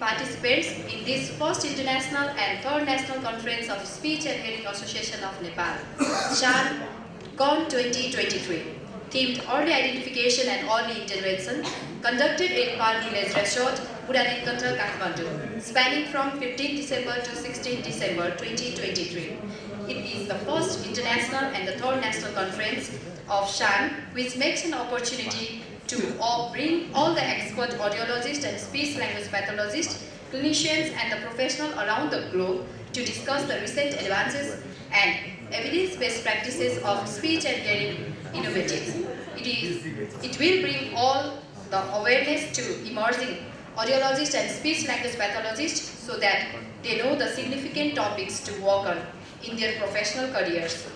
participants in this first international and third national conference of Speech and Hearing Association of Nepal, Shan Con 2023, themed Early Identification and Early Intervention, conducted in Park Village Resort, BUDHANILKANTHA, Kathmandu, spanning from 15 December to 16 December 2023. It is the first international and the third national conference of Shan, which makes an opportunity to bring all the expert audiologists and speech language pathologists, clinicians and the professionals around the globe to discuss the recent advances and evidence-based practices of speech and hearing innovatives. It will bring all the awareness to emerging audiologists and speech language pathologists so that they know the significant topics to work on in their professional careers.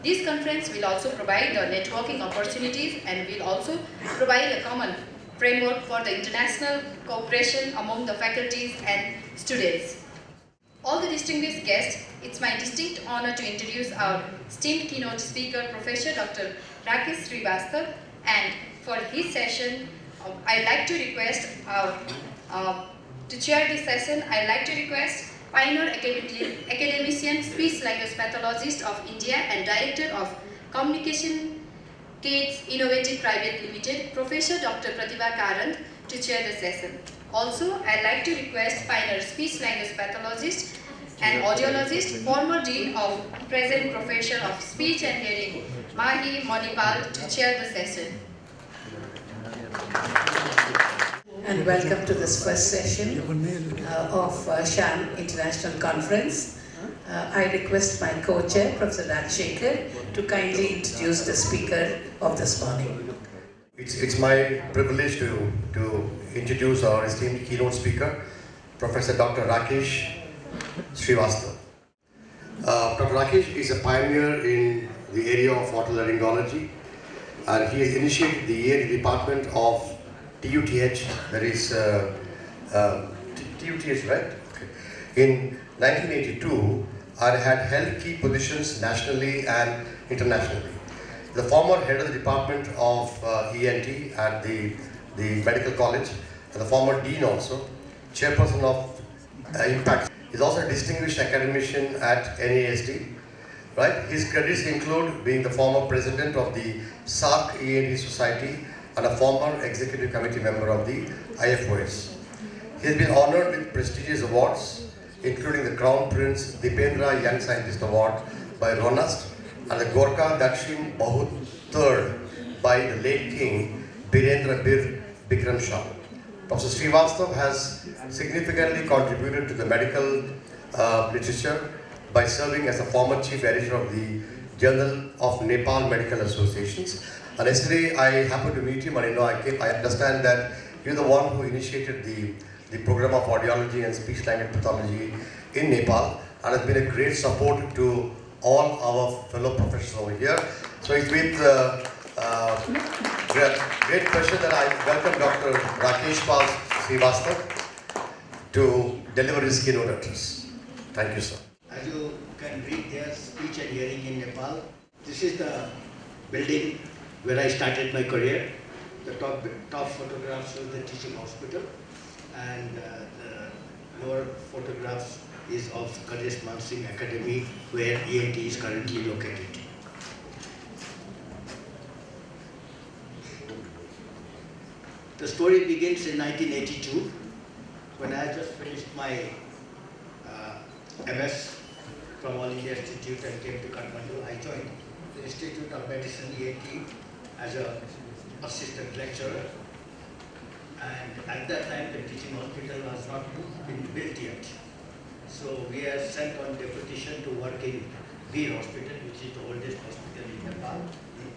This conference will also provide the networking opportunities and will also provide a common framework for the international cooperation among the faculties and students. All the distinguished guests, it's my distinct honor to introduce our esteemed keynote speaker, Professor Dr. Rakesh Srivastava, and for his session, I'd like to request to chair this session, I'd like to request pioneer academician, speech language pathologist of India and director of Communication Kids Innovative Private Limited, Professor Dr. Pratibha Karand, to chair the session. Also, I'd like to request pioneer speech language pathologist and audiologist, former dean of present Professor of Speech and Hearing, Mahi Manipal, to chair the session. And welcome to this first session of Shan International Conference. I request my co-chair, Professor Rajshekhar, to kindly introduce the speaker of this morning. It's my privilege to introduce our esteemed keynote speaker, Professor Dr. Rakesh Srivastava. Dr. Rakesh is a pioneer in the area of otolaryngology, and he has initiated the ENT department of TUTH, that is TUTH, right? Okay. In 1982, I had held key positions nationally and internationally. The former head of the department of ENT at the medical college, and the former dean also, chairperson of Impact. He's also a distinguished academician at NASD. Right? His credits include being the former president of the SARC ENT Society and a former executive committee member of the IFOS. He has been honored with prestigious awards, including the Crown Prince Dipendra Young Scientist Award by Ronast and the Gorkha Dakshin Bahut III by the late King Birendra Bir Bikram Shah. Professor Srivastava has significantly contributed to the medical literature by serving as a former chief editor of the Journal of Nepal Medical Associations. And yesterday I happened to meet him, and I understand that you're the one who initiated the program of audiology and speech language pathology in Nepal, and has been a great support to all our fellow professors over here. So it's with great pleasure that I welcome Dr. Rakesh Pal Srivastava to deliver his keynote address. Thank you, sir. As you can read there, speech and hearing in Nepal. This is the building where I started my career. The top photographs show the teaching hospital, and the lower photographs is of Ganesh Mansingh Academy, where ENT is currently located. The story begins in 1982, when I just finished my MS from All India Institute and came to Kathmandu. I joined the Institute of Medicine ENT as an assistant lecturer, and at that time the teaching hospital was not been built yet. So we are sent on deputation to work in Bir Hospital, which is the oldest hospital in Nepal,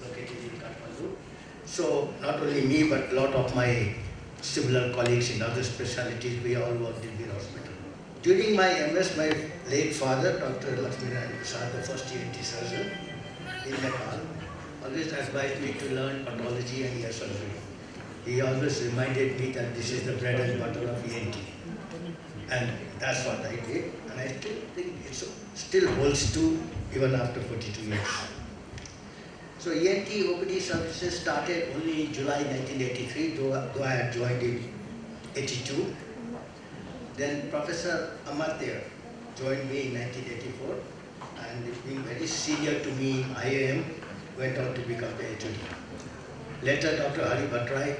located in Kathmandu. So not only me, but a lot of my similar colleagues in other specialties, we all worked in Bir Hospital. During my MS, my late father, Dr. Lakshminarayan Prasad, the first ENT surgeon in Nepal, always advised me to learn pathology and ear surgery. He always reminded me that this is the bread and butter of ENT. And that's what I did, and I still think it still holds true even after 42 years. So ENT OPD services started only in July 1983, though I had joined in 82. Then Professor Amartya joined me in 1984 and being very senior to me in IIM, went on to become the HOD. Later Dr. Hari Bhattrai,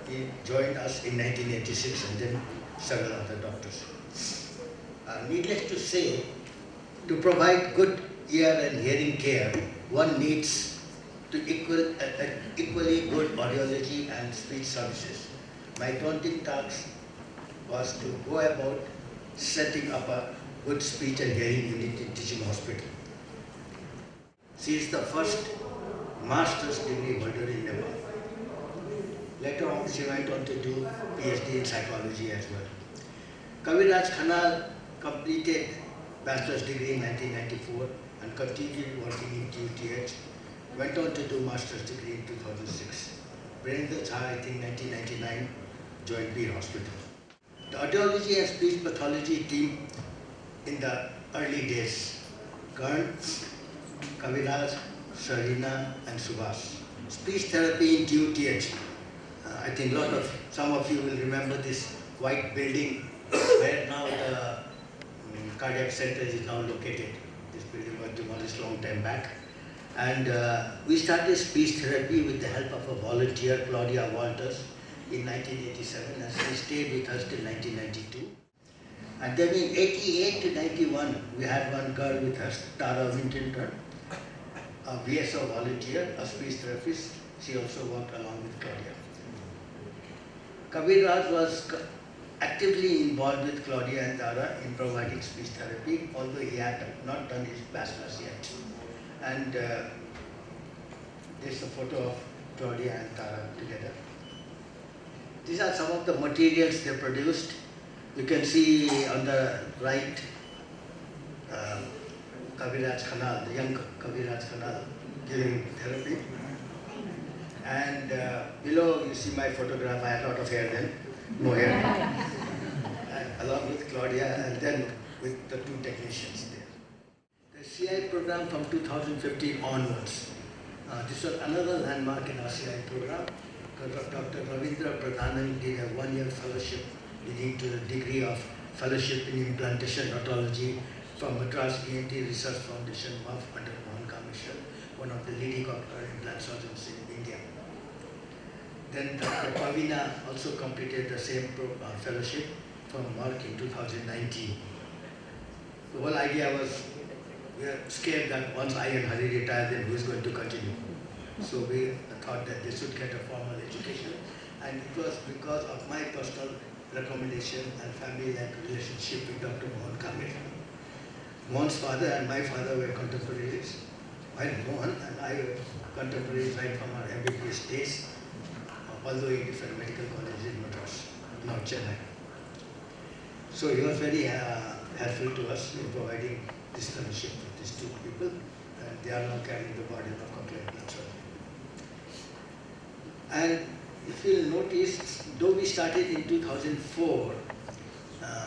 he joined us in 1986 and then several other doctors. Needless to say, to provide good ear and hearing care, one needs to equally good audiology and speech services. My daunting task was to go about setting up a good speech and hearing unit in teaching hospital. She is the first master's degree holder in Nepal. Later on, she went on to do PhD in psychology as well. Kaviraj Khanal completed bachelor's degree in 1994 and continued working in QTH. Went on to do master's degree in 2006. Brenda Jha, I think 1999, joined Beer Hospital. The audiology and speech pathology team in the early days, Karan, Kaviraj, Sharina and Subhas. Speech therapy in QTH. I think some of you will remember this white building where now the cardiac center is now located. This building was demolished long time back. And we started speech therapy with the help of a volunteer, Claudia Walters, in 1987, and she stayed with us till 1992. And then in 88 to 91, we had one girl with us, Tara Winton, a VSO volunteer, a speech therapist. She also worked along with Claudia. Kabir Raj was actively involved with Claudia and Tara in providing speech therapy, although he had not done his bachelor's yet. And this is a photo of Claudia and Tara together. These are some of the materials they produced. You can see on the right, Kaviraj Khanal, the young Kaviraj Khanal giving therapy. And below you see my photograph. I had a lot of hair then, no hair. And along with Claudia and then with the two technicians there. The CI program from 2015 onwards. This was another landmark in our CI program. Dr. Ravindra Pradhanan did a one-year fellowship leading to the degree of fellowship in implantation otology from Madras ENT Research Foundation of under Mohan Commission, one of the leading implant surgeons in India. Then Dr. Pavina also completed the same fellowship from Merck in 2019. The whole idea was, we were scared that once I and Hari retire, then who is going to continue? So we thought that they should get a formal education, and it was because of my personal recommendation and family-like relationship with Dr. Mohan Kamir. Mohan's father and my father were contemporaries, while Mohan and I were contemporaries right from our MBBS days, although in different medical colleges in Madras, now Chennai. So he was very helpful to us in providing this fellowship with these two people, and they are now carrying the burden of cochlear implant surgery. And if you'll notice, though we started in 2004,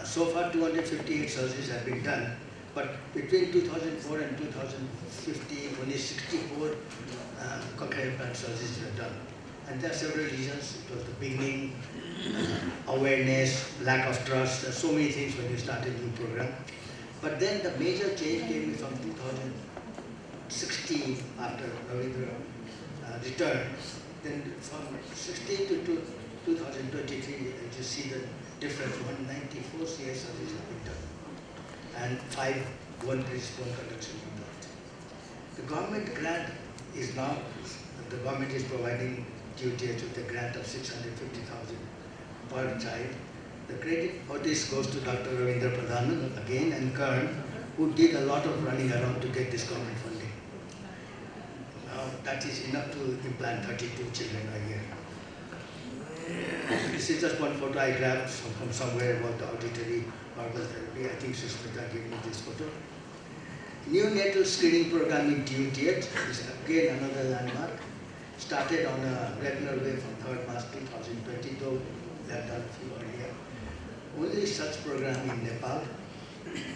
so far 258 surgeries have been done, but between 2004 and 2015, only 64 cochlear implant surgeries were done. And there are several reasons. It was the beginning, awareness, lack of trust. There are so many things when you start a new program. But then the major change came from 2016 after Ravindra returned. Then from 16 to 2023, you see the difference. 194 CI surgeries have been done, and 5 one-bridge bone conduction implants. The government grant is now, the government is providing QTH with a grant of 650,000 per child. The credit for this goes to Dr. Ravindra Pradhanan again and Karan, who did a lot of running around to get this government funding. That is enough to implant 32 children a year. This is just one photo I grabbed from somewhere about the auditory oral therapy. I think Susmita gave me this photo. Neonatal screening program in QTH is again another landmark. Started on a regular way from 3rd March 2020, though we have done a few earlier. Only such program in Nepal.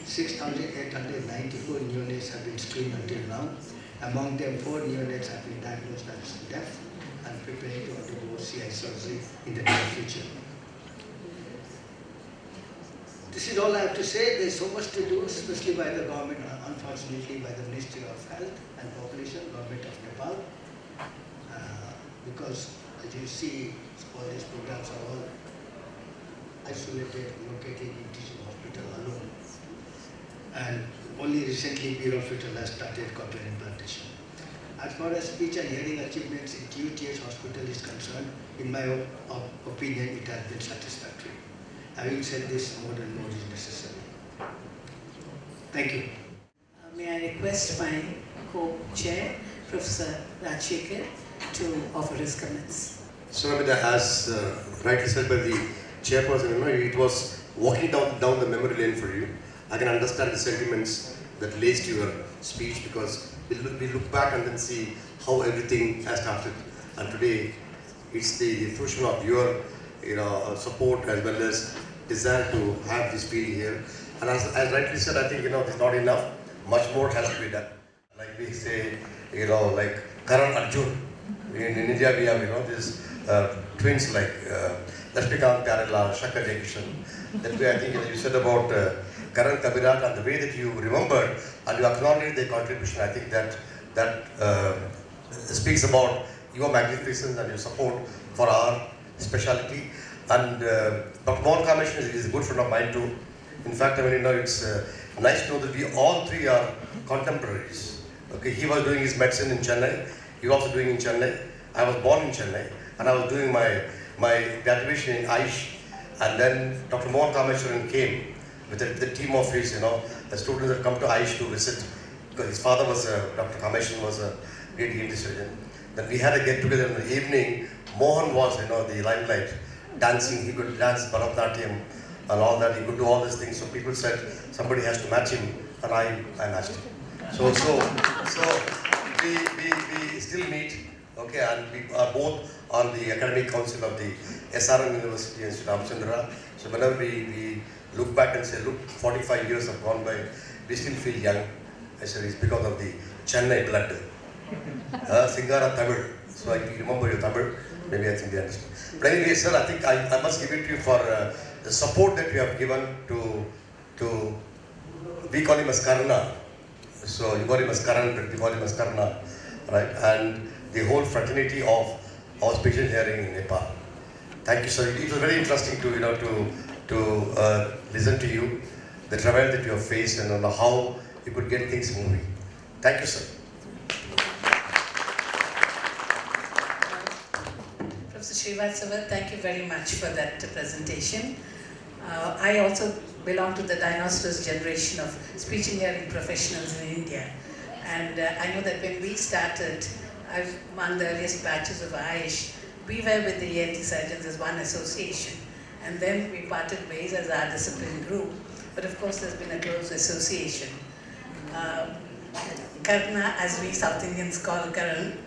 6,894 neonates have been screened until now. Among them, 4 neonates have been diagnosed as deaf and preparing to undergo CI surgery in the near future. This is all I have to say. There is so much to do, especially by the government, unfortunately by the Ministry of Health and Population, Government of Nepal. Because as you see, all these programs are all isolated, located in teaching hospital alone. And only recently Beer Hospital has started corporate implantation. As far as speech and hearing achievements in QTH hospital is concerned, in my opinion, it has been satisfactory. Having said this, more and more is necessary. Thank you. May I request my co-chair, Professor Rajshekhar, to offer his comments. So, as rightly said by the chairperson, it was walking down the memory lane for you. I can understand the sentiments that laced your speech, because we look back and then see how everything has started. And today, it's the fruition of your support as well as desire to have this feeling here. And as rightly said, I think it's not enough. Much more has to be done. Like we say, like Karan Arjun. In India, we have these twins like Lakshmikant Pyarelal, Shakar Jaikishan. That way, I think you said about Karan Kabirat, and the way that you remembered and you acknowledged their contribution, I think that speaks about your magnificence and your support for our specialty. And Dr. Mohan Kamesh is a good friend of mine too. In fact, it's nice to know that we all three are contemporaries. Okay, he was doing his medicine in Chennai. You also doing in Chennai. I was born in Chennai, and I was doing my graduation in Aish. And then Dr. Mohan Kameshwaran came with the team of his, the students that come to Aish to visit, because his father was Dr. Kameshwaran was a great ENT surgeon. Then we had a get together in the evening. Mohan was, the limelight, dancing. He could dance Bharatanatyam and all that. He could do all these things. So people said somebody has to match him, and I matched him. So we still meet, okay, and we are both on the academic council of the SRM University in Sri Ramchandra. So whenever we look back and say, look, 45 years have gone by, we still feel young. I said, it's because of the Chennai blood. Singara Tamil. So I remember your Tamil, maybe I think they understand. But anyway, sir, I think I must give it to you for the support that you have given to we call him as Karna. So you call him as Karan, but we call him as Karna, right? And the whole fraternity of speech and hearing in Nepal. Thank you, sir. It was very interesting to listen to you, the travail that you have faced, and how you could get things moving. Thank you, sir. Professor Srivastava, thank you very much for that presentation. I also belong to the dinosaurs generation of speech and hearing professionals in India. And I know that when we started, I was among the earliest batches of Aish. We were with the ENT surgeons as one association. And then we parted ways as our discipline grew. But of course, there's been a close association. Karna, as we South Indians call Karan,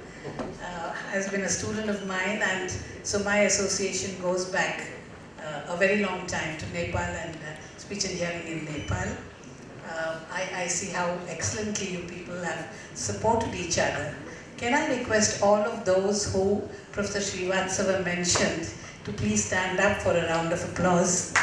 has been a student of mine, and so my association goes back a very long time to Nepal and speech and hearing in Nepal. I see how excellently you people have supported each other. Can I request all of those who Professor Srivastava mentioned to please stand up for a round of applause?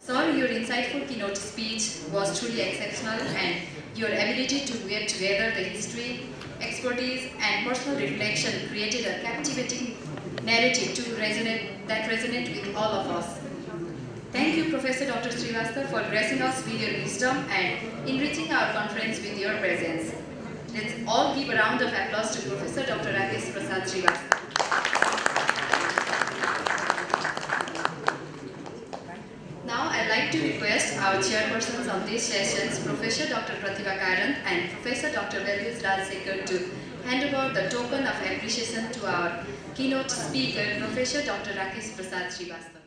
Sir, your insightful keynote speech was truly exceptional, and your ability to weave together the history, expertise, and personal reflection created a captivating narrative that resonate with all of us. Thank you, Professor Dr. Srivastava, for gracing us with your wisdom and enriching our conference with your presence. Let's all give a round of applause to Professor Dr. Rakesh Prasad Srivastava. Now, I'd like to request our chairpersons of these sessions, Professor Dr. Pratibha Karant and Professor Dr. Velvis Rajsekhar, to hand over the token of appreciation to our keynote speaker, Professor Dr. Rakesh Prasad Srivastava.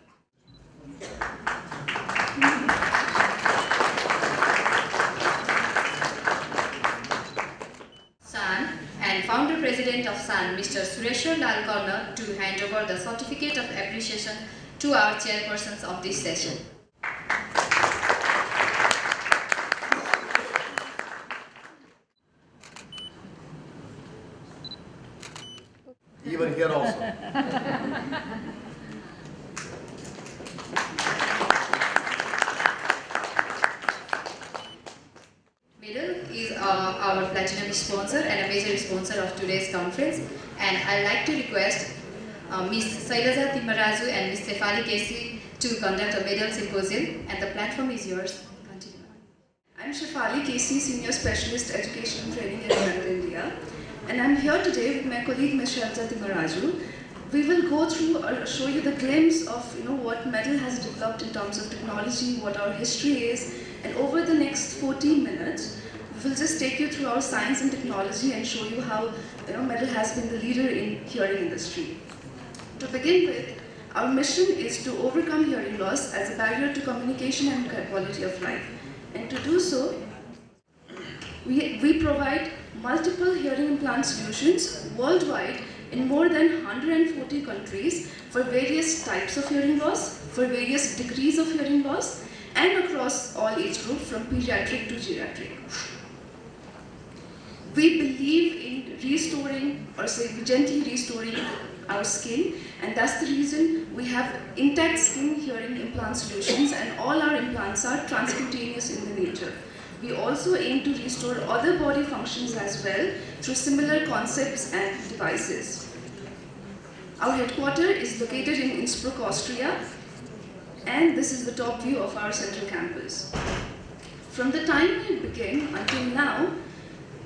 Shan and founder president of Shan, Mr. Sureshwar Lal Karna, to hand over the certificate of appreciation to our chairpersons of this session. even here also. Medal is our platinum sponsor and a major sponsor of today's conference, and I'd like to request Ms. Sailaja Timmaraju and Ms. Sefali Kesi to conduct a medal symposium, and the platform is yours. Continue. I'm Shefali Kesi, Senior Specialist Education and Training at Intl India, and I'm here today with my colleague Ms. Sailaja Timmaraju. We will go through or show you the glimpse of what MEDAL has developed in terms of technology, what our history is, and over the next 14 minutes, we will just take you through our science and technology and show you how MEDAL has been the leader in hearing industry. To begin with, our mission is to overcome hearing loss as a barrier to communication and quality of life. And to do so, we provide multiple hearing implant solutions worldwide in more than 140 countries for various types of hearing loss, for various degrees of hearing loss, and across all age groups from pediatric to geriatric. We believe in restoring, or gently restoring our skin, and that's the reason we have intact skin hearing implant solutions, and all our implants are transcutaneous in the nature. We also aim to restore other body functions as well through similar concepts and devices. Our headquarters is located in Innsbruck, Austria, and this is the top view of our central campus. From the time it began until now,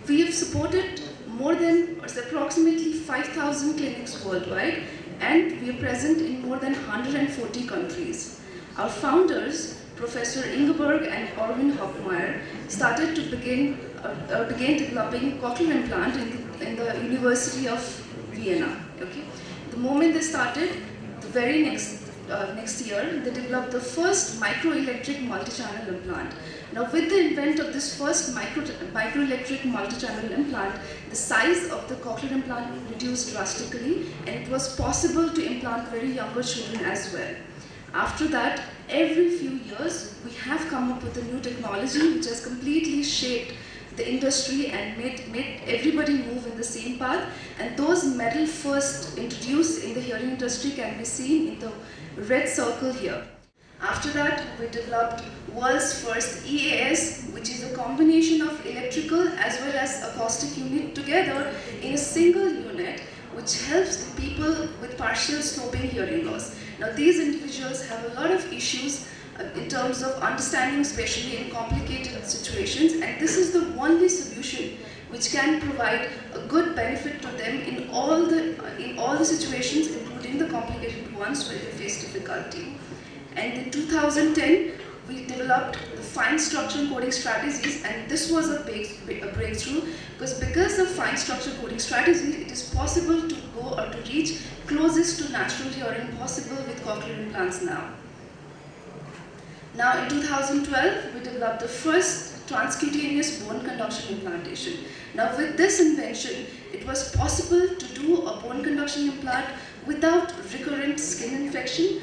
we have supported approximately 5,000 clinics worldwide, and we are present in more than 140 countries. Our founders, Professor Ingeborg and Erwin Hoffmeyer, started to began developing cochlear implant in the University of Vienna. Okay? The moment they started, the very next year, they developed the first microelectric multi-channel implant. Now, with the invent of this first microelectric multi-channel implant, the size of the cochlear implant reduced drastically, and it was possible to implant very younger children as well. After that, every few years, we have come up with a new technology which has completely shaped the industry and made everybody move in the same path. And those MEDAL first introduced in the hearing industry can be seen in the red circle here. After that, we developed world's first EAS, which is a combination of electrical as well as acoustic unit together in a single unit, which helps people with partial sloping hearing loss. Now, these individuals have a lot of issues in terms of understanding, especially in complicated situations, and this is the only solution which can provide a good benefit to them in all the situations, including the complicated ones where they face difficulty. And in 2010, we developed the fine structure coding strategies, and this was a breakthrough because of fine structure coding strategies, it is possible to go or to reach closest to natural hearing possible with cochlear implants now. Now, in 2012, we developed the first transcutaneous bone conduction implantation. Now, with this invention, it was possible to do a bone conduction implant without recurrent skin infection.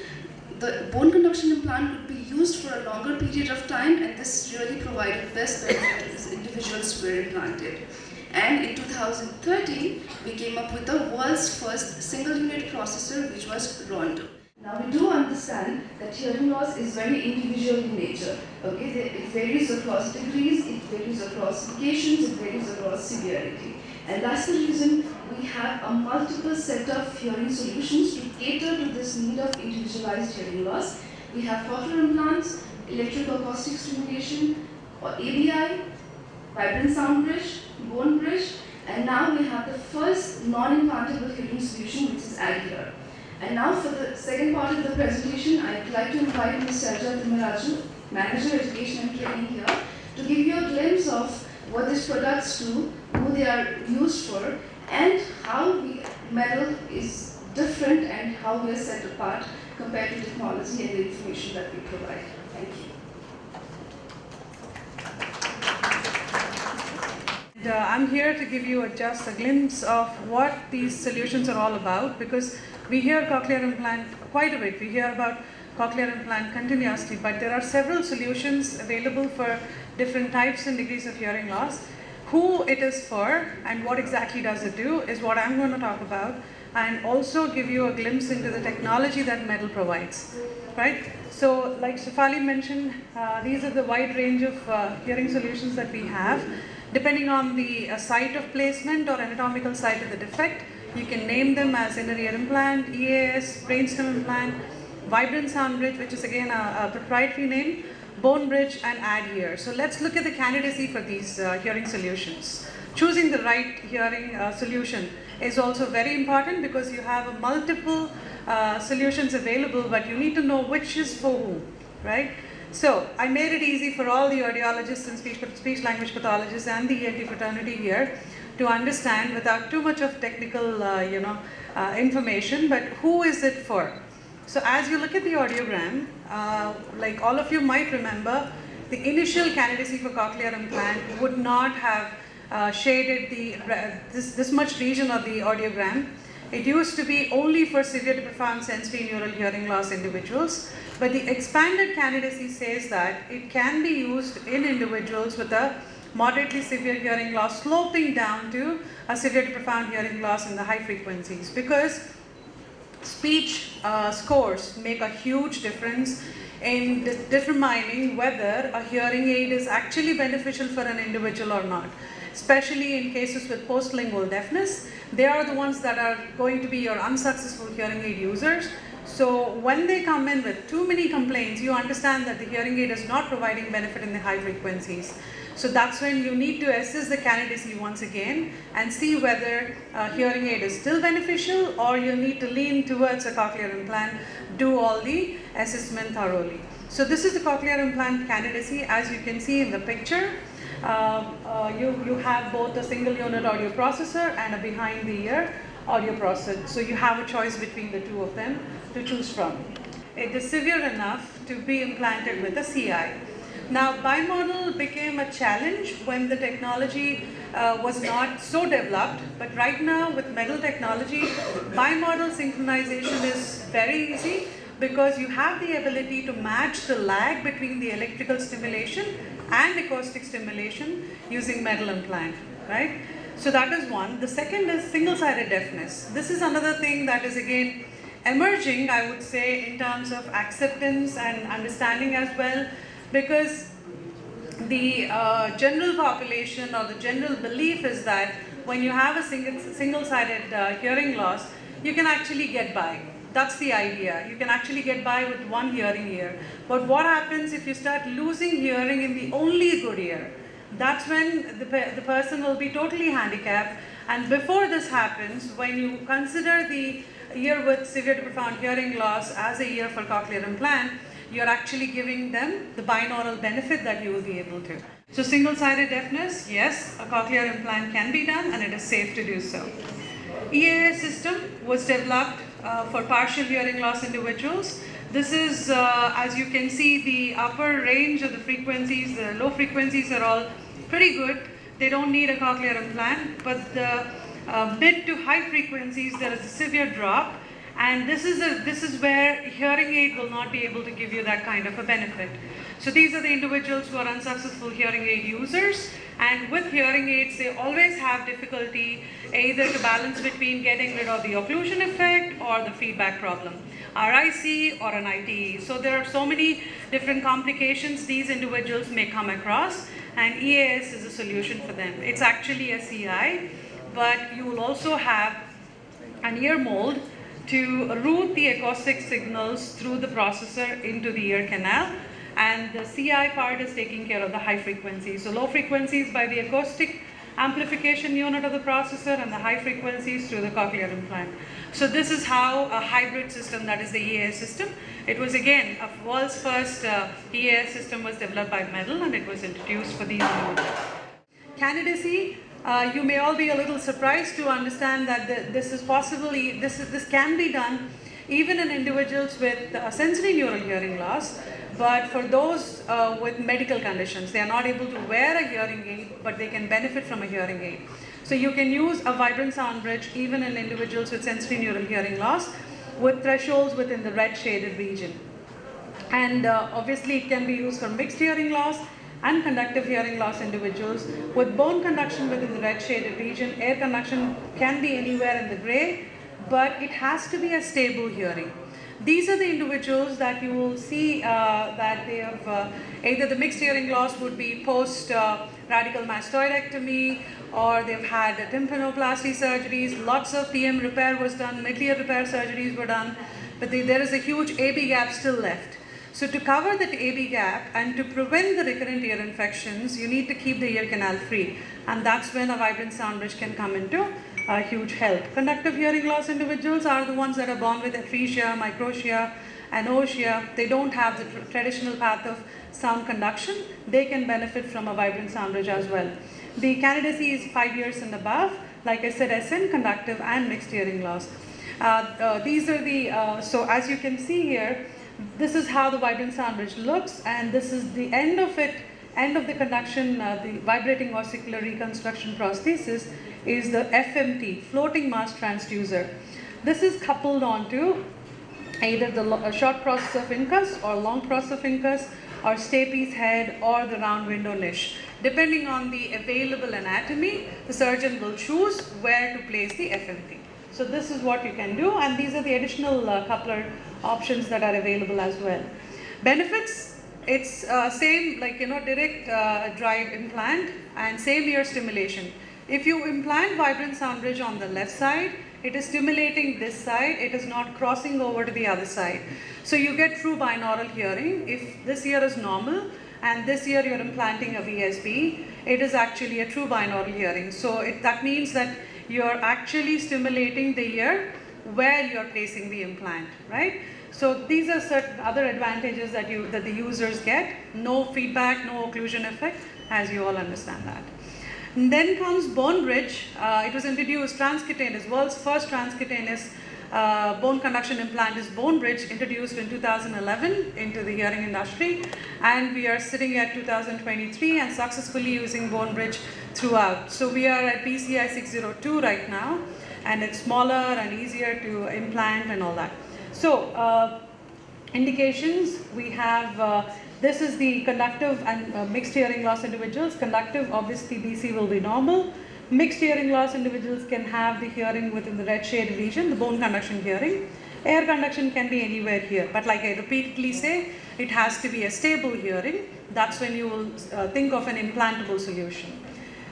The bone conduction implant could be used for a longer period of time, and this really provided best benefit to these individuals who were implanted. And in 2013, we came up with the world's first single unit processor, which was Rondo. Now, we do understand that hearing loss is very individual in nature. Okay, it varies across degrees, it varies across locations, it varies across severity. And that's the reason we have a multiple set of hearing solutions to cater to this need of individualized hearing loss. We have cochlear implants, electroacoustic stimulation, or ABI, vibrant sound bridge, bone bridge, and now we have the first non-implantable hearing solution, which is Adhere. And now for the second part of the presentation, I'd like to invite Ms. Sailaja Timmaraju, Manager Education and Training here, to give you a glimpse of what these products do, who they are used for, and how MEDAL is different and how we are set apart compared to technology and the information that we provide. Thank you. I'm here to give you just a glimpse of what these solutions are all about, because we hear cochlear implant quite a bit. We hear about cochlear implant continuously, but there are several solutions available for different types and degrees of hearing loss. Who it is for and what exactly does it do is what I'm going to talk about. and also give you a glimpse into the technology that metal provides, right? So like Shefali mentioned, these are the wide range of hearing solutions that we have. Depending on the site of placement or anatomical site of the defect, you can name them as inner ear implant, EAS, brainstem implant, vibrant sound bridge, which is again a proprietary name, bone bridge, and add ear. So let's look at the candidacy for these hearing solutions. Choosing the right hearing solution is also very important because you have multiple solutions available, but you need to know which is for whom, right? So I made it easy for all the audiologists and speech language pathologists and the ENT fraternity here to understand without too much of technical information, but who is it for? So as you look at the audiogram, like all of you might remember, the initial candidacy for cochlear implant would not have shaded this much region of the audiogram. It used to be only for severe to profound sensory neural hearing loss individuals, but the expanded candidacy says that it can be used in individuals with a moderately severe hearing loss sloping down to a severe to profound hearing loss in the high frequencies, because speech scores make a huge difference in determining whether a hearing aid is actually beneficial for an individual or not. Especially in cases with postlingual deafness, they are the ones that are going to be your unsuccessful hearing aid users. So when they come in with too many complaints, you understand that the hearing aid is not providing benefit in the high frequencies. So that's when you need to assess the candidacy once again and see whether hearing aid is still beneficial, or you need to lean towards a cochlear implant, do all the assessment thoroughly. So this is the cochlear implant candidacy. As you can see in the picture, you have both a single unit audio processor and a behind the ear audio processor. So you have a choice between the two of them to choose from. It is severe enough to be implanted with a CI. Now, bimodal became a challenge when the technology was not so developed, but right now with metal technology, bimodal synchronization is very easy because you have the ability to match the lag between the electrical stimulation and acoustic stimulation using metal implant, right? So that is one. The second is single-sided deafness. This is another thing that is again emerging, I would say, in terms of acceptance and understanding as well, because the general population or the general belief is that when you have a single-sided hearing loss, you can actually get by. That's the idea. You can actually get by with one hearing ear. But what happens if you start losing hearing in the only good ear? That's when the person will be totally handicapped. And before this happens, when you consider the ear with severe to profound hearing loss as a ear for cochlear implant, you're actually giving them the binaural benefit that you will be able to. So single-sided deafness, yes, a cochlear implant can be done and it is safe to do so. EAS system was developed for partial hearing loss individuals. This is, as you can see, the upper range of the frequencies, the low frequencies are all pretty good. They don't need a cochlear implant, but the mid to high frequencies, there is a severe drop. And this is where hearing aid will not be able to give you that kind of a benefit. So these are the individuals who are unsuccessful hearing aid users, and with hearing aids they always have difficulty either to balance between getting rid of the occlusion effect or the feedback problem, RIC or an ITE. So there are so many different complications these individuals may come across, and EAS is a solution for them. It's actually a CI, but you will also have an ear mold to route the acoustic signals through the processor into the ear canal, and the CI part is taking care of the high frequencies. So low frequencies by the acoustic amplification unit of the processor, and the high frequencies through the cochlear implant. So this is how a hybrid system, that is the EAS system. It was again a world's first EAS system was developed by Metal, and it was introduced for these individuals. Candidacy. You may all be a little surprised to understand that this can be done even in individuals with sensory neural hearing loss, but for those with medical conditions, they are not able to wear a hearing aid, but they can benefit from a hearing aid. So you can use a vibrant sound bridge even in individuals with sensory neural hearing loss with thresholds within the red shaded region. And obviously it can be used for mixed hearing loss and conductive hearing loss individuals with bone conduction within the red shaded region. Air conduction can be anywhere in the gray, but it has to be a stable hearing. These are the individuals that you will see that they have either the mixed hearing loss would be post radical mastoidectomy, or they've had tympanoplasty surgeries, lots of TM repair was done, mid-ear repair surgeries were done, but there is a huge AB gap still left. So to cover that AB gap and to prevent the recurrent ear infections, you need to keep the ear canal free, and that's when a vibrant sound bridge can come into huge help. Conductive hearing loss individuals are the ones that are born with atresia, microtia, anosia. They don't have the traditional path of sound conduction. They can benefit from a vibrant sound bridge as well. The candidacy is 5 years and above. Like I said, SN, conductive and mixed hearing loss. These are the, so as you can see here, this is how the vibrant sound bridge looks, and this is the end of it, end of the conduction, the vibrating ossicular reconstruction prosthesis is the FMT, floating mass transducer. This is coupled onto either the short process of incus or long process of incus, or stay-piece head, or the round window niche. Depending on the available anatomy, the surgeon will choose where to place the FMT. So this is what you can do, and these are the additional coupler options that are available as well. Benefits, it's same like direct drive implant and same ear stimulation. If you implant vibrant sound bridge on the left side, it is stimulating this side, it is not crossing over to the other side. So you get true binaural hearing. If this ear is normal and this ear you're implanting a VSB, it is actually a true binaural hearing. So that means that you're actually stimulating the ear where you're placing the implant, right? So these are certain other advantages that the users get. No feedback, no occlusion effect, as you all understand that. And then comes bone bridge. It was introduced transcutaneous, world's first transcutaneous bone conduction implant is bone bridge, introduced in 2011 into the hearing industry, and we are sitting at 2023 and successfully using bone bridge throughout. So we are at PCI 602 right now, and it's smaller and easier to implant and all that. So indications, we have this is the conductive and mixed hearing loss individuals. Conductive, obviously BC will be normal. Mixed hearing loss individuals can have the hearing within the red shaded region, the bone conduction hearing. Air conduction can be anywhere here, but like I repeatedly say, it has to be a stable hearing. That's when you will think of an implantable solution.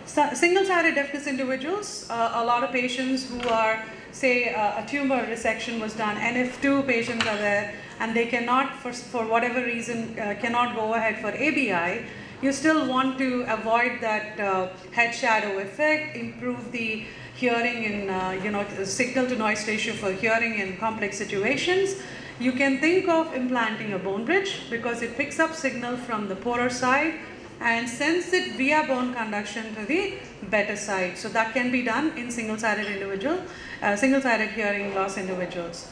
So, single-sided deafness individuals, a lot of patients who are, say, a tumor resection was done, NF2 patients are there, and they cannot, for whatever reason, cannot go ahead for ABI. You still want to avoid that head shadow effect, improve the hearing in, signal to noise ratio for hearing in complex situations. You can think of implanting a bone bridge because it picks up signal from the poorer side and sends it via bone conduction to the better side. So that can be done in single-sided hearing loss individuals.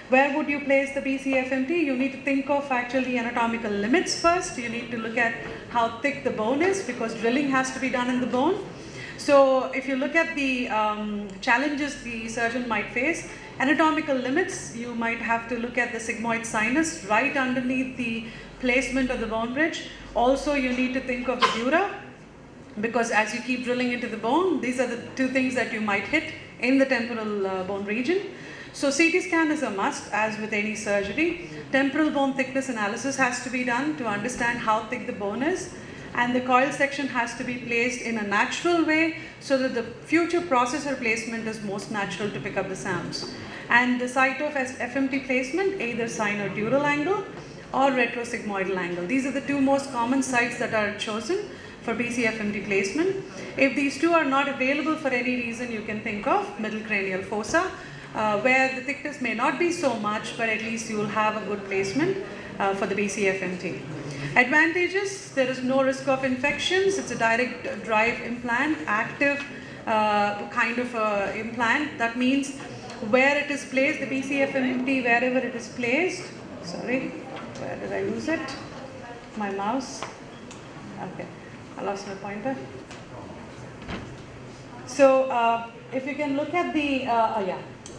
Where would you place the BCFMT? You need to think of actually anatomical limits first. You need to look at how thick the bone is because drilling has to be done in the bone. So if you look at the challenges the surgeon might face, anatomical limits, you might have to look at the sigmoid sinus right underneath the placement of the bone bridge. Also, you need to think of the dura because as you keep drilling into the bone, these are the two things that you might hit in the temporal bone region. So CT scan is a must, as with any surgery. Temporal bone thickness analysis has to be done to understand how thick the bone is, and the coil section has to be placed in a natural way so that the future processor placement is most natural to pick up the sounds. And the site of FMT placement, either sino-dural angle or retrosigmoidal angle. These are the two most common sites that are chosen for BCFMT placement. If these two are not available for any reason, you can think of middle cranial fossa, where the thickness may not be so much, but at least you will have a good placement for the BCFMT. Advantages, there is no risk of infections. It's a direct drive implant, active kind of implant. That means where it is placed, the BCFMT, wherever it is placed, sorry, where did I lose it? My mouse. Okay, I lost my pointer. So if you can look at the,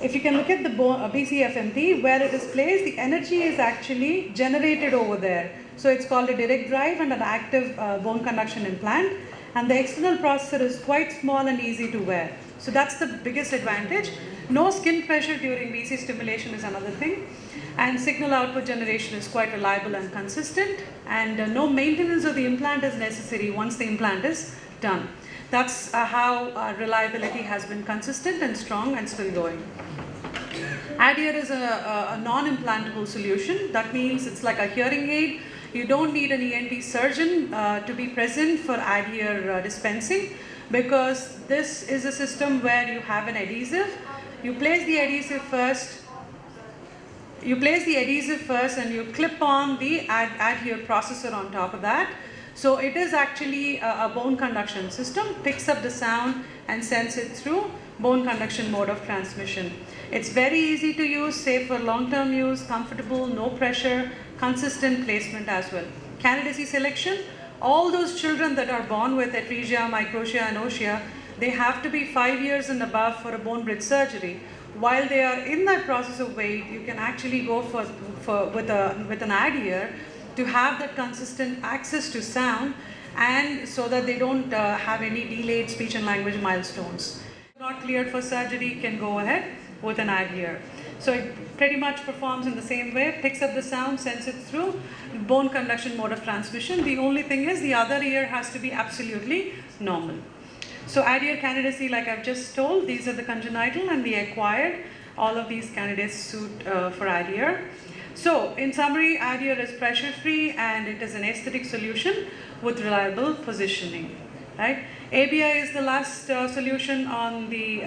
if you can look at the BCFMT, where it is placed, the energy is actually generated over there. So it's called a direct drive and an active bone conduction implant. And the external processor is quite small and easy to wear. So that's the biggest advantage. No skin pressure during BC stimulation is another thing. And signal output generation is quite reliable and consistent. And no maintenance of the implant is necessary once the implant is done. That's how reliability has been consistent and strong and still going. Adhere is a non-implantable solution. That means it's like a hearing aid. You don't need an ENT surgeon to be present for Adhere dispensing, because this is a system where you have an adhesive. You place the adhesive first. And you clip on the Adhere processor on top of that. So it is actually a bone conduction system, picks up the sound and sends it through bone conduction mode of transmission. It's very easy to use, safe for long-term use, comfortable, no pressure, consistent placement as well. Candidacy selection, all those children that are born with atresia, microtia and ossia, they have to be 5 years and above for a bone bridge surgery. While they are in that process of weight, you can actually go with an Adhere to have that consistent access to sound, and so that they don't have any delayed speech and language milestones. Not cleared for surgery can go ahead with an Adhere. So it pretty much performs in the same way, picks up the sound, sends it through bone conduction mode of transmission. The only thing is the other ear has to be absolutely normal. So Adhere candidacy, like I've just told, these are the congenital and the acquired. All of these candidates suit for Adhere. So in summary, Adhere is pressure free and it is an aesthetic solution with reliable positioning. Right? ABI is the last solution on the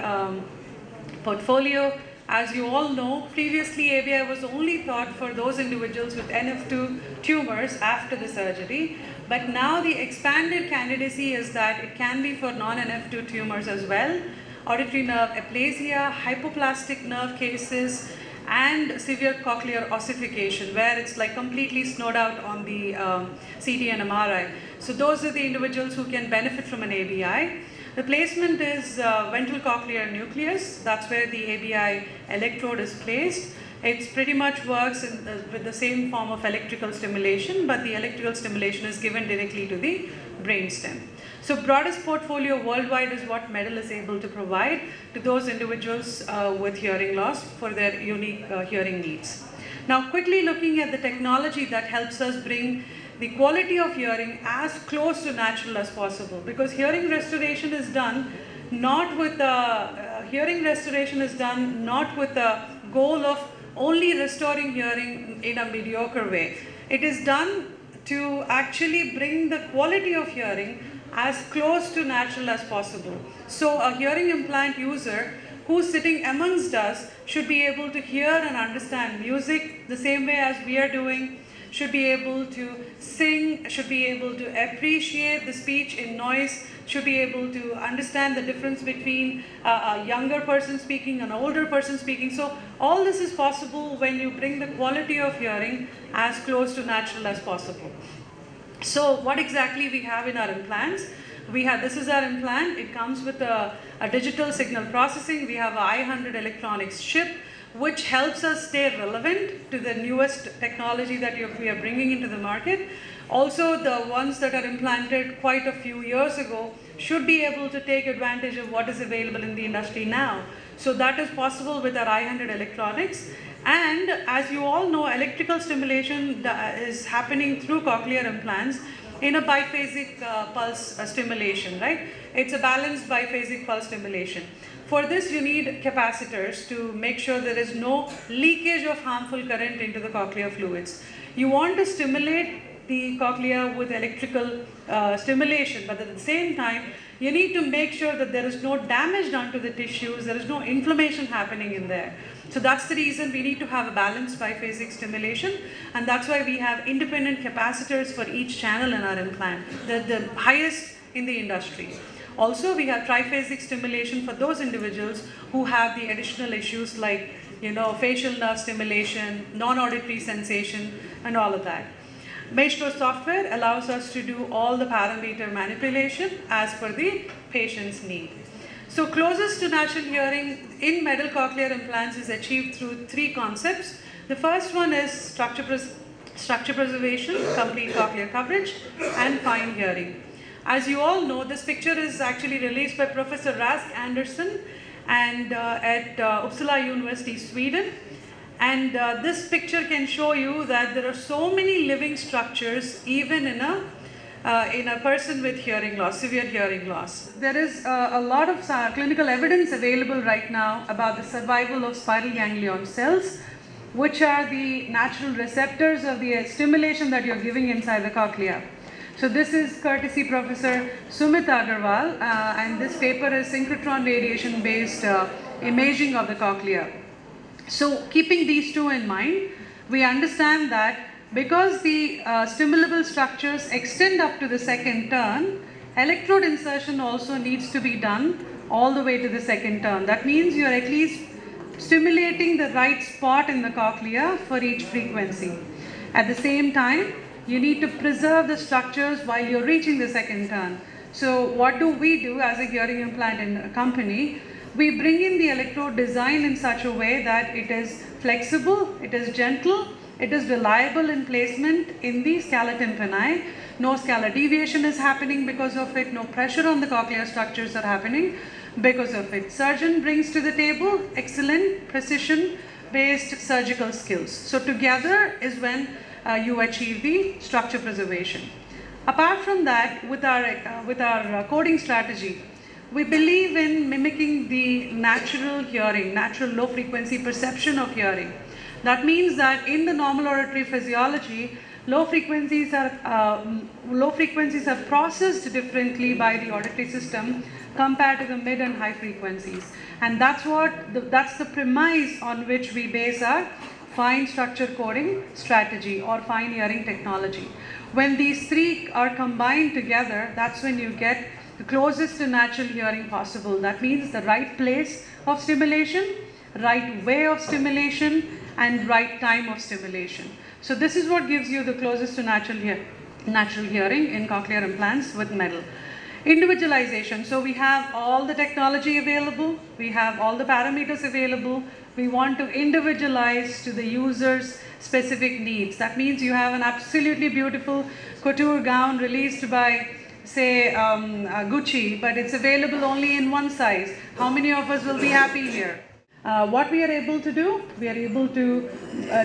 portfolio. As you all know, previously ABI was only thought for those individuals with NF2 tumors after the surgery. But now the expanded candidacy is that it can be for non-NF2 tumors as well, auditory nerve aplasia, hypoplastic nerve cases, and severe cochlear ossification, where it's like completely snowed out on the CT and MRI. So those are the individuals who can benefit from an ABI. The placement is ventral cochlear nucleus. That's where the ABI electrode is placed. It pretty much works with the same form of electrical stimulation, but the electrical stimulation is given directly to the brainstem. So broadest portfolio worldwide is what MEDAL is able to provide to those individuals with hearing loss for their unique hearing needs. Now quickly looking at the technology that helps us bring the quality of hearing as close to natural as possible, because hearing restoration is done not with the goal of only restoring hearing in a mediocre way. It is done to actually bring the quality of hearing as close to natural as possible. So a hearing implant user who's sitting amongst us should be able to hear and understand music the same way as we are doing, should be able to sing, should be able to appreciate the speech in noise, should be able to understand the difference between a younger person speaking and an older person speaking. So all this is possible when you bring the quality of hearing as close to natural as possible. So what exactly we have in our implants? This is our implant. It comes with a digital signal processing. We have a i100 electronics chip, which helps us stay relevant to the newest technology that we are bringing into the market. Also, the ones that are implanted quite a few years ago should be able to take advantage of what is available in the industry now. So that is possible with our i100 electronics. And as you all know, electrical stimulation is happening through cochlear implants in a biphasic pulse stimulation, right? It's a balanced biphasic pulse stimulation. For this, you need capacitors to make sure there is no leakage of harmful current into the cochlear fluids. You want to stimulate the cochlea with electrical stimulation, but at the same time, you need to make sure that there is no damage done to the tissues, there is no inflammation happening in there. So that's the reason we need to have a balanced biphasic stimulation, and that's why we have independent capacitors for each channel in our implant, the highest in the industry. Also, we have triphasic stimulation for those individuals who have the additional issues like, facial nerve stimulation, non-auditory sensation, and all of that. Maestro software allows us to do all the parameter manipulation as per the patient's need. So closest to natural hearing in MEDAL cochlear implants is achieved through three concepts. The first one is structure preservation, complete cochlear coverage, and fine hearing. As you all know, this picture is actually released by Professor Rask Anderson, and at Uppsala University, Sweden. And this picture can show you that there are so many living structures even in a person with hearing loss, severe hearing loss. There is a lot of clinical evidence available right now about the survival of spiral ganglion cells, which are the natural receptors of the stimulation that you're giving inside the cochlea. So this is courtesy Professor Sumit Agarwal, and this paper is synchrotron radiation based imaging of the cochlea. So keeping these two in mind, we understand that because the stimulable structures extend up to the second turn, electrode insertion also needs to be done all the way to the second turn. That means you're at least stimulating the right spot in the cochlea for each frequency. At the same time, you need to preserve the structures while you're reaching the second turn. So what do we do as a hearing implant company? We bring in the electrode design in such a way that it is flexible, it is gentle, it is reliable in placement in the scala tympani. No scalar deviation is happening because of it, no pressure on the cochlear structures are happening because of it. Surgeon brings to the table excellent precision based surgical skills. So together is when you achieve the structure preservation. Apart from that, with our coding strategy, we believe in mimicking the natural hearing, natural low frequency perception of hearing. That means that in the normal auditory physiology, low frequencies are processed differently by the auditory system compared to the mid and high frequencies. And that's the premise on which we base our fine structure coding strategy or fine hearing technology. When these three are combined together, that's when you get the closest to natural hearing possible. That means the right place of stimulation, right way of stimulation, and right time of stimulation. So this is what gives you the closest to natural hearing in cochlear implants with metal. Individualization. So we have all the technology available, we have all the parameters available. We want to individualize to the user's specific needs. That means you have an absolutely beautiful couture gown released by, say, Gucci, but it's available only in one size. How many of us will be happy here? What we are able to do, we are able to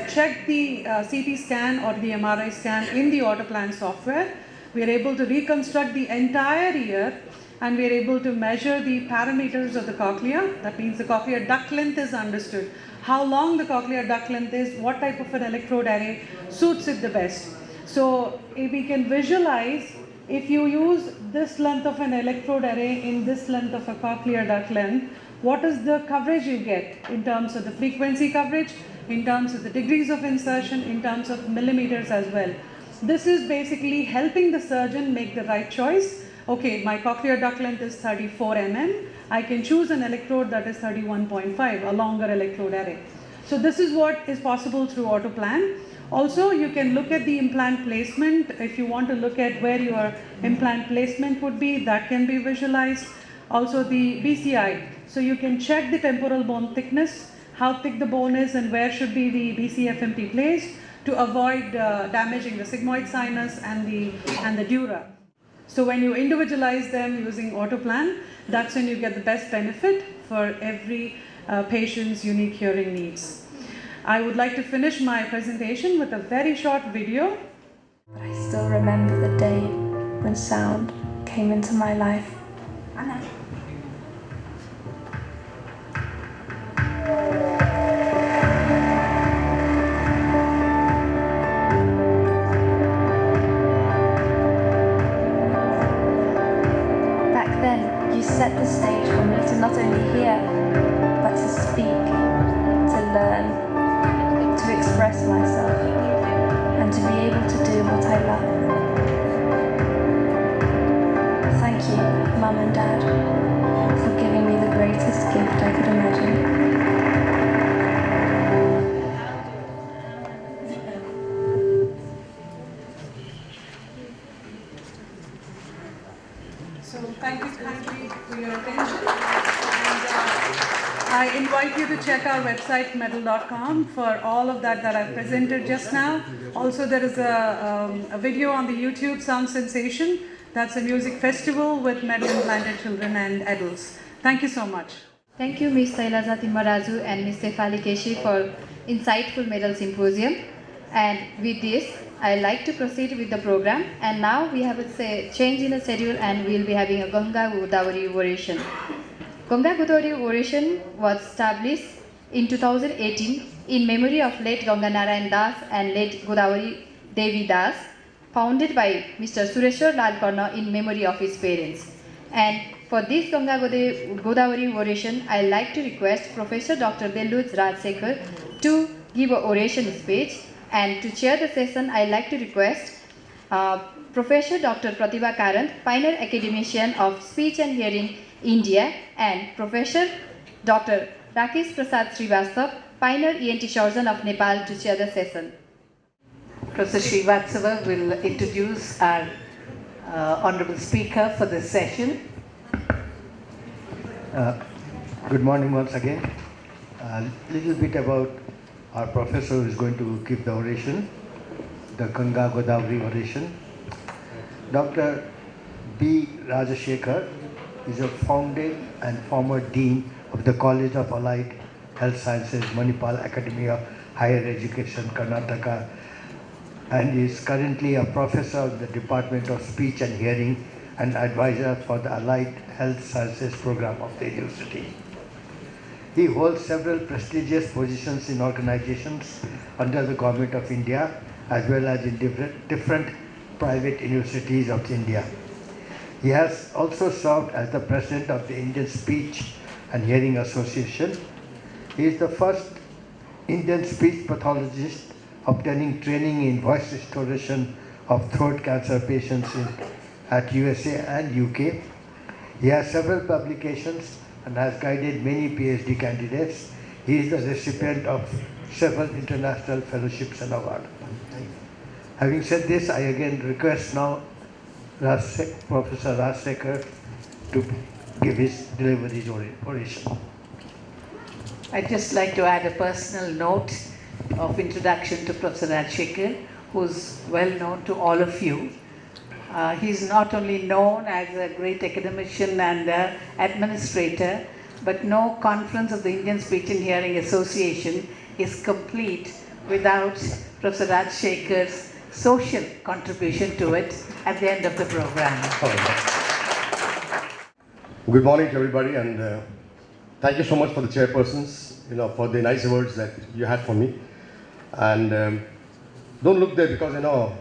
check the CT scan or the MRI scan in the Autoplan software. We are able to reconstruct the entire ear, and we are able to measure the parameters of the cochlea. That means the cochlear duct length is understood. How long the cochlear duct length is, what type of an electrode array suits it the best. So if we can visualize, if you use this length of an electrode array in this length of a cochlear duct length, what is the coverage you get in terms of the frequency coverage, in terms of the degrees of insertion, in terms of millimeters as well. This is basically helping the surgeon make the right choice. Okay, my cochlear duct length is 34 mm. I can choose an electrode that is 31.5, a longer electrode array. So this is what is possible through Autoplan. Also, you can look at the implant placement. If you want to look at where your implant placement would be, that can be visualized. Also the BCI. So you can check the temporal bone thickness, how thick the bone is and where should be the BCFMT placed to avoid damaging the sigmoid sinus and the dura. So when you individualize them using Autoplan, that's when you get the best benefit for every patient's unique hearing needs. I would like to finish my presentation with a very short video. But I still remember the day when sound came into my life. Anna. Back then, you set the stage for me to not only hear, but to speak, to learn, to express myself, and to be able to do what I love. Thank you, Mum and Dad, for giving me the greatest gift I could imagine. So thank you kindly for your attention. I invite you to check our website metal.com for all of that I've presented just now. Also, there is a video on the YouTube, Sound Sensation. That's a music festival with metal implanted children and adults. Thank you so much. Thank you, Ms. Sailaja Timmaraju and Ms. Sefali Keshi for insightful medal symposium. And with this, I'd like to proceed with the program. And now we have a change in the schedule and we'll be having a Ganga Godavari oration. Ganga Godavari oration was established in 2018 in memory of late Ganga Narayan Das and late Godavari Devi Das, founded by Mr. Sureshwar Lal Karna in memory of his parents. And for this Ganga Godavari oration, I like to request Professor Dr. Delluj Rajsekhar to give an oration speech. And to chair the session, I like to request Professor Dr. Pratibha Karant, pioneer academician of Speech and Hearing India, and Professor Dr. Rakesh Prasad Srivastav, pioneer ENT surgeon of Nepal, to chair the session. Professor Srivastava will introduce our honorable speaker for this session. Good morning once again. A little bit about our professor who is going to give the oration, the Ganga Godavari oration. Dr. B. Rajashekhar is a founding and former dean of the College of Allied Health Sciences, Manipal Academy of Higher Education, Karnataka, and is currently a professor of the Department of Speech and Hearing and advisor for the Allied Health Sciences program of the university. He holds several prestigious positions in organizations under the Government of India as well as in different private universities of India. He has also served as the president of the Indian Speech and Hearing Association. He is the first Indian speech pathologist obtaining training in voice restoration of throat cancer patients at USA and UK. He has several publications and has guided many PhD candidates. He is the recipient of several international fellowships and awards. Having said this, I again request now Professor Rajsekhar to deliver his oration. I'd just like to add a personal note of introduction to Professor Rajsekhar, who's well known to all of you. He's not only known as a great academician and administrator, but no conference of the Indian Speech and Hearing Association is complete without Professor Rajsekhar's social contribution to it at the end of the program. Good morning to everybody, and thank you so much for the chairpersons, for the nice words that you had for me. And don't look there, because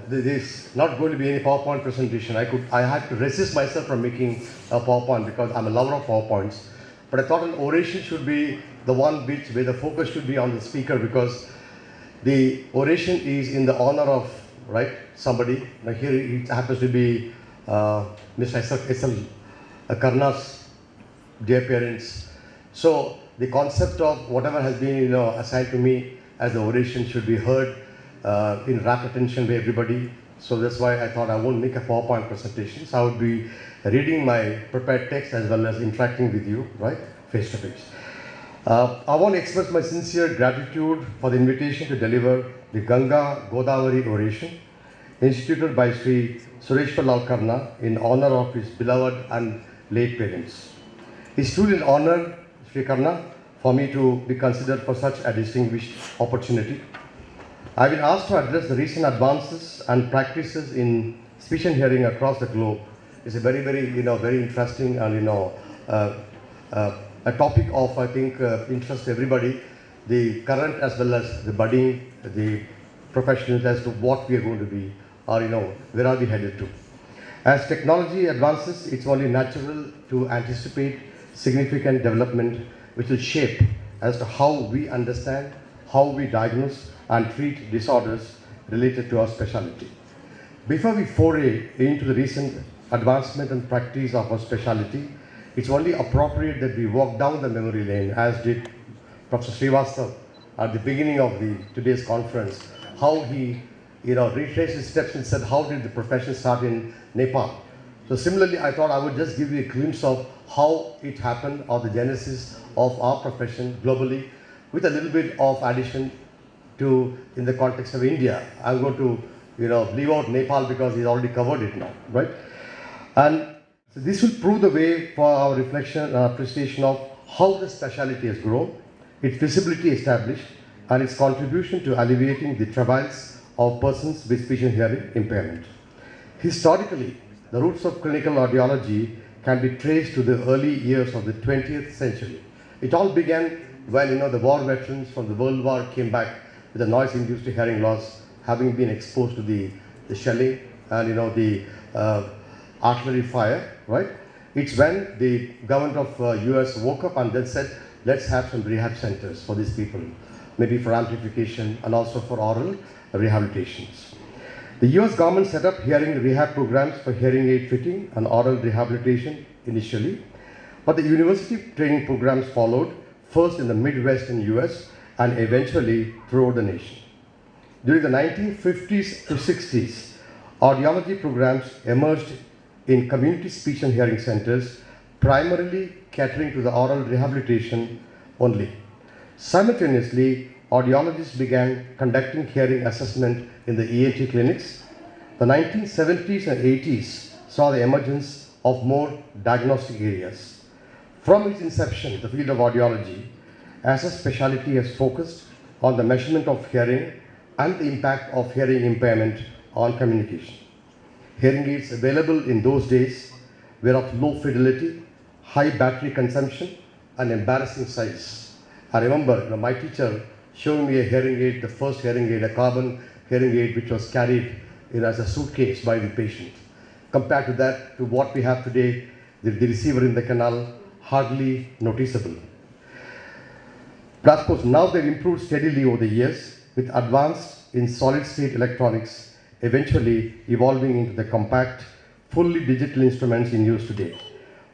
there's not going to be any PowerPoint presentation. I had to resist myself from making a PowerPoint because I'm a lover of PowerPoints. But I thought an oration should be the one where the focus should be on the speaker, because the oration is in the honor of somebody. Now here it happens to be Mr. Karna's dear parents. So the concept of whatever has been assigned to me as the oration should be heard in rapt attention by everybody. So that's why I thought I won't make a PowerPoint presentation. So I would be reading my prepared text as well as interacting with you, face to face. I want to express my sincere gratitude for the invitation to deliver the Ganga Godavari oration, instituted by Sri Sureshwar Lal Karna in honor of his beloved and late parents. It's truly an honor, Sri Karna, for me to be considered for such a distinguished opportunity. I've been asked to address the recent advances and practices in speech and hearing across the globe. It's a very, very, very interesting and, a topic of, I think, interest to everybody, the current as well as the budding, the professionals, as to what we are going to be, or, where are we headed to. As technology advances, it's only natural to anticipate significant development which will shape as to how we understand, how we diagnose and treat disorders related to our specialty. Before we foray into the recent advancement and practice of our specialty, it's only appropriate that we walk down the memory lane, as did Professor Srivastav at the beginning of today's conference, how he retraced his steps and said, how did the profession start in Nepal? So similarly, I thought I would just give you a glimpse of how it happened, or the genesis of our profession globally, with a little bit of addition in the context of India. I'm going to leave out Nepal because he's already covered it now, And so this will prove the way for our reflection and appreciation of how the specialty has grown, its visibility established, and its contribution to alleviating the travails of persons with speech and hearing impairment. Historically, the roots of clinical audiology can be traced to the early years of the 20th century. It all began when the war veterans from the World War came back with the noise-induced hearing loss, having been exposed to the shelling and the artillery fire, right? It's when the government of US woke up and then said, let's have some rehab centers for these people, maybe for amplification and also for oral rehabilitations. The US government set up hearing rehab programs for hearing aid fitting and oral rehabilitation initially, but the university training programs followed, first in the Midwest in US and eventually throughout the nation. During the 1950s to 60s, audiology programs emerged in community speech and hearing centers, primarily catering to the oral rehabilitation only. Simultaneously, audiologists began conducting hearing assessment in the ENT clinics. The 1970s and 80s saw the emergence of more diagnostic areas. From its inception, the field of audiology as a specialty has focused on the measurement of hearing and the impact of hearing impairment on communication. Hearing aids available in those days were of low fidelity, high battery consumption, and embarrassing size. I remember my teacher showing me a hearing aid, the first hearing aid, a carbon hearing aid which was carried as a suitcase by the patient. Compared to that, to what we have today, the receiver in the canal, hardly noticeable. But of course, now they've improved steadily over the years with advanced in solid-state electronics, eventually evolving into the compact, fully digital instruments in use today.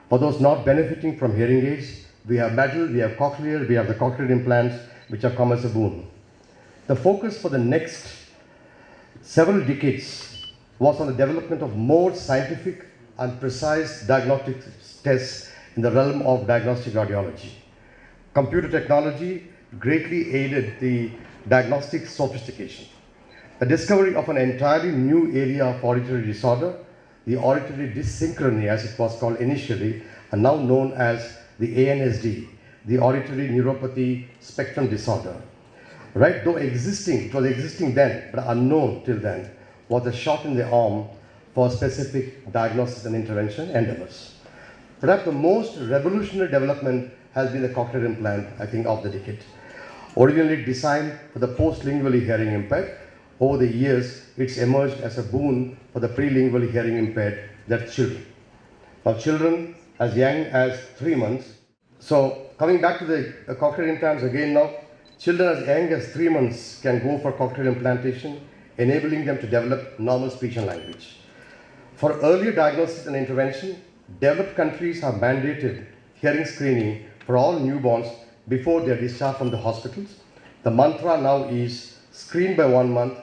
For those not benefiting from hearing aids, we have metal, we have cochlear, we have the cochlear implants, which have come as a boon. The focus for the next several decades was on the development of more scientific and precise diagnostic tests in the realm of diagnostic audiology. Computer technology greatly aided the diagnostic sophistication. The discovery of an entirely new area of auditory disorder, the auditory dyssynchrony as it was called initially, and now known as the ANSD, the auditory neuropathy spectrum disorder. Right, though it was existing then, but unknown till then, was a shot in the arm for specific diagnosis and intervention endeavors. Perhaps the most revolutionary development has been the cochlear implant, I think, of the decade. Originally designed for the post-lingually hearing impaired, over the years, it's emerged as a boon for the pre-lingually hearing impaired, that's children. Now, children as young as 3 months. So, coming back to the cochlear implants again now, children as young as 3 months can go for cochlear implantation, enabling them to develop normal speech and language. For earlier diagnosis and intervention, developed countries have mandated hearing screening for all newborns before they are discharged from the hospitals. The mantra now is screen by 1 month,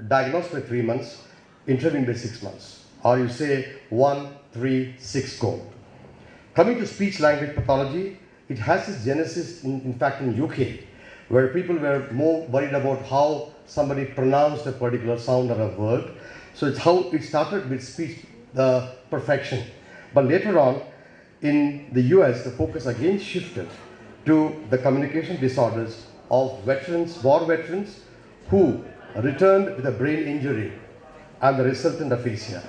diagnosed by 3 months, intervene by 6 months. Or you say 1, 3, 6 go. Coming to speech language pathology, it has its genesis in fact in UK, where people were more worried about how somebody pronounced a particular sound or a word. So it's how it started with speech perfection. But later on, in the US, the focus again shifted to the communication disorders of veterans, war veterans, who returned with a brain injury and the resultant aphasia.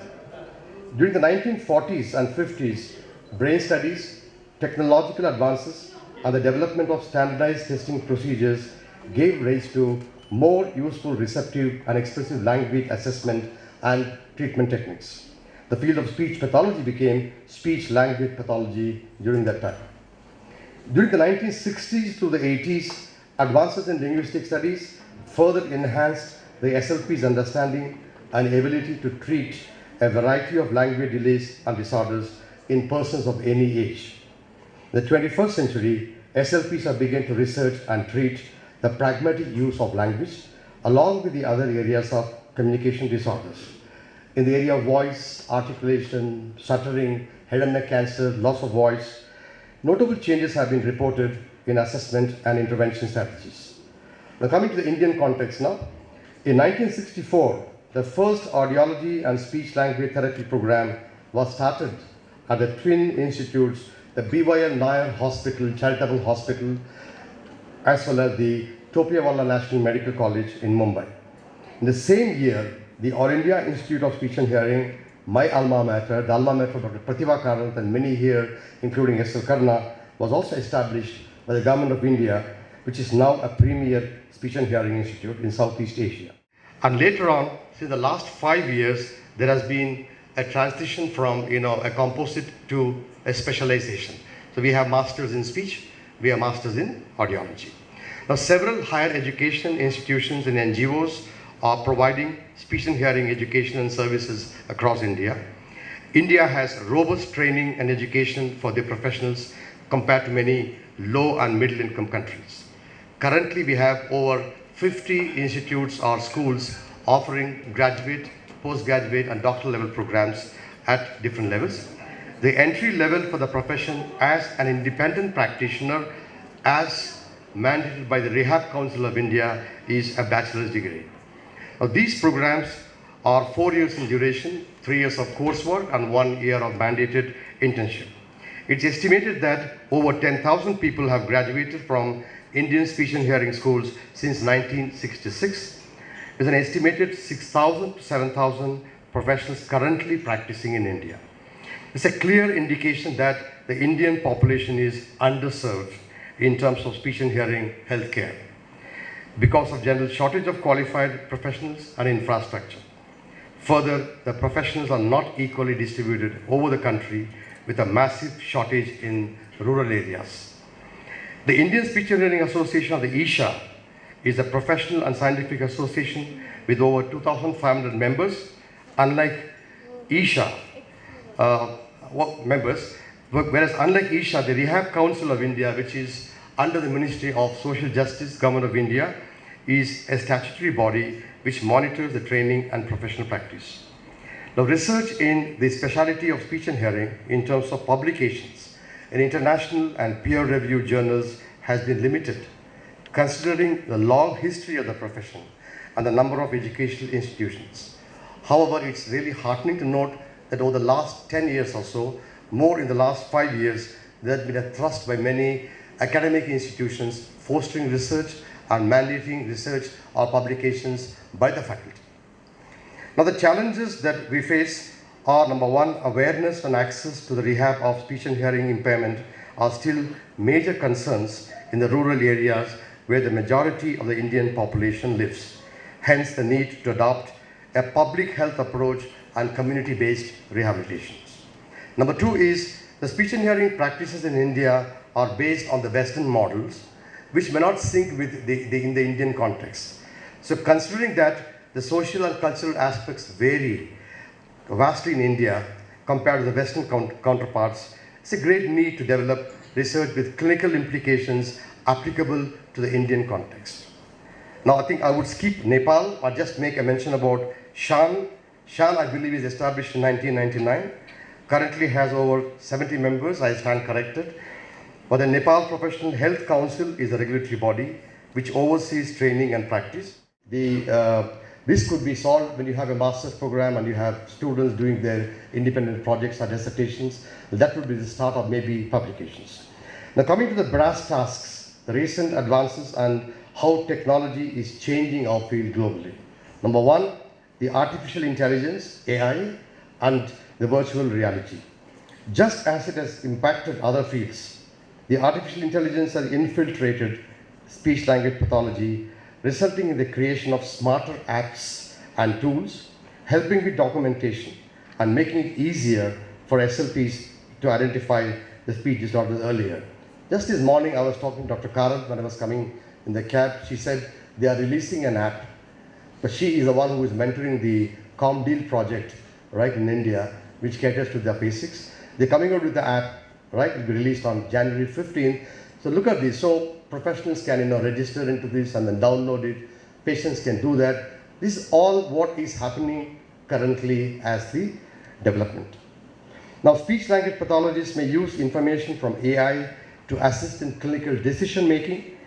During the 1940s and 50s, brain studies, technological advances, and the development of standardized testing procedures gave rise to more useful receptive and expressive language assessment and treatment techniques. The field of speech pathology became speech-language pathology during that time. During the 1960s to the 80s, advances in linguistic studies further enhanced the SLP's understanding and ability to treat a variety of language delays and disorders in persons of any age. In the 21st century, SLPs have begun to research and treat the pragmatic use of language along with the other areas of communication disorders. In the area of voice, articulation, stuttering, head and neck cancer, loss of voice, notable changes have been reported in assessment and intervention strategies. Now coming to the Indian context now, in 1964, the first audiology and speech language therapy program was started at the Twin Institutes the BYL Nair Hospital, Charitable Hospital, as well as the Topiawala National Medical College in Mumbai. In the same year, the All India Institute of Speech and Hearing, my alma mater, the alma mater of Dr. Pratibha Karanth and many here, including S.L. Karna, was also established by the Government of India, which is now a premier speech and hearing institute in Southeast Asia. And later on, since the last 5 years, there has been a transition from a composite to a specialization. So we have masters in speech, we have masters in audiology. Now several higher education institutions and NGOs are providing speech and hearing education and services across India. India has robust training and education for their professionals compared to many low and middle income countries. Currently we have over 50 institutes or schools offering graduate, postgraduate and doctoral level programs at different levels. The entry level for the profession as an independent practitioner, as mandated by the Rehab Council of India, is a bachelor's degree. Now, these programs are 4 years in duration, 3 years of coursework and 1 year of mandated internship. It's estimated that over 10,000 people have graduated from Indian speech and hearing schools since 1966. There's an estimated 6,000 to 7,000 professionals currently practicing in India. It's a clear indication that the Indian population is underserved in terms of speech and hearing healthcare because of general shortage of qualified professionals and infrastructure. Further, the professionals are not equally distributed over the country with a massive shortage in rural areas. The Indian Speech and Hearing Association, of the ISHA, is a professional and scientific association with over 2,500 members. Unlike ISHA, whereas unlike ISHA, the Rehab Council of India, which is under the Ministry of Social Justice, Government of India, is a statutory body which monitors the training and professional practice. Now, research in the specialty of speech and hearing in terms of publications in international and peer-reviewed journals has been limited, considering the long history of the profession and the number of educational institutions. However, it's really heartening to note that over the last 10 years or so, more in the last 5 years, there has been a thrust by many academic institutions fostering research and mandating research or publications by the faculty. Now, the challenges that we face are, number one, awareness and access to the rehab of speech and hearing impairment are still major concerns in the rural areas where the majority of the Indian population lives. Hence, the need to adopt a public health approach and community-based rehabilitations. Number two is the speech and hearing practices in India are based on the Western models, which may not sync with in the Indian context. So considering that the social and cultural aspects vary vastly in India compared to the Western counterparts, it's a great need to develop research with clinical implications applicable to the Indian context. Now, I think I would skip Nepal or just make a mention about Shan. Shan, I believe, is established in 1999. Currently has over 70 members, I stand corrected. But the Nepal Professional Health Council is a regulatory body which oversees training and practice. This could be solved when you have a master's program and you have students doing their independent projects or dissertations. That would be the start of maybe publications. Now, coming to the brass tasks, the recent advances and how technology is changing our field globally. Number one, the artificial intelligence, AI, and the virtual reality. Just as it has impacted other fields, the artificial intelligence has infiltrated speech-language pathology, resulting in the creation of smarter apps and tools, helping with documentation and making it easier for SLPs to identify the speech disorders earlier. Just this morning, I was talking to Dr. Karanth when I was coming in the cab. She said they are releasing an app, but she is the one who is mentoring the ComDeal project, right, in India, which caters to the basics. They're coming out with the app, right? It will be released on January 15th. So look at this. So professionals can register into this and then download it. Patients can do that. This is all what is happening currently as the development. Now, speech-language pathologists may use information from AI to assist in clinical decision-making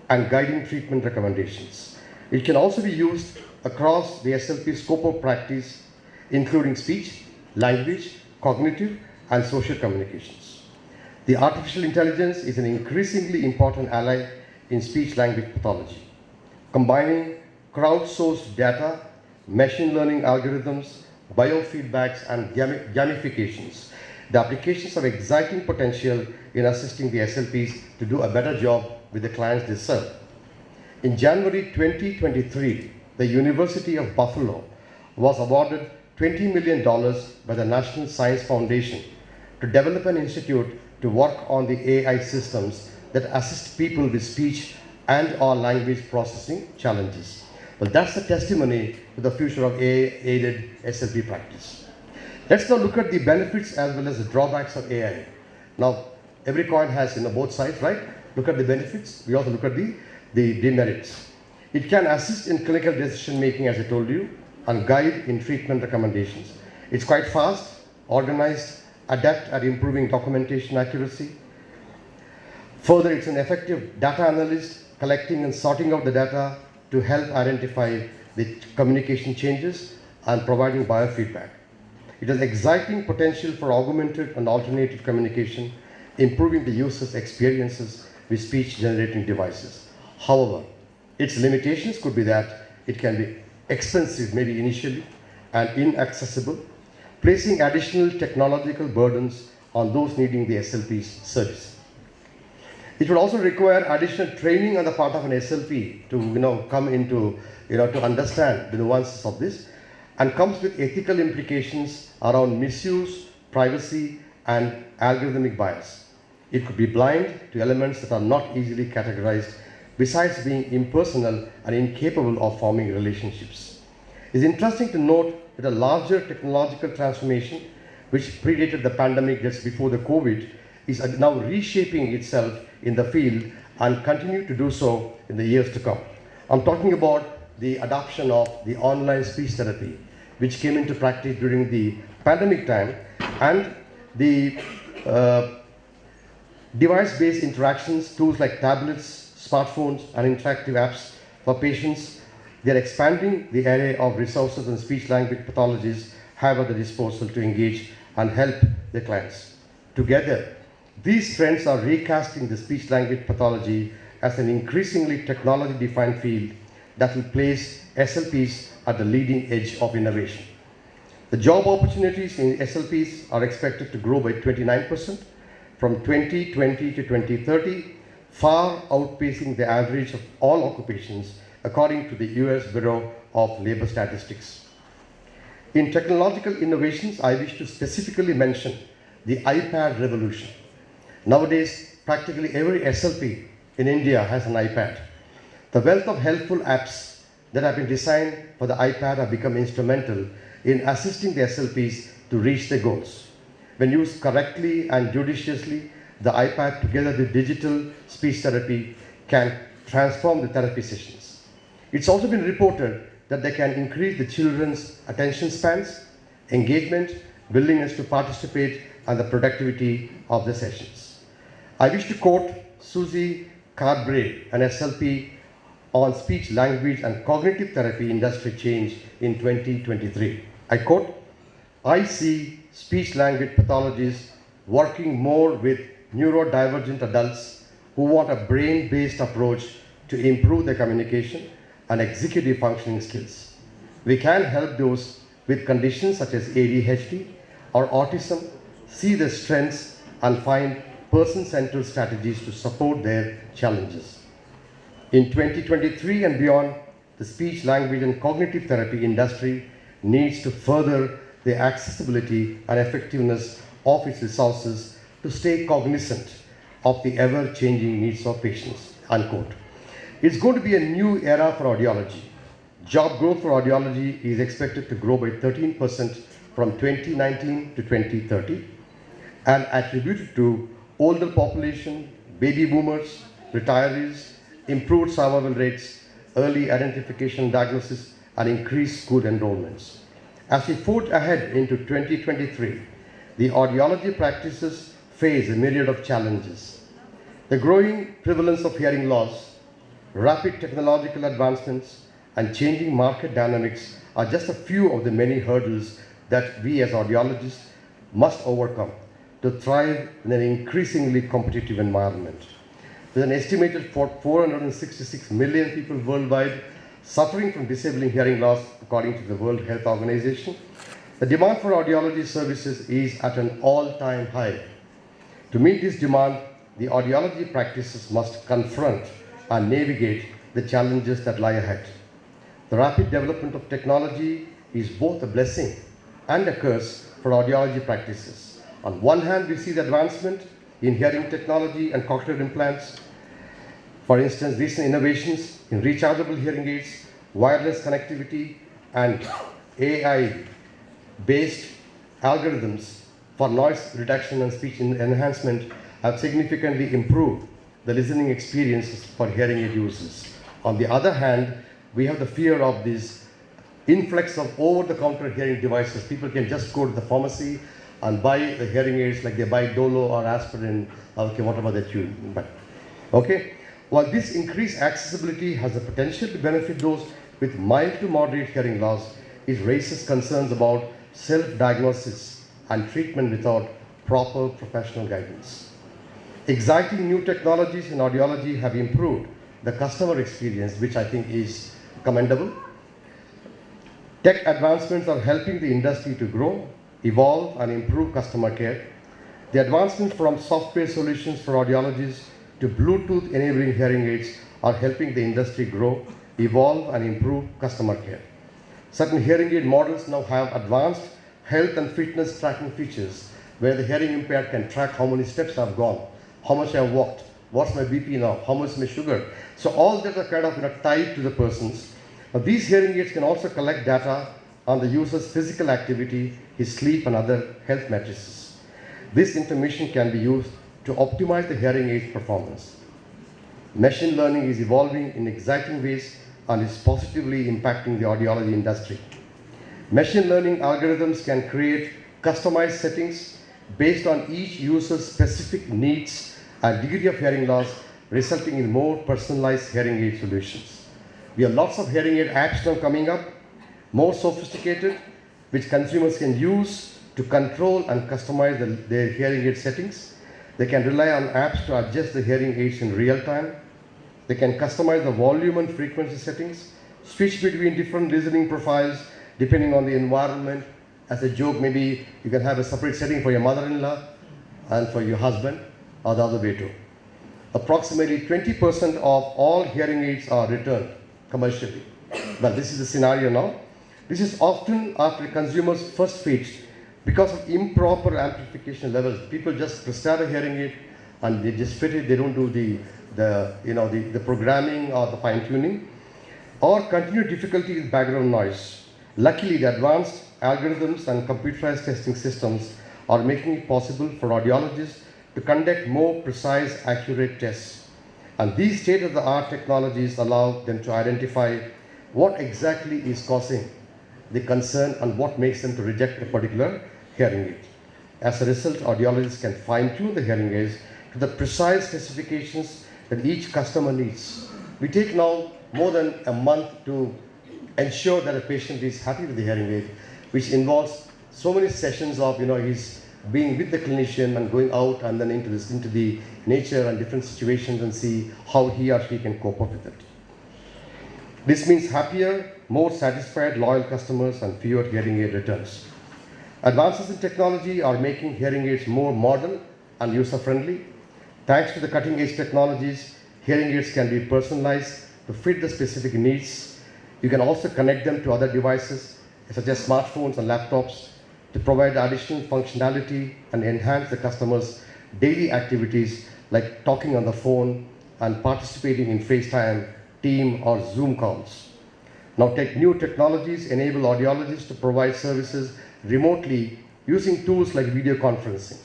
and guiding treatment recommendations. It can also be used across the SLP scope of practice, including speech, language, cognitive, and social communications. The artificial intelligence is an increasingly important ally in speech-language pathology, combining crowdsourced data, machine learning algorithms, biofeedbacks, and gamifications. The applications have exciting potential in assisting the SLPs to do a better job with the clients they serve. In January 2023, the University of Buffalo was awarded $20 million by the National Science Foundation to develop an institute to work on the AI systems that assist people with speech and/or language processing challenges. Well, that's the testimony to the future of AI-aided SLP practice. Let's now look at the benefits as well as the drawbacks of AI. Now, every coin has both sides, right? Look at the benefits. We also look at the demerits. It can assist in clinical decision making, as I told you, and guide in treatment recommendations. It's quite fast, organized, adept at improving documentation accuracy. Further, it's an effective data analyst, collecting and sorting out the data to help identify the communication changes and providing biofeedback. It has exciting potential for augmented and alternative communication, improving the user's experiences with speech-generating devices. However, its limitations could be that it can be expensive, maybe initially, and inaccessible, placing additional technological burdens on those needing the SLP's service. It would also require additional training on the part of an SLP to come into, to understand the nuances of this, and comes with ethical implications around misuse, privacy, and algorithmic bias. It could be blind to elements that are not easily categorized, besides being impersonal and incapable of forming relationships. It's interesting to note that a larger technological transformation, which predated the pandemic just before the COVID, is now reshaping itself in the field and continue to do so in the years to come. I'm talking about the adoption of the online speech therapy, which came into practice during the pandemic time, and the device-based interactions, tools like tablets, smartphones, and interactive apps for patients. They're expanding the array of resources and speech-language pathologies have at their disposal to engage and help their clients. Together, these trends are recasting the speech-language pathology as an increasingly technology-defined field that will place SLPs at the leading edge of innovation. The job opportunities in SLPs are expected to grow by 29% from 2020 to 2030, far outpacing the average of all occupations, according to the US Bureau of Labor Statistics. In technological innovations, I wish to specifically mention the iPad revolution. Nowadays, practically every SLP in India has an iPad. The wealth of helpful apps that have been designed for the iPad have become instrumental in assisting the SLPs to reach their goals. When used correctly and judiciously, the iPad, together with digital speech therapy, can transform the therapy sessions. It's also been reported that they can increase the children's attention spans, engagement, willingness to participate, and the productivity of the sessions. I wish to quote Susie Carbray, an SLP on speech, language, and cognitive therapy industry change in 2023. I quote, "I see speech-language pathologists working more with neurodivergent adults who want a brain-based approach to improve their communication and executive functioning skills. We can help those with conditions such as ADHD or autism see their strengths and find person-centered strategies to support their challenges." In 2023 and beyond, the speech, language, and cognitive therapy industry needs to further the accessibility and effectiveness of its resources to stay cognizant of the ever-changing needs of patients, unquote. It's going to be a new era for audiology. Job growth for audiology is expected to grow by 13% from 2019 to 2030, and attributed to older population, baby boomers, retirees, improved survival rates, early identification and diagnosis, and increased school enrollments. As we forge ahead into 2023, the audiology practices face a myriad of challenges. The growing prevalence of hearing loss, rapid technological advancements, and changing market dynamics are just a few of the many hurdles that we as audiologists must overcome. to thrive in an increasingly competitive environment. With an estimated 466 million people worldwide suffering from disabling hearing loss, according to the World Health Organization, the demand for audiology services is at an all-time high. To meet this demand, the audiology practices must confront and navigate the challenges that lie ahead. The rapid development of technology is both a blessing and a curse for audiology practices. On one hand, we see the advancement in hearing technology and cochlear implants. For instance, recent innovations in rechargeable hearing aids, wireless connectivity, and AI-based algorithms for noise reduction and speech enhancement have significantly improved the listening experiences for hearing aid users. On the other hand, we have the fear of this influx of over-the-counter hearing devices. People can just go to the pharmacy and buy the hearing aids like they buy Dolo or aspirin, okay, whatever that you buy. Okay? While this increased accessibility has the potential to benefit those with mild to moderate hearing loss, it raises concerns about self-diagnosis and treatment without proper professional guidance. Exciting new technologies in audiology have improved the customer experience, which I think is commendable. Tech advancements are helping the industry to grow, evolve, and improve customer care. The advancements from software solutions for audiologists to Bluetooth-enabling hearing aids are helping the industry grow, evolve, and improve customer care. Certain hearing aid models now have advanced health and fitness tracking features where the hearing impaired can track how many steps I've gone, how much I've walked, what's my BP now, how much is my sugar. So all that are kind of tied to the persons. Now, these hearing aids can also collect data on the user's physical activity, his sleep, and other health matrices. This information can be used to optimize the hearing aid's performance. Machine learning is evolving in exciting ways and is positively impacting the audiology industry. Machine learning algorithms can create customized settings based on each user's specific needs and degree of hearing loss, resulting in more personalized hearing aid solutions. We have lots of hearing aid apps now coming up, more sophisticated, which consumers can use to control and customize their hearing aid settings. They can rely on apps to adjust the hearing aids in real time. They can customize the volume and frequency settings, switch between different listening profiles depending on the environment. As a joke, maybe you can have a separate setting for your mother-in-law and for your husband, or the other way too. Approximately 20% of all hearing aids are returned commercially. Well, this is the scenario now. This is often after consumers first fit because of improper amplification levels. People just start a hearing aid and they just fit it. They don't do the programming or the fine tuning, or continued difficulty with background noise. Luckily, the advanced algorithms and computerized testing systems are making it possible for audiologists to conduct more precise, accurate tests. And these state-of-the-art technologies allow them to identify what exactly is causing the concern and what makes them to reject a particular hearing aid. As a result, audiologists can fine-tune the hearing aids to the precise specifications that each customer needs. We take now more than a month to ensure that a patient is happy with the hearing aid, which involves so many sessions of, he's being with the clinician and going out and then into the nature and different situations and see how he or she can cope up with it. This means happier, more satisfied, loyal customers and fewer hearing aid returns. Advances in technology are making hearing aids more modern and user-friendly. Thanks to the cutting-edge technologies, hearing aids can be personalized to fit the specific needs. You can also connect them to other devices, such as smartphones and laptops, to provide additional functionality and enhance the customer's daily activities like talking on the phone and participating in FaceTime, Team, or Zoom calls. Now, new technologies enable audiologists to provide services remotely using tools like video conferencing.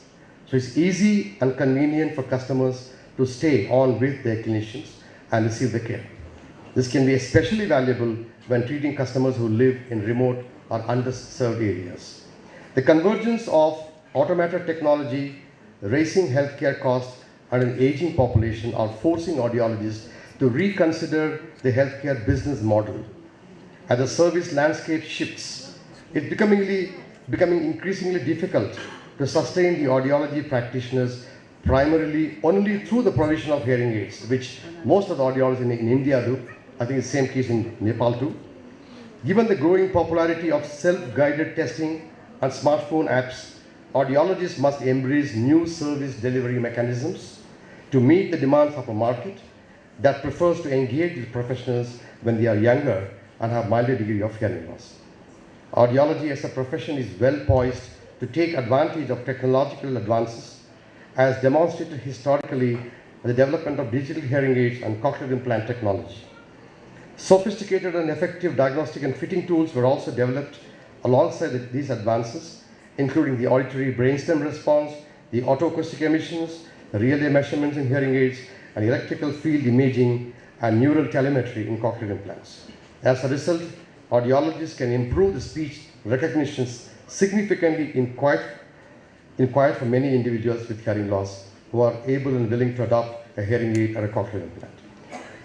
So it's easy and convenient for customers to stay on with their clinicians and receive the care. This can be especially valuable when treating customers who live in remote or underserved areas. The convergence of automated technology, rising healthcare costs, and an aging population are forcing audiologists to reconsider the healthcare business model. As the service landscape shifts, it's becoming increasingly difficult to sustain the audiology practitioners primarily only through the provision of hearing aids, which most of the audiologists in India do. I think it's the same case in Nepal too. Given the growing popularity of self-guided testing and smartphone apps, audiologists must embrace new service delivery mechanisms to meet the demands of a market that prefers to engage with professionals when they are younger and have milder degree of hearing loss. Audiology as a profession is well poised to take advantage of technological advances as demonstrated historically in the development of digital hearing aids and cochlear implant technology. Sophisticated and effective diagnostic and fitting tools were also developed alongside these advances, including the auditory brainstem response, the autoacoustic emissions, relay measurements in hearing aids, and electrical field imaging and neural telemetry in cochlear implants. As a result, audiologists can improve the speech recognition significantly in quiet for many individuals with hearing loss who are able and willing to adopt a hearing aid or a cochlear implant.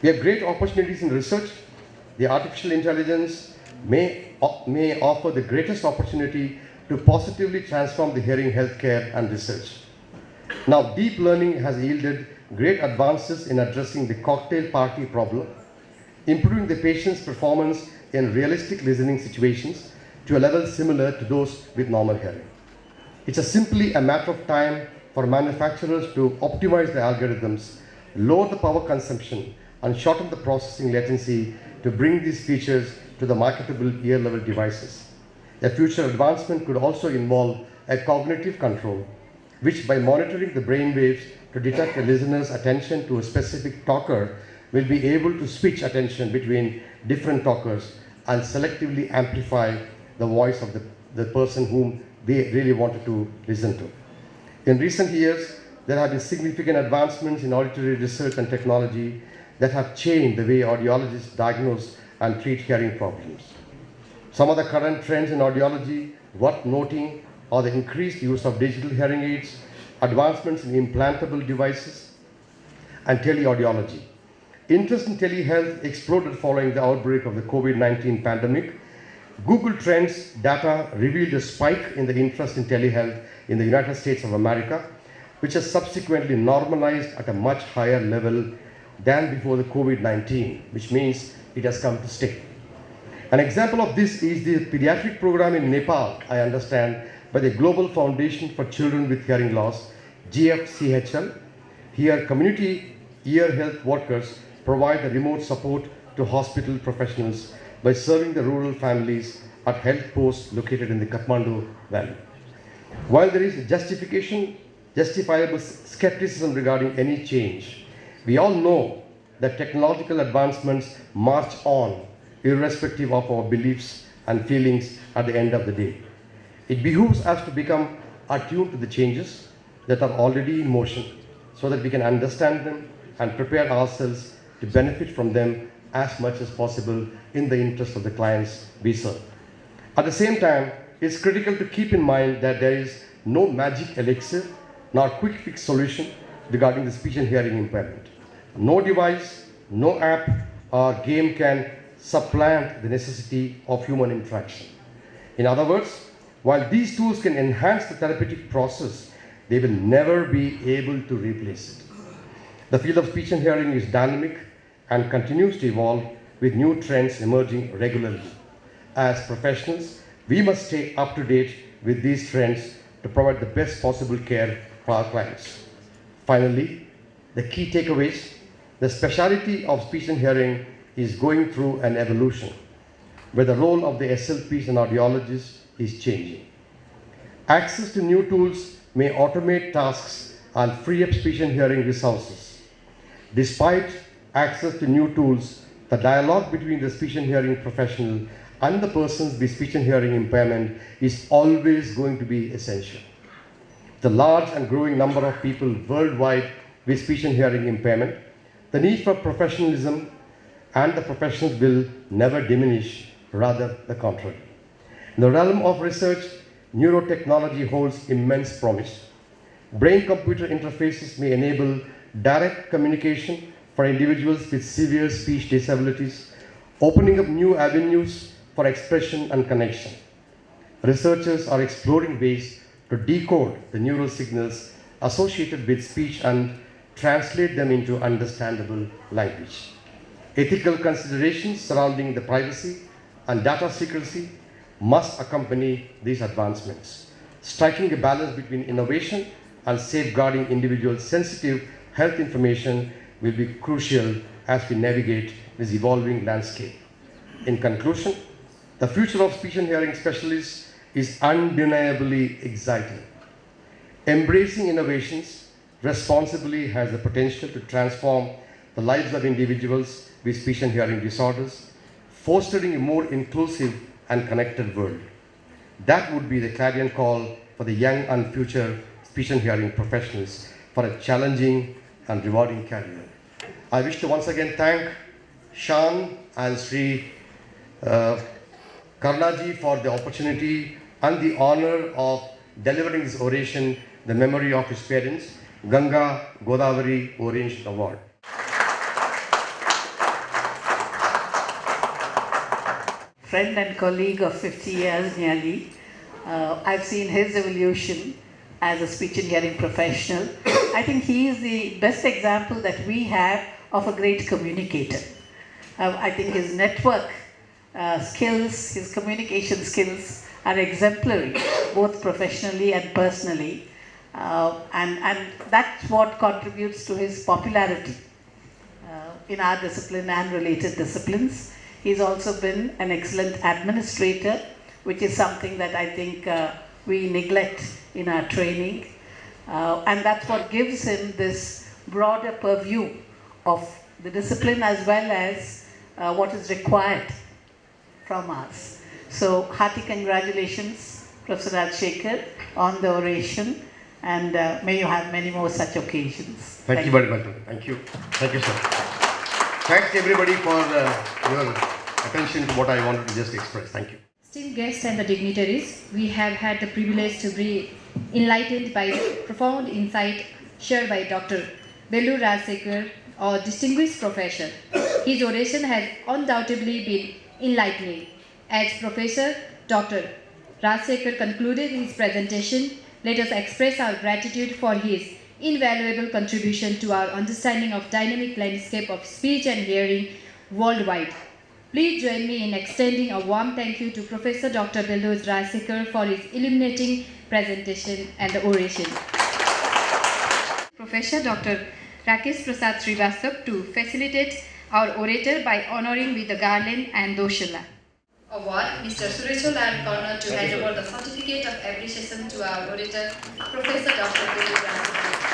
We have great opportunities in research. The artificial intelligence may offer the greatest opportunity to positively transform the hearing healthcare and research. Now, deep learning has yielded great advances in addressing the cocktail party problem, improving the patient's performance in realistic listening situations to a level similar to those with normal hearing. It's simply a matter of time for manufacturers to optimize the algorithms, lower the power consumption, and shorten the processing latency to bring these features to the marketable ear-level devices. A future advancement could also involve a cognitive control, which by monitoring the brain waves to detect a listener's attention to a specific talker will be able to switch attention between different talkers and selectively amplify the voice of the person whom they really wanted to listen to. In recent years, there have been significant advancements in auditory research and technology that have changed the way audiologists diagnose and treat hearing problems. Some of the current trends in audiology worth noting are the increased use of digital hearing aids, advancements in implantable devices, and teleaudiology. Interest in telehealth exploded following the outbreak of the COVID-19 pandemic. Google Trends data revealed a spike in the interest in telehealth in the United States of America, which has subsequently normalized at a much higher level than before the COVID-19, which means it has come to stay. An example of this is the pediatric program in Nepal, I understand, by the Global Foundation for Children with Hearing Loss, GFCHL. Here, community ear health workers provide the remote support to hospital professionals by serving the rural families at health posts located in the Kathmandu Valley. While there is justifiable skepticism regarding any change, we all know that technological advancements march on irrespective of our beliefs and feelings at the end of the day. It behooves us to become attuned to the changes that are already in motion so that we can understand them and prepare ourselves to benefit from them as much as possible in the interest of the clients we serve. At the same time, it's critical to keep in mind that there is no magic elixir nor quick fix solution regarding the speech and hearing impairment. No device, no app or game can supplant the necessity of human interaction. In other words, while these tools can enhance the therapeutic process, they will never be able to replace it. The field of speech and hearing is dynamic and continues to evolve with new trends emerging regularly. As professionals, we must stay up to date with these trends to provide the best possible care for our clients. Finally, the key takeaways: the specialty of speech and hearing is going through an evolution, where the role of the SLPs and audiologists is changing. Access to new tools may automate tasks and free up speech and hearing resources. Despite access to new tools, the dialogue between the speech and hearing professional and the persons with speech and hearing impairment is always going to be essential. The large and growing number of people worldwide with speech and hearing impairment, the need for professionalism and the professionals will never diminish, rather the contrary. In the realm of research, neurotechnology holds immense promise. Brain-computer interfaces may enable direct communication for individuals with severe speech disabilities, opening up new avenues for expression and connection. Researchers are exploring ways to to decode the neural signals associated with speech and translate them into understandable language. Ethical considerations surrounding the privacy and data secrecy must accompany these advancements. Striking a balance between innovation and safeguarding individual sensitive health information will be crucial as we navigate this evolving landscape. In conclusion, the future of speech and hearing specialists is undeniably exciting. Embracing innovations responsibly has the potential to transform the lives of individuals with speech and hearing disorders, fostering a more inclusive and connected world. That would be the clarion call for the young and future speech and hearing professionals for a challenging and rewarding career. I wish to once again thank Shan and Sri Karnaji for the opportunity and the honor of delivering this oration in the memory of his parents, Ganga Godavari Orange Award. Friend and colleague of 50 years nearly, I've seen his evolution as a speech and hearing professional. I think he is the best example that we have of a great communicator. I think his network skills, his communication skills are exemplary, both professionally and personally. And that's what contributes to his popularity in our discipline and related disciplines. He's also been an excellent administrator, which is something that I think we neglect in our training. And that's what gives him this broader purview of the discipline as well as what is required from us. So hearty congratulations, Professor Rajshekhar, on the oration, and may you have many more such occasions. Thank you very much. Thank you. Thank you, sir. Thanks everybody for your attention to what I wanted to just express. Thank you. Esteemed guests and the dignitaries, we have had the privilege to be enlightened by profound insight shared by Dr. Bellu Rajshekhar, a distinguished professor. His oration has undoubtedly been enlightening. As Professor Dr. Rajshekhar concluded his presentation, let us express our gratitude for his invaluable contribution to our understanding of dynamic landscape of speech and hearing worldwide. Please join me in extending a warm thank you to Professor Dr. Bellu Rajshekhar for his illuminating presentation and the oration. Professor Dr. Rakesh Prasad Srivastava to facilitate our orator by honoring with the garland and doshala. Award, Mr. Sureshwar Lal Corner to hand over the certificate of appreciation to our orator, Professor Dr. Bellu Rajshekhar.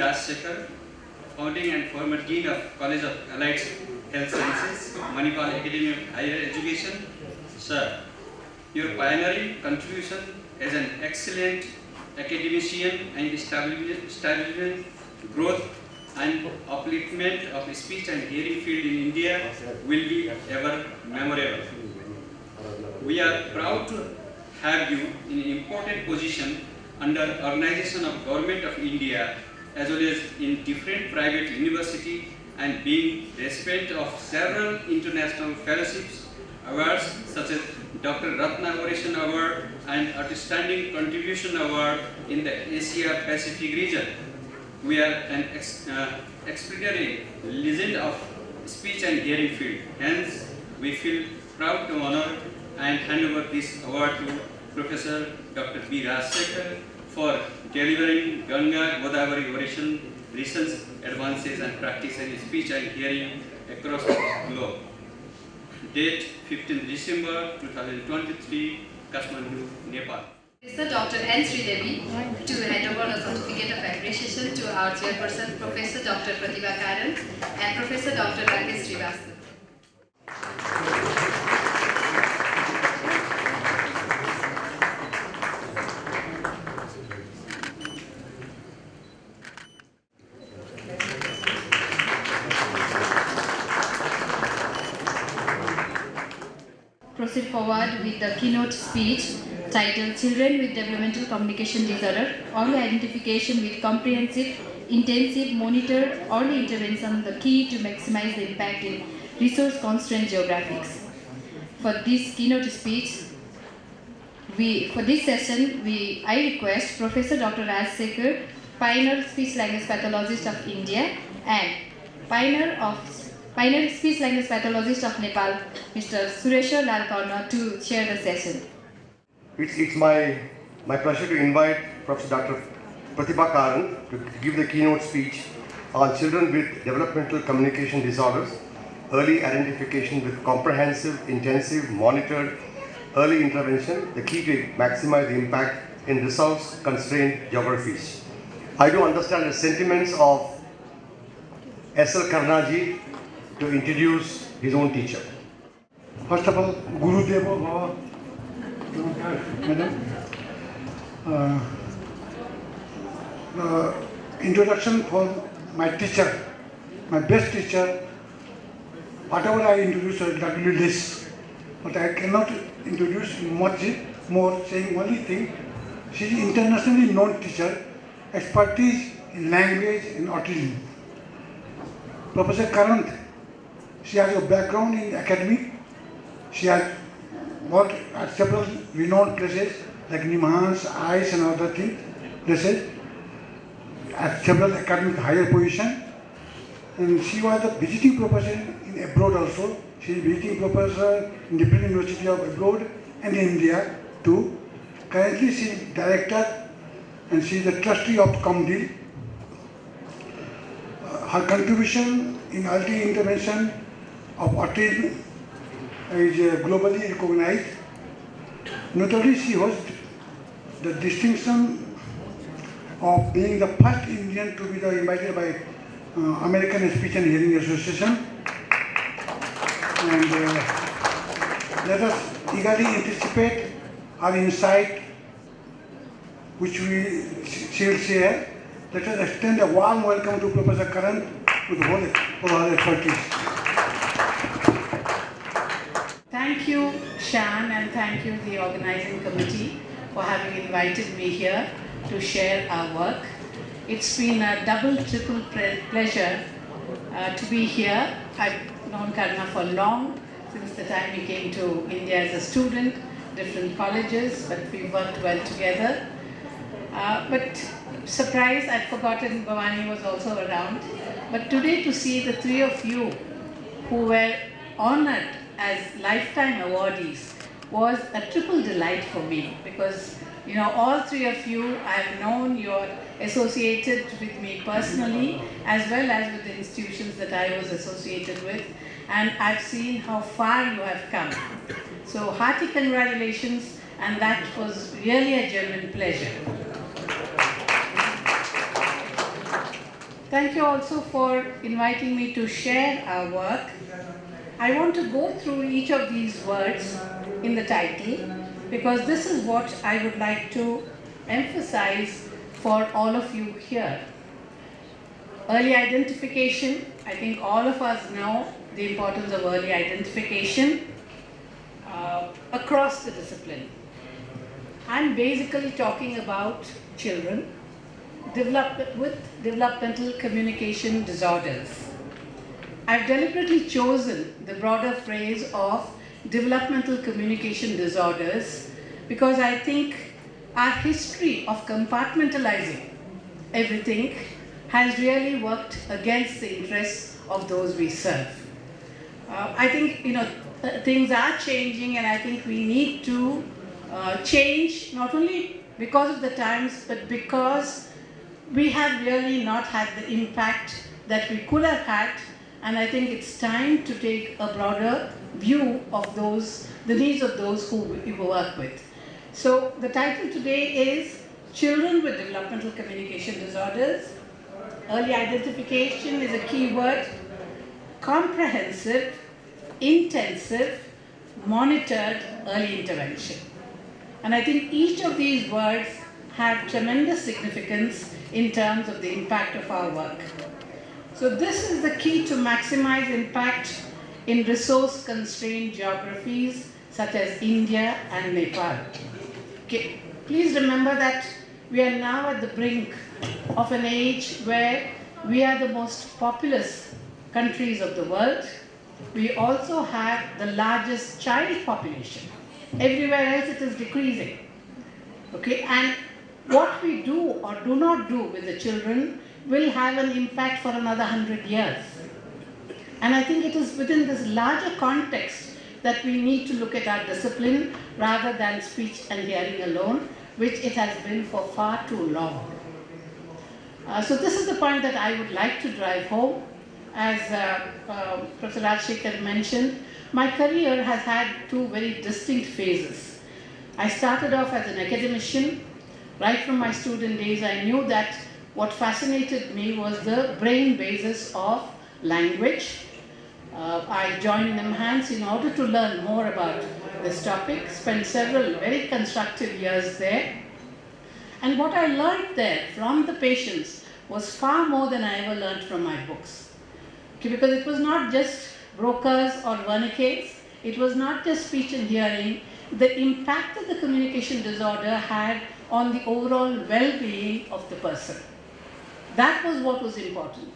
Rajshekhar, founding and former Dean of College of Allied Health Sciences, Manipal Academy of Higher Education. Sir, your pioneering contribution as an excellent academician and establishment, growth and upliftment of speech and hearing field in India will be ever memorable. We are proud to have you in an important position under organization of Government of India as well as in different private university and being recipient of several international fellowships, awards such as Dr. Ratna Oration Award and Outstanding Contribution Award in the Asia Pacific region. We are an exemplary legend of speech and hearing field. Hence, we feel proud to honor and hand over this award to Professor Dr. B. Rajshekhar for delivering Ganga Godavari oration, recent advances and practice in speech and hearing across the globe. Date 15 December 2023, Kathmandu, Nepal. Mr. Dr. N. Sridevi to hand over a certificate of appreciation to our chairperson, Professor Dr. Pratibha Karan and Professor Dr. Rakesh Srivastava. proceed forward with the keynote speech titled Children with Developmental Communication Disorder, Early Identification with Comprehensive, Intensive, Monitored Early Intervention, the Key to Maximize the Impact in Resource-Constrained Geographies. For this keynote speech, for this session, I request Professor Dr. Rajsekhar, Pioneer Speech Language Pathologist of India and Pioneer Speech Language Pathologist of Nepal, Mr. Sureshwar Lalkarna, to chair the session. It's my pleasure to invite Professor Dr. Pratibha Karan to give the keynote speech on children with developmental communication disorders, early identification with comprehensive, intensive, monitored early intervention, the key to maximize the impact in resource-constrained geographies. I do understand the sentiments of S.L. Karnaji to introduce his own teacher. First of all, Guru Deva Bhava, Madam. Introduction for my teacher, my best teacher. Whatever I introduce, that will be less. But I cannot introduce much more, saying only thing. She is internationally known teacher, expertise in language and autism. Professor Karan, she has a background in academic. She has worked at several renowned places like Nimhans, ICE and other places, at several academic higher position. And she was a visiting professor in abroad also. She is visiting professor in different university of abroad and in India too. Currently she is director and she is the trustee of ComDeal. Her contribution in early intervention of autism is globally recognized. Notably, she holds the distinction of being the first Indian to be invited by American Speech and Hearing Association. And let us eagerly anticipate our insight, which she will share. Let us extend a warm welcome to Professor Karan for her expertise. Thank you, Shan, and thank you, the organizing committee, for having invited me here to share our work. It's been a triple pleasure to be here. I've known Karna for long, since the time he came to India as a student, different colleges, but we worked well together. But surprise, I'd forgotten Bhavani was also around. But today to see the three of you who were honored as lifetime awardees was a triple delight for me, because all three of you I've known, you're associated with me personally as well as with the institutions that I was associated with, and I've seen how far you have come. So hearty congratulations, and that was really a genuine pleasure. Thank you also for inviting me to share our work. I want to go through each of these words in the title, because this is what I would like to emphasize for all of you here. Early identification, I think all of us know the importance of early identification across the discipline. I'm basically talking about children with developmental communication disorders. I've deliberately chosen the broader phrase of developmental communication disorders because I think our history of compartmentalizing everything has really worked against the interests of those we serve. I think things are changing, and I think we need to change, not only because of the times, but because we have really not had the impact that we could have had, and I think it's time to take a broader view of the needs of those who we work with. So the title today is Children with Developmental Communication Disorders. Early identification is a key word. Comprehensive, intensive, monitored early intervention. And I think each of these words have tremendous significance in terms of the impact of our work. So this is the key to maximize impact in resource-constrained geographies, such as India and Nepal. Okay. Please remember that we are now at the brink of an age where we are the most populous countries of the world. We also have the largest child population. Everywhere else it is decreasing. Okay, and what we do or do not do with the children will have an impact for another 100 years. And I think it is within this larger context that we need to look at our discipline rather than speech and hearing alone, which it has been for far too long. So this is the point that I would like to drive home. As Professor Rajshekhar mentioned, my career has had two very distinct phases. I started off as an academician. Right from my student days, I knew that what fascinated me was the brain basis of language. I joined NIMHANS in order to learn more about this topic, spent several very constructive years there. And what I learned there from the patients was far more than I ever learned from my books. Okay, because it was not just Broca's or Wernicke's, it was not just speech and hearing. The impact that the communication disorder had on the overall well-being of the person. That was what was important.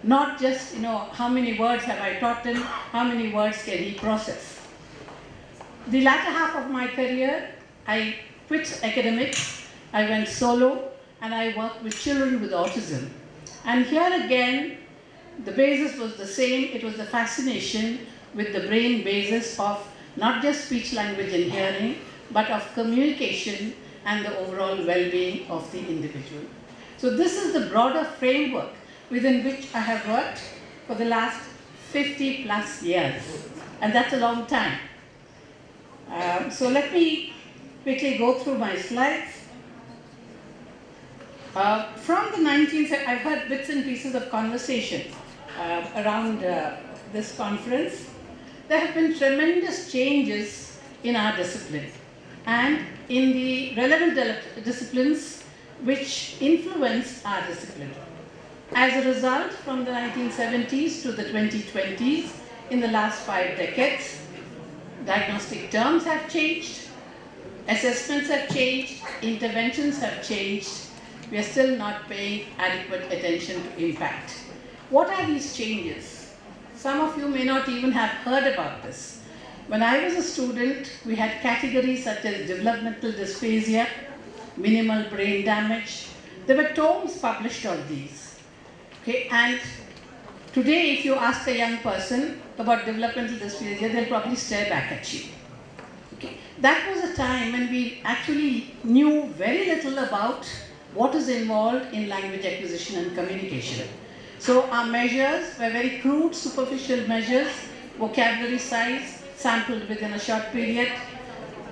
Not just, how many words have I taught him, how many words can he process. The latter half of my career, I quit academics, I went solo, and I worked with children with autism. And here again, the basis was the same. It was the fascination with the brain basis of not just speech, language, and hearing, but of communication and the overall well-being of the individual. So this is the broader framework within which I have worked for the last 50 plus years. And that's a long time. So let me quickly go through my slides. From the 1970s, I've heard bits and pieces of conversation around this conference. There have been tremendous changes in our discipline and in the relevant disciplines which influence our discipline. As a result, from the 1970s to the 2020s, in the last 5 decades, diagnostic terms have changed, assessments have changed, interventions have changed. We are still not paying adequate attention to impact. What are these changes? Some of you may not even have heard about this. When I was a student, we had categories such as developmental dysphasia, minimal brain damage. There were tomes published on these. Okay, and today if you ask a young person about developmental dysphasia, they'll probably stare back at you. Okay. That was a time when we actually knew very little about what is involved in language acquisition and communication. So our measures were very crude, superficial measures, vocabulary size, sampled within a short period,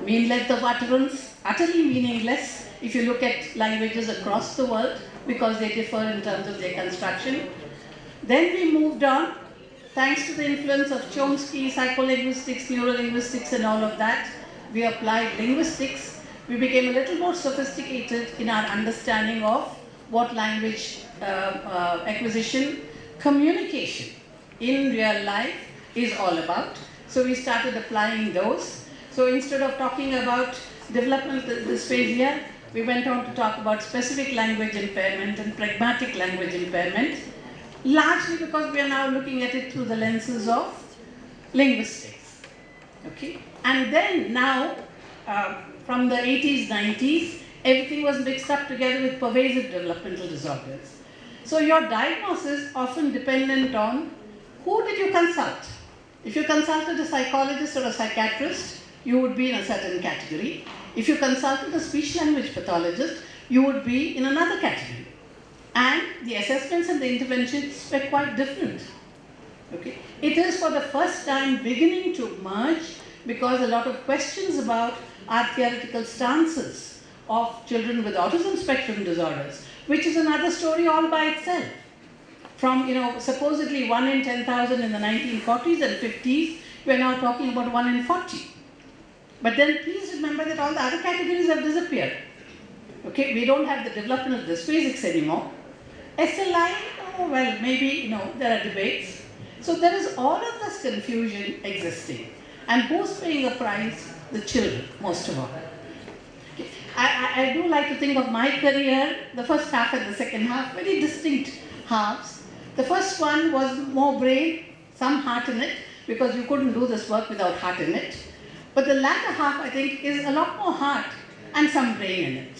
mean length of utterance, utterly meaningless if you look at languages across the world because they differ in terms of their construction. Then we moved on, thanks to the influence of Chomsky, psycholinguistics, neurolinguistics and all of that. We applied linguistics. We became a little more sophisticated in our understanding of what language acquisition, communication in real life is all about. So we started applying those. So instead of talking about developmental dysphasia, we went on to talk about specific language impairment and pragmatic language impairment, largely because we are now looking at it through the lenses of linguistics. Okay? And then now, from the 80s, 90s, everything was mixed up together with pervasive developmental disorders. So your diagnosis often dependent on who did you consult. If you consulted a psychologist or a psychiatrist, you would be in a certain category. If you consulted a speech language pathologist, you would be in another category. And the assessments and the interventions were quite different. Okay? It is for the first time beginning to merge because a lot of questions about our theoretical stances of children with autism spectrum disorders, which is another story all by itself. From, supposedly 1 in 10,000 in the 1940s and 50s, we are now talking about 1 in 40. But then please remember that all the other categories have disappeared. Okay, we don't have the developmental dysphasics anymore. SLI, maybe, there are debates. So there is all of this confusion existing. And who's paying the price? The children, most of all. Okay. I do like to think of my career, the first half and the second half, very distinct halves. The first one was more brain, some heart in it, because you couldn't do this work without heart in it. But the latter half, I think, is a lot more heart and some brain in it.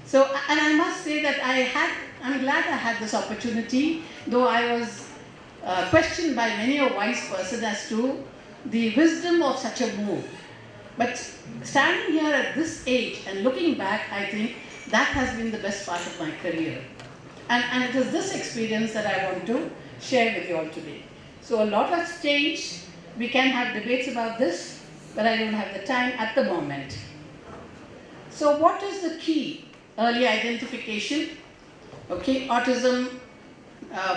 So, and I must say that I'm glad I had this opportunity, though I was questioned by many a wise person as to the wisdom of such a move. But standing here at this age and looking back, I think that has been the best part of my career. And it is this experience that I want to share with you all today. So a lot has changed. We can have debates about this, but I don't have the time at the moment. So what is the key? Early identification. Okay, autism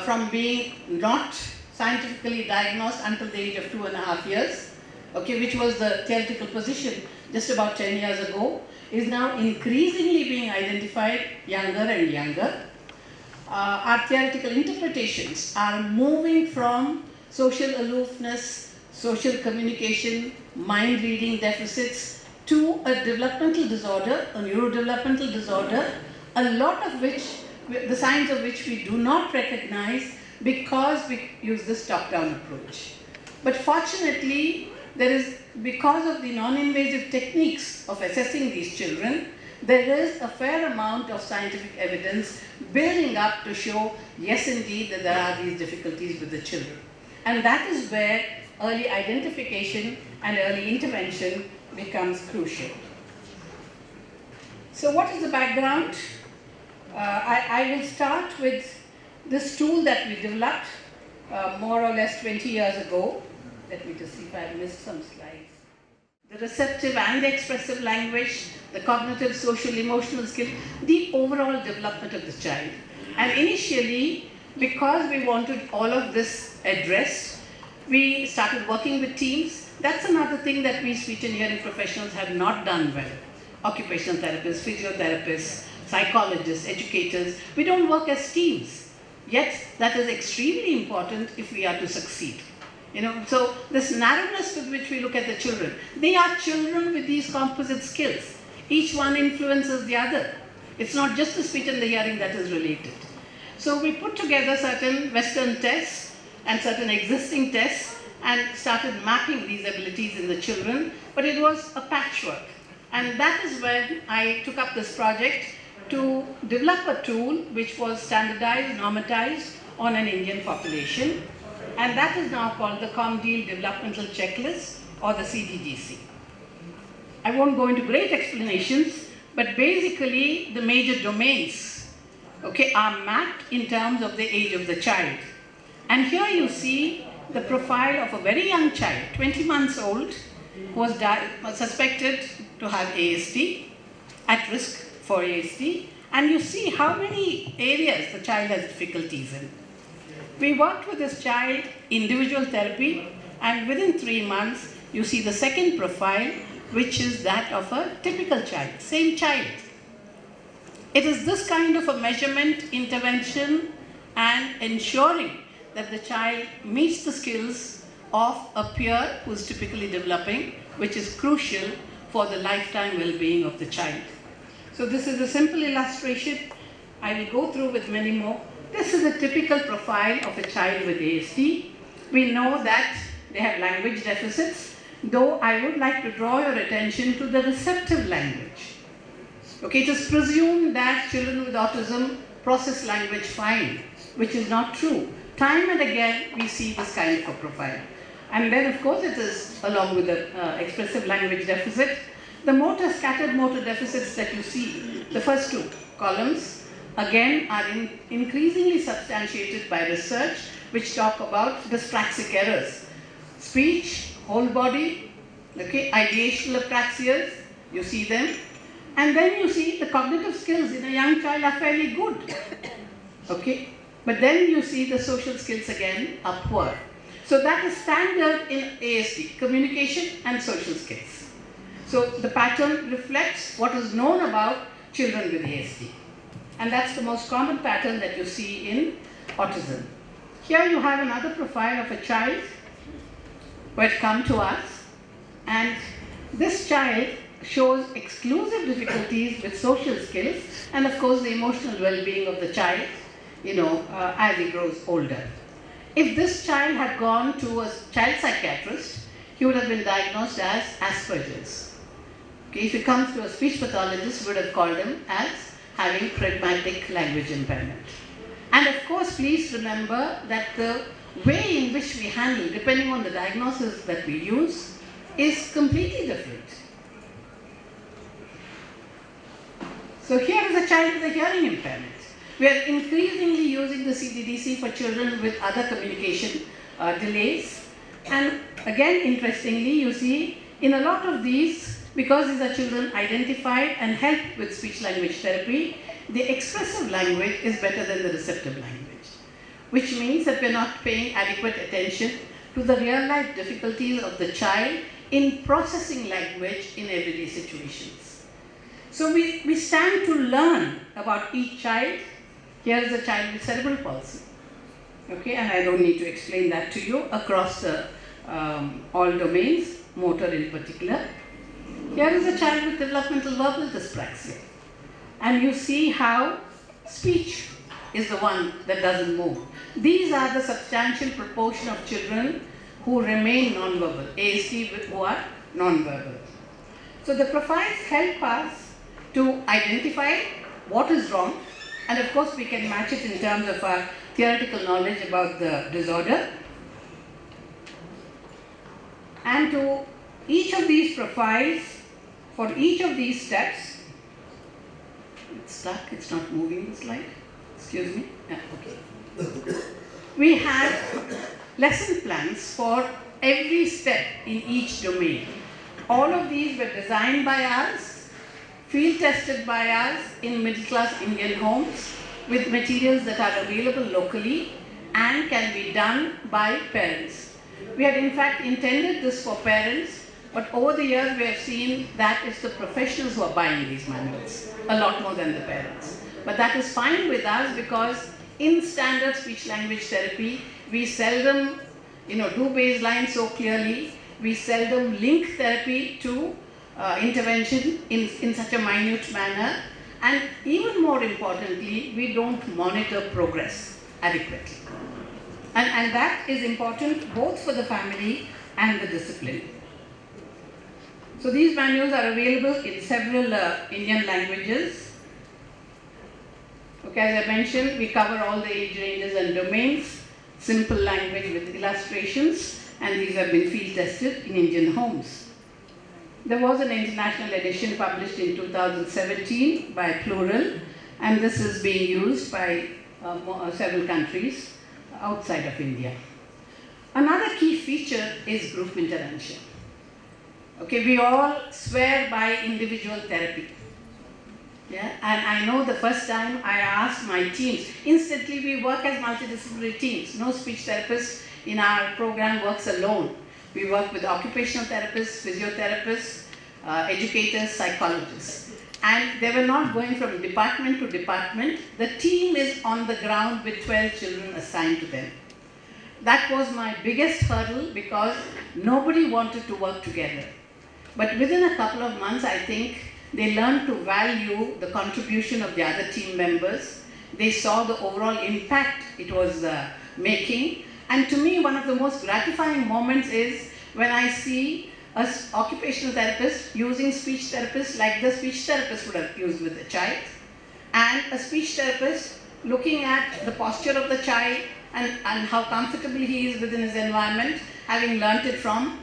from being not scientifically diagnosed until the age of 2.5 years, okay, which was the theoretical position just about 10 years ago, is now increasingly being identified younger and younger. Our theoretical interpretations are moving from social aloofness, social communication, mind reading deficits to a developmental disorder, a neurodevelopmental disorder, a lot of which, the signs of which we do not recognize because we use this top-down approach. But fortunately, there is, because of the non-invasive techniques of assessing these children, there is a fair amount of scientific evidence building up to show, yes indeed, that there are these difficulties with the children. And that is where early identification and early intervention becomes crucial. So what is the background? I will start with this tool that we developed more or less 20 years ago. Let me just see if I missed some slides. The receptive and the expressive language, the cognitive, social, emotional skill, the overall development of the child. And initially, because we wanted all of this addressed, we started working with teams. That's another thing that we speech and hearing professionals have not done well. Occupational therapists, physiotherapists, psychologists, educators, we don't work as teams. Yet, that is extremely important if we are to succeed. So this narrowness with which we look at the children, they are children with these composite skills. Each one influences the other. It's not just the speech and the hearing that is related. So we put together certain Western tests and certain existing tests and started mapping these abilities in the children, but it was a patchwork. And that is when I took up this project to develop a tool which was standardized, normatized on an Indian population. And that is now called the ComDeal Developmental Checklist, or the CDGC. I won't go into great explanations, but basically the major domains, okay, are mapped in terms of the age of the child. And here you see the profile of a very young child, 20 months old, who was suspected to have ASD, at risk for ASD, and you see how many areas the child has difficulties in. We worked with this child, individual therapy, and within 3 months, you see the second profile, which is that of a typical child, same child. It is this kind of a measurement, intervention, and ensuring that the child meets the skills of a peer who is typically developing, which is crucial for the lifetime well-being of the child. So this is a simple illustration. I will go through with many more. This is a typical profile of a child with ASD. We know that they have language deficits, though I would like to draw your attention to the receptive language. Okay, it is presumed that children with autism process language fine, which is not true. Time and again, we see this kind of a profile. And then, of course, it is along with the expressive language deficit. The motor, scattered motor deficits that you see, the first two columns, again, are increasingly substantiated by research which talk about dyspraxic errors. Speech, whole body, okay, ideational apraxias, you see them. And then you see the cognitive skills in a young child are fairly good. Okay, but then you see the social skills again are poor. So that is standard in ASD, communication and social skills. So the pattern reflects what is known about children with ASD. And that's the most common pattern that you see in autism. Here you have another profile of a child who had come to us. And this child shows exclusive difficulties with social skills and of course the emotional well-being of the child, as he grows older. If this child had gone to a child psychiatrist, he would have been diagnosed as Asperger's. Okay, if he comes to a speech pathologist, we would have called him as having pragmatic language impairment. And of course, please remember that the way in which we handle, depending on the diagnosis that we use, is completely different. So here is a child with a hearing impairment. We are increasingly using the CDDC for children with other communication delays. And again, interestingly, you see, in a lot of these, because these are children identified and helped with speech-language therapy, the expressive language is better than the receptive language, which means that we're not paying adequate attention to the real-life difficulties of the child in processing language in everyday situations. So we stand to learn about each child. Here is a child with cerebral palsy. Okay, and I don't need to explain that to you across all domains, motor in particular. Here is a child with developmental verbal dyspraxia. And you see how speech is the one that doesn't move. These are the substantial proportion of children who remain non-verbal, ASD who are non-verbal. So the profiles help us to identify what is wrong, and of course we can match it in terms of our theoretical knowledge about the disorder. And to each of these profiles, for each of these steps, it's stuck, it's not moving the slide. Excuse me. Yeah, okay. We have lesson plans for every step in each domain. All of these were designed by us, field tested by us in middle-class Indian homes with materials that are available locally and can be done by parents. We had in fact intended this for parents, but over the years we have seen that it's the professionals who are buying these manuals, a lot more than the parents. But that is fine with us because in standard speech-language therapy, we seldom do baseline so clearly. We seldom link therapy to intervention in such a minute manner. And even more importantly, we don't monitor progress adequately. And that is important both for the family and the discipline. So these manuals are available in several Indian languages. Okay, as I mentioned, we cover all the age ranges and domains, simple language with illustrations, and these have been field tested in Indian homes. There was an international edition published in 2017 by Plural, and this is being used by several countries outside of India. Another key feature is group intervention. Okay, we all swear by individual therapy. Yeah? And I know the first time I asked my teams, instantly we work as multidisciplinary teams. No speech therapist in our program works alone. We work with occupational therapists, physiotherapists, educators, psychologists. And they were not going from department to department. The team is on the ground with 12 children assigned to them. That was my biggest hurdle because nobody wanted to work together. But within a couple of months, I think they learned to value the contribution of the other team members. They saw the overall impact it was making. And to me, one of the most gratifying moments is when I see an occupational therapist using speech therapists like the speech therapist would have used with the child, and a speech therapist looking at the posture of the child and how comfortable he is within his environment, having learnt it from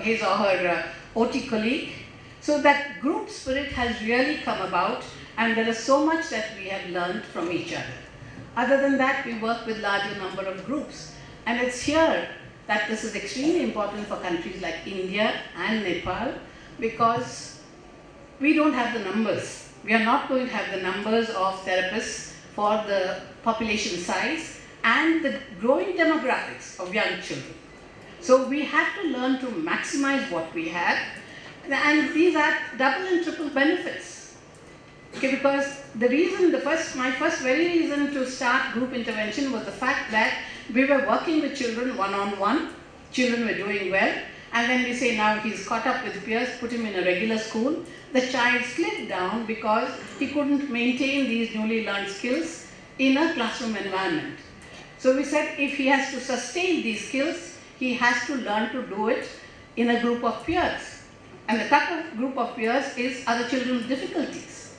his or her OT colleague. So that group spirit has really come about, and there is so much that we have learned from each other. Other than that, we work with larger number of groups. And it's here that this is extremely important for countries like India and Nepal, because we don't have the numbers. We are not going to have the numbers of therapists for the population size and the growing demographics of young children. So we have to learn to maximize what we have, and these are double and triple benefits. Okay, because the reason, my first very reason to start group intervention was the fact that we were working with children one-on-one, children were doing well, and then we say now he's caught up with peers, put him in a regular school, the child slipped down because he couldn't maintain these newly learned skills in a classroom environment. So we said if he has to sustain these skills, he has to learn to do it in a group of peers. And the type of group of peers is other children with difficulties.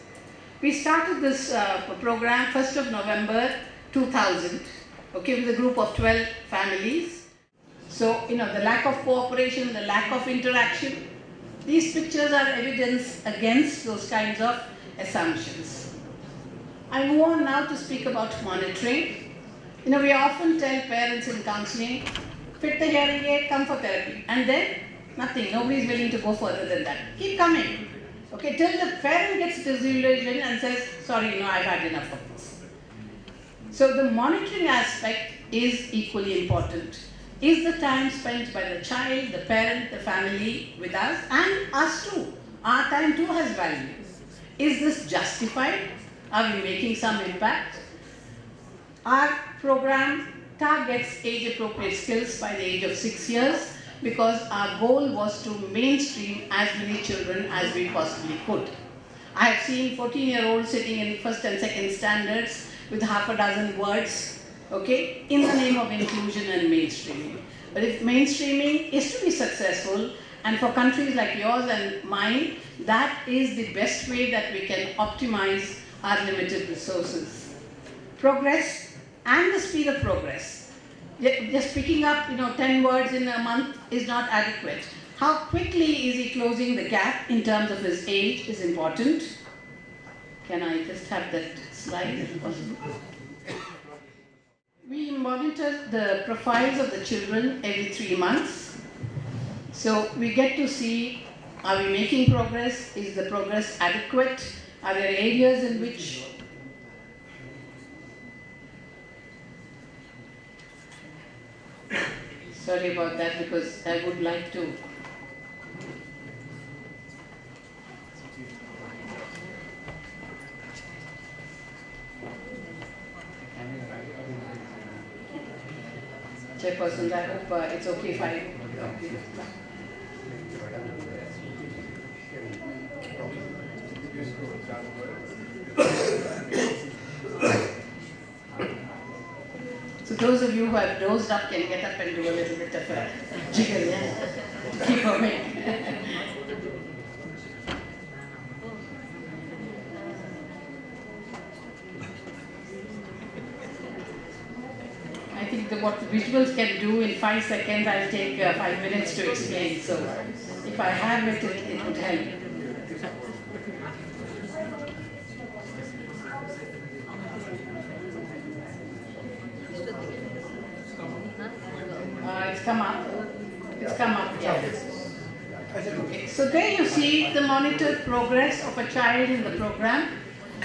We started this program 1st of November 2000, okay, with a group of 12 families. So, the lack of cooperation, the lack of interaction, these pictures are evidence against those kinds of assumptions. I move on now to speak about monitoring. We often tell parents in counseling, fit the hearing aid, come for therapy, and then nothing, nobody is willing to go further than that. Keep coming, okay, till the parent gets disillusioned and says, sorry, I've had enough of this. So the monitoring aspect is equally important. Is the time spent by the child, the parent, the family with us, and us too? Our time too has value. Is this justified? Are we making some impact? Our program targets age-appropriate skills by the age of 6 years because our goal was to mainstream as many children as we possibly could. I have seen 14-year-olds sitting in first and second standards with half a dozen words, okay, in the name of inclusion and mainstreaming. But if mainstreaming is to be successful, and for countries like yours and mine, that is the best way that we can optimize our limited resources. Progress and the speed of progress. Just picking up 10 words in a month is not adequate. How quickly is he closing the gap in terms of his age is important. Can I just have that slide if possible? We monitor the profiles of the children every 3 months. So we get to see, are we making progress? Is the progress adequate? Are there areas in which sorry about that because I would like to Chairperson, I hope it's okay if I So those of you who have dozed up can get up and do a little bit of a jiggle, yeah? Keep awake. I think what the visuals can do in 5 seconds, I'll take 5 minutes to explain. So if I have it, it would help. It's come up, yeah. Okay. So there you see the monitored progress of a child in the program.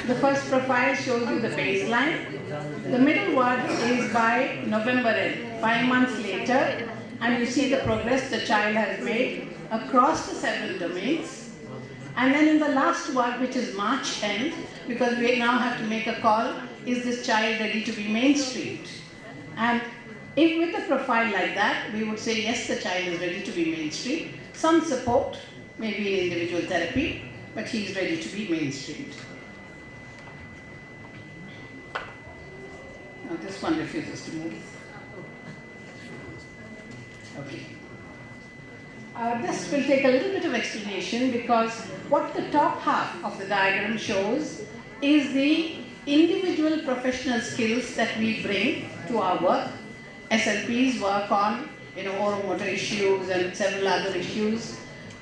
The first profile shows you the baseline. The middle one is by November end, 5 months later, and you see the progress the child has made across the several domains. And then in the last one, which is March end, because we now have to make a call, is this child ready to be mainstreamed? And if with a profile like that, we would say, yes, the child is ready to be mainstreamed. Some support, maybe in individual therapy, but he is ready to be mainstreamed. Now this one refuses to move. Okay. This will take a little bit of explanation because what the top half of the diagram shows is the individual professional skills that we bring to our work. SLPs work on oromotor issues and several other issues.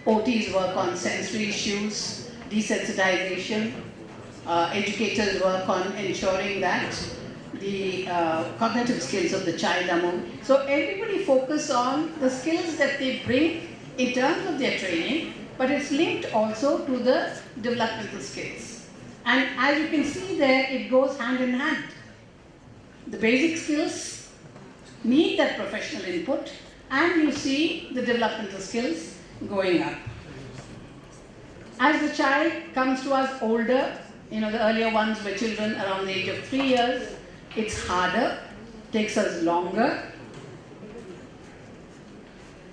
OTs work on sensory issues, desensitization. Educators work on ensuring that the cognitive skills of the child are moving. So everybody focus on the skills that they bring in terms of their training, but it's linked also to the developmental skills. And as you can see there, it goes hand in hand. The basic skills need that professional input, and you see the developmental skills going up. As the child comes to us older, the earlier ones were children around the age of 3 years, it's harder, takes us longer.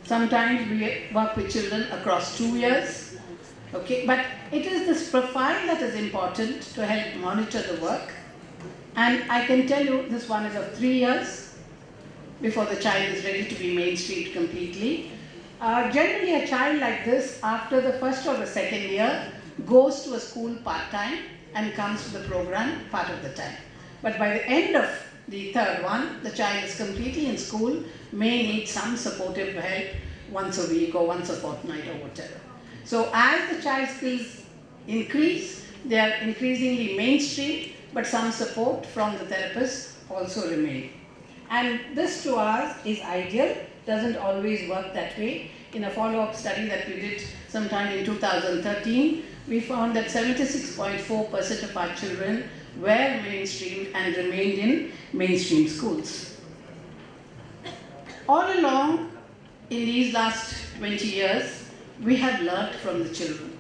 Sometimes we work with children across 2 years. Okay, but it is this profile that is important to help monitor the work. And I can tell you this one is of 3 years before the child is ready to be mainstreamed completely. Generally a child like this, after the first or the second year, goes to a school part-time and comes to the program part of the time. But by the end of the third one, the child is completely in school, may need some supportive help once a week or once a fortnight or whatever. So as the child's skills increase, they are increasingly mainstreamed, but some support from the therapist also remain. And this to us is ideal, doesn't always work that way. In a follow-up study that we did sometime in 2013, we found that 76.4% of our children were mainstreamed and remained in mainstream schools. All along in these last 20 years, we have learnt from the children.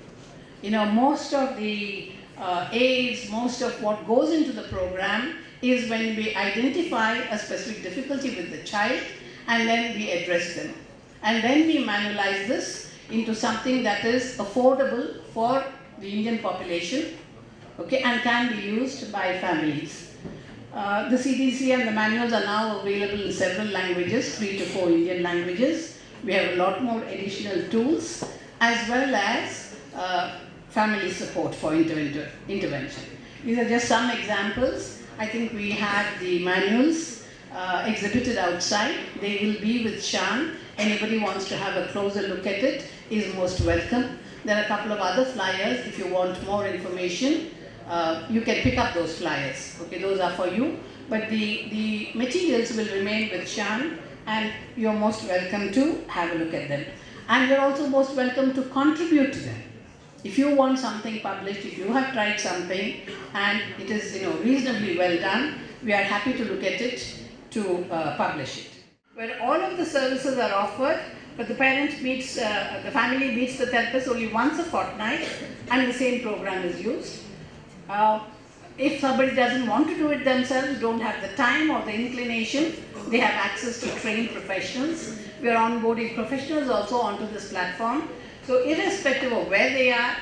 You know, most of the aids, most of what goes into the program is when we identify a specific difficulty with the child and then we address them. And then we manualize this into something that is affordable for the Indian population, okay, and can be used by families. The CDC and the manuals are now available in several languages, 3 to 4 Indian languages. We have a lot more additional tools as well as family support for intervention. These are just some examples. I think we have the manuals exhibited outside. They will be with Shan. Anybody wants to have a closer look at it is most welcome. There are a couple of other flyers. If you want more information, you can pick up those flyers. Okay, those are for you. But the materials will remain with Shan and you're most welcome to have a look at them. And you're also most welcome to contribute to them. If you want something published, if you have tried something and it is reasonably well done, we are happy to look at it to publish it. Where all of the services are offered, but the parent meets, the family meets the therapist only once a fortnight and the same program is used. If somebody doesn't want to do it themselves, don't have the time or the inclination, they have access to trained professionals. We are onboarding professionals also onto this platform. So irrespective of where they are,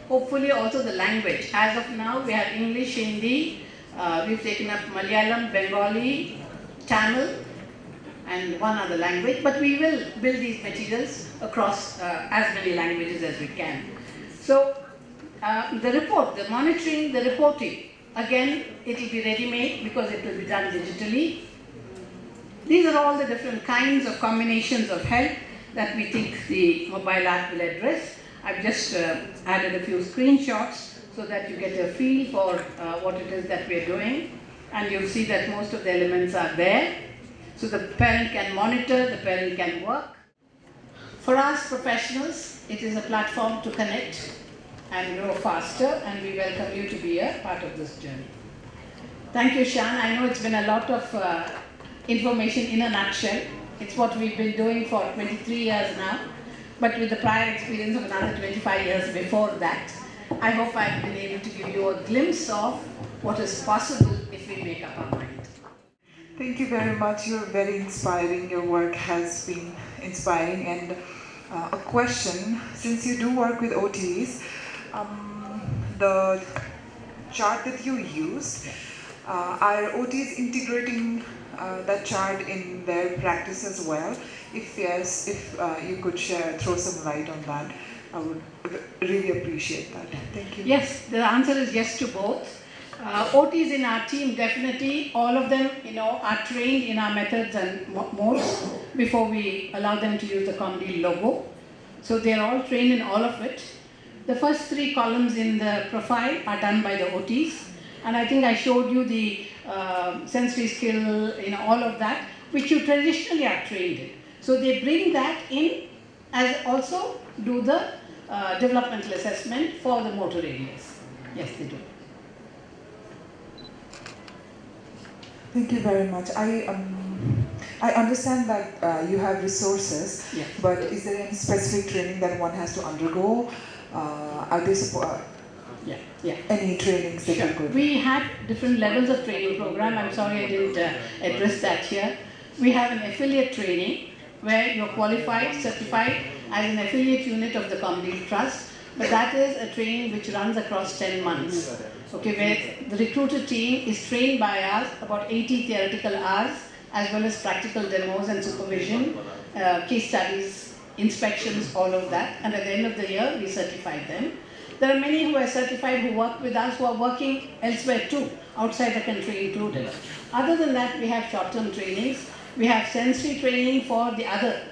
hopefully also the language. As of now, we have English, Hindi, we've taken up Malayalam, Bengali, Tamil, and one other language, but we will build these materials across as many languages as we can. So the report, the monitoring, the reporting, again, it will be ready-made because it will be done digitally. These are all the different kinds of combinations of help that we think the mobile app will address. I've just added a few screenshots so that you get a feel for what it is that we're doing. And you'll see that most of the elements are there. So the parent can monitor, the parent can work. For us professionals, it is a platform to connect and grow faster, and we welcome you to be a part of this journey. Thank you, Shan. I know it's been a lot of information in a nutshell. It's what we've been doing for 23 years now, but with the prior experience of another 25 years before that, I hope I've been able to give you a glimpse of what is possible if we make up our mind. Thank you very much. You're very inspiring. Your work has been inspiring. And a question, since you do work with OTs, the chart that you use, are OTs integrating that chart in their practice as well? If yes, if you could throw some light on that, I would really appreciate that. Thank you. Yes, the answer is yes to both. OTs in our team, definitely, all of them, are trained in our methods and modes before we allow them to use the ComDeal logo. So they are all trained in all of it. The first 3 columns in the profile are done by the OTs, and I think I showed you the sensory skill, all of that, which you traditionally are trained in. So they bring that in as also do the developmental assessment for the motor areas. Yes, they do. Thank you very much. I understand that you have resources, yes, but is there any specific training that one has to undergo? Are there any trainings that you could? We have different levels of training program. I'm sorry I didn't address that here. We have an affiliate training where you're qualified, certified as an affiliate unit of the Commonwealth Trust, but that is a training which runs across 10 months. Okay, where the recruited team is trained by us about 80 theoretical hours, as well as practical demos and supervision, case studies, inspections, all of that. And at the end of the year, we certify them. There are many who are certified who work with us who are working elsewhere too, outside the country included. Other than that, we have short-term trainings. We have sensory training for the other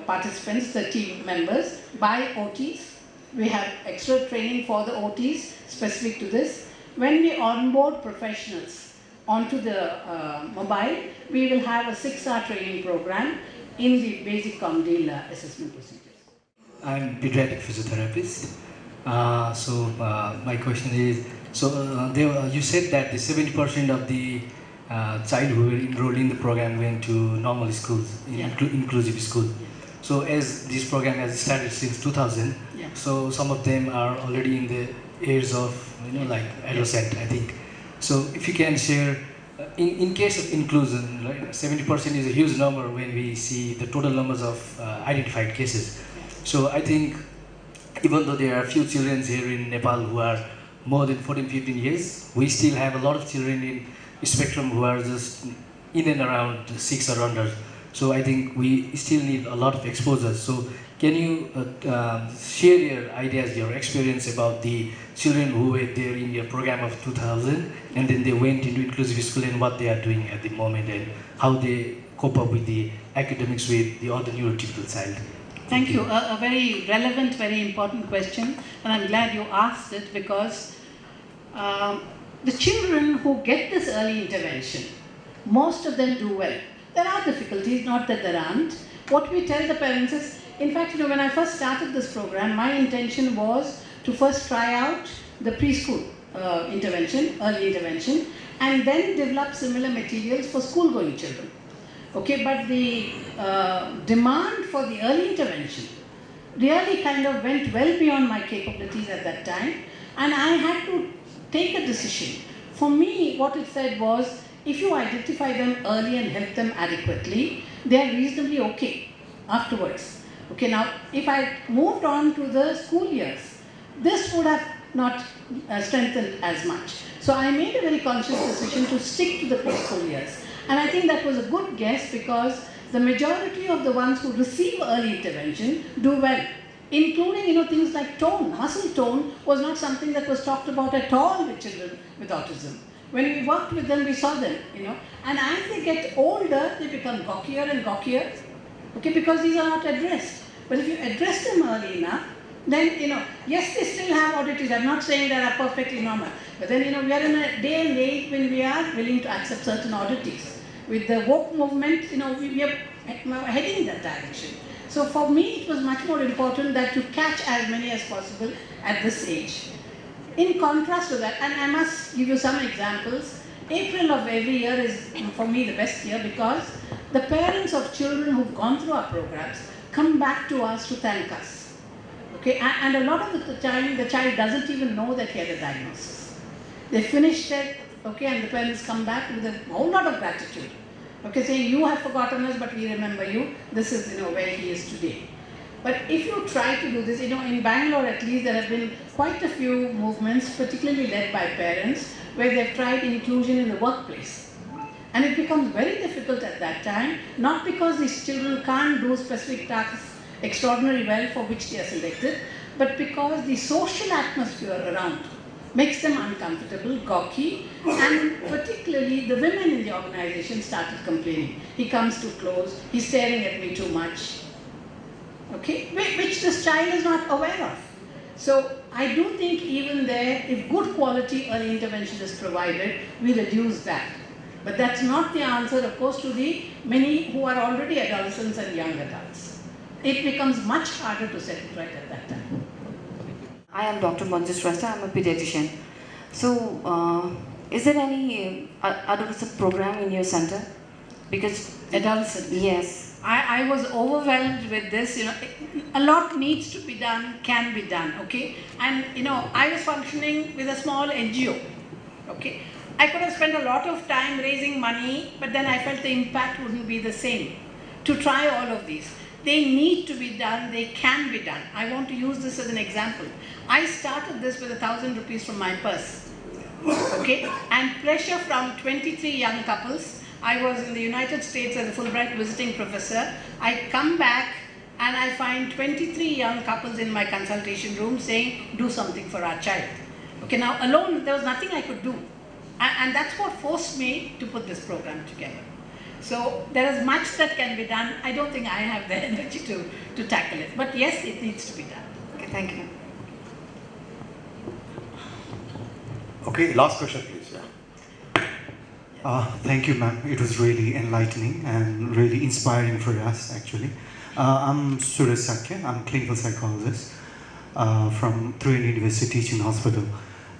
participants, the team members, by OTs. We have extra training for the OTs specific to this. When we onboard professionals onto the mobile, we will have a 6-hour training program in the basic ComDeal assessment procedures. I'm pediatric physiotherapist. My question is, you said that the 70% of the child who were enrolled in the program went to normal schools, inclusive school. So as this program has started since 2000, so some of them are already in the age of, like adolescent, I think. So if you can share, in case of inclusion, right, 70% is a huge number when we see the total numbers of identified cases. So I think even though there are few children here in Nepal who are more than 14, 15 years, we still have a lot of children in spectrum who are just in and around 6 or under. So I think we still need a lot of exposure. So can you share your ideas, your experience about the children who were there in your program of 2000 and then they went into inclusive school and what they are doing at the moment and how they cope up with the academics with the other neurotypical child? Thank you. A very relevant, very important question, and I'm glad you asked it because the children who get this early intervention, most of them do well. There are difficulties, not that there aren't. What we tell the parents is, in fact, when I first started this program, my intention was to first try out the preschool intervention, early intervention, and then develop similar materials for school-going children. Okay, but the demand for the early intervention really kind of went well beyond my capabilities at that time, and I had to take a decision. For me, what it said was, if you identify them early and help them adequately, they are reasonably okay afterwards. Okay, now, if I moved on to the school years, this would have not strengthened as much. So I made a very conscious decision to stick to the preschool years. And I think that was a good guess because the majority of the ones who receive early intervention do well, including things like tone. Muscle tone was not something that was talked about at all with children with autism. When we worked with them, we saw them, and as they get older, they become gawkier and gawkier, okay, because these are not addressed. But if you address them early enough, then, yes, they still have oddities. I'm not saying they are perfectly normal, but then, we are in a day and age when we are willing to accept certain oddities. With the woke movement, we are heading in that direction. So for me, it was much more important that you catch as many as possible at this age. In contrast to that, and I must give you some examples, April of every year is, for me, the best year because the parents of children who've gone through our programs come back to us to thank us. Okay, and a lot of the time, the child doesn't even know that he had a diagnosis. They finish it, okay, and the parents come back with a whole lot of gratitude. Okay, saying, you have forgotten us, but we remember you. This is, where he is today. But if you try to do this, in Bangalore at least, there have been quite a few movements, particularly led by parents, where they've tried inclusion in the workplace. And it becomes very difficult at that time, not because these children can't do specific tasks extraordinarily well for which they are selected, but because the social atmosphere around makes them uncomfortable, gawky, and particularly the women in the organization started complaining. He comes too close, he's staring at me too much, okay, which this child is not aware of. So I do think even there, if good quality early intervention is provided, we reduce that. But that's not the answer, of course, to the many who are already adolescents and young adults. It becomes much harder to set it right at that time. I am Dr. Manju Shrestha. I am a pediatrician. So, is there any adolescent program in your center? Because adolescent. Yes. I was overwhelmed with this. A lot needs to be done, can be done. Okay, and I was functioning with a small NGO. Okay, I could have spent a lot of time raising money, but then I felt the impact wouldn't be the same. to try all of these. They need to be done, they can be done. I want to use this as an example. I started this with 1,000 rupees from my purse, okay? And pressure from 23 young couples. I was in the United States as a Fulbright visiting professor. I come back and I find 23 young couples in my consultation room saying, do something for our child. Okay, now alone, there was nothing I could do. And that's what forced me to put this program together. So there is much that can be done. I don't think I have the energy to tackle it. But yes, it needs to be done. Okay, thank you. Okay, last question, please. Thank you, ma'am. It was really enlightening and really inspiring for us, actually. I'm Suresh Sakya. I'm a clinical psychologist from Trivandrum University Teaching Hospital.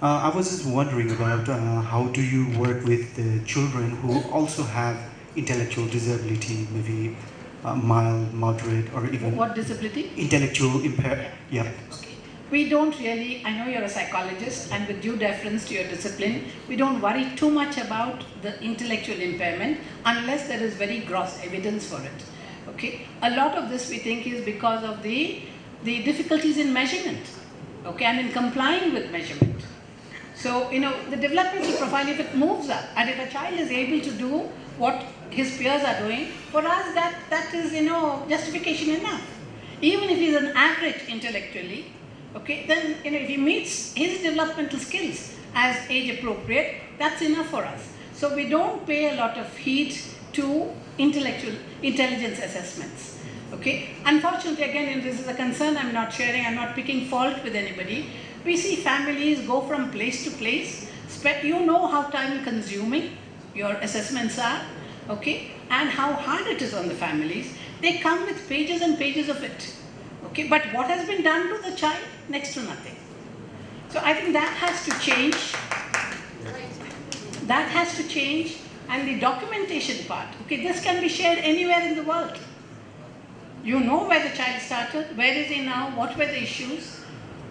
I was just wondering about how do you work with the children who also have intellectual disability, maybe mild, moderate, or even... What disability? Intellectual impairment, yeah. Okay. We don't really, I know you're a psychologist, and with due deference to your discipline, we don't worry too much about the intellectual impairment unless there is very gross evidence for it. Okay? A lot of this we think is because of the difficulties in measurement, okay, and in complying with measurement. So, the developmental profile, if it moves up, and if a child is able to do what his peers are doing, for us that is, justification enough. Even if he's an average intellectually, okay, then, if he meets his developmental skills as age appropriate, that's enough for us. So we don't pay a lot of heed to intelligence assessments, okay. Unfortunately, again, this is a concern I'm not sharing, I'm not picking fault with anybody. We see families go from place to place. You know how time consuming your assessments are, okay, and how hard it is on the families. They come with pages and pages of it, okay, but what has been done to the child? Next to nothing. So I think that has to change. That has to change, and the documentation part, okay, this can be shared anywhere in the world. You know where the child started, where is he now, what were the issues.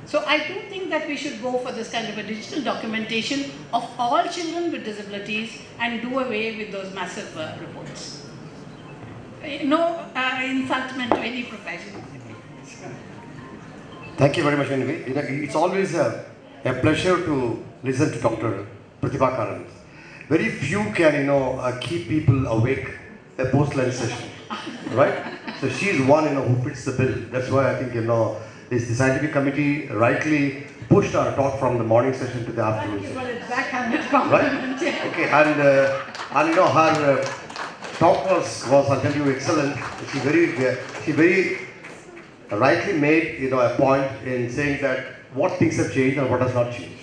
So I do think that we should go for this kind of a digital documentation of all children with disabilities and do away with those massive reports. No insultment to any profession. Thank you very much, anyway. It's always a pleasure to listen to Dr. Pratibha Karan. Very few can, keep people awake a post-lunch session, right? So she's one, who fits the bill. That's why I think, the scientific committee rightly pushed our talk from the morning session to the afternoon session. Well, it's backhanded compliment. Right? Okay, and her talk was, I'll tell you, excellent. She very rightly made, a point in saying that what things have changed and what has not changed.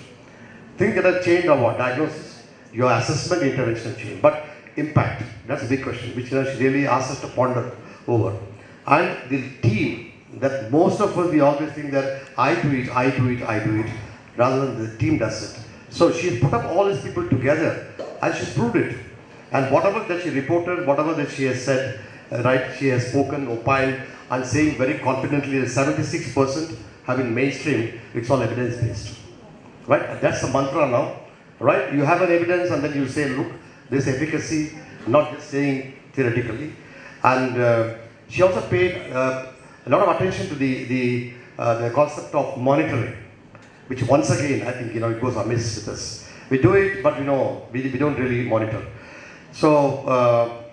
Things that have changed are what? Diagnosis, your assessment, intervention change. But impact, that's a big question, which she really asked us to ponder over. And the team, that most of us, we always think that I do it, rather than the team does it. So she's put up all these people together and she's proved it. And whatever that she reported, whatever that she has said, right, she has spoken, opined, and saying very confidently that 76% have been mainstreamed, it's all evidence-based. Right? That's the mantra now. Right? You have an evidence and then you say, look, there's efficacy, not just saying theoretically. And she also paid a lot of attention to the concept of monitoring, which once again, I think, it goes amiss with us. We do it, but we don't really monitor. So,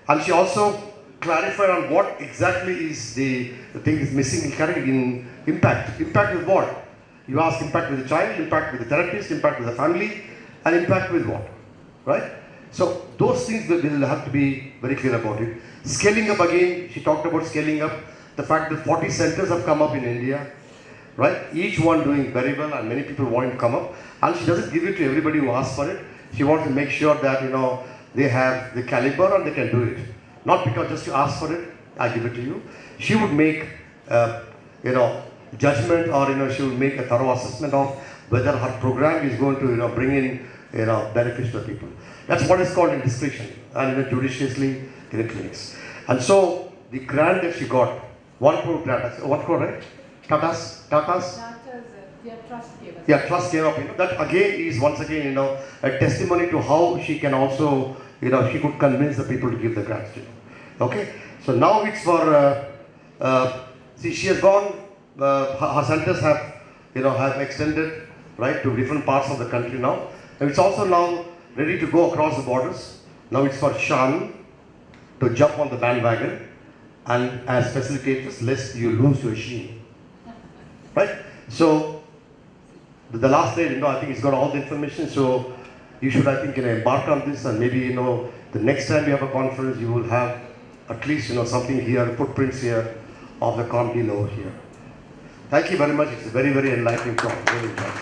and she also clarified on what exactly is the thing is missing in impact. Impact with what? You ask impact with the child, impact with the therapist, impact with the family, and impact with what? Right? So those things will have to be very clear about it. Scaling up again, she talked about scaling up. The fact that 40 centers have come up in India, right? Each one doing very well and many people wanting to come up. And she doesn't give it to everybody who asks for it. She wants to make sure that, they have the caliber and they can do it. Not because just you ask for it, I give it to you. She would make, judgment or, she would make a thorough assessment of whether her program is going to, bring in, benefits to people. That's what is called in discretion and judiciously in the clinics. And so the grant that she got, 1 crore grant, 1 crore, right? Tata's? Their trust gave us. Yeah, trust gave up. That again is once again, a testimony to how she can also, she could convince the people to give the grants to. Okay? So So now it's for, see, she has gone, her centers have, have extended, right, to different parts of the country now. And it's also now ready to go across the borders. Now it's for Shan to jump on the bandwagon and as facilitators, lest you lose your Sheen. Right? So, the last slide, I think it's got all the information, so you should, I think, embark on this, and maybe, the next time you have a conference, you will have at least, something here, footprints here of the Convil over here. Thank you very much. It's a very, very enlightening talk. Very enjoyable.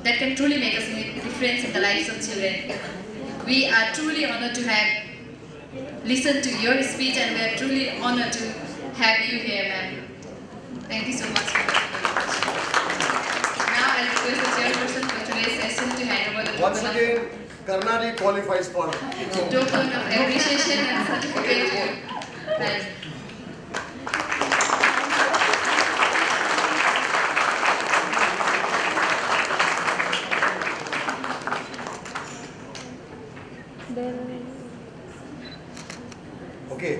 That can truly make a difference in the lives of children. We are truly honored to have listened to your speech, and we are truly honored to have you here, ma'am. Thank you so much for that. Now I request the chairperson for today's session to hand over the Once again, Karnataka qualifies for token of appreciation and certificate to you. Okay,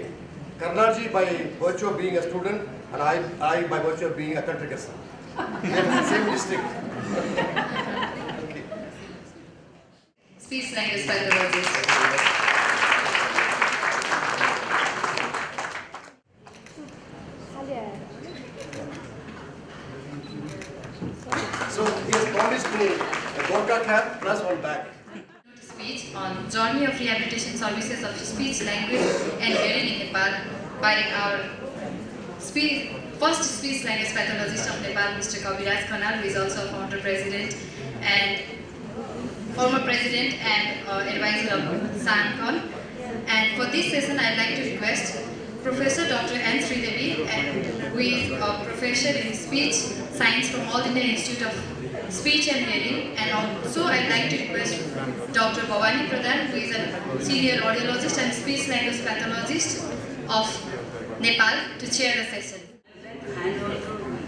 Karnarji by virtue of being a student, and I by virtue of being a country guest. We have the same district. Okay. Speech language pathologist. So he has promised me a Gorkha cap plus one bag. Speech on journey of rehabilitation services of speech, language and hearing in Nepal by our first speech language pathologist of Nepal, Mr. Kabiraj Khanal, who is also a former president and advisor of Shan. And for this session, I'd like to request Professor Dr. N. Sridevi, who is a professor in speech science from All India Institute of Speech and Hearing, and also I'd like to request Dr. Bhavani Pradhan, who is a senior audiologist and speech language pathologist of Nepal, to chair the session. Hand over to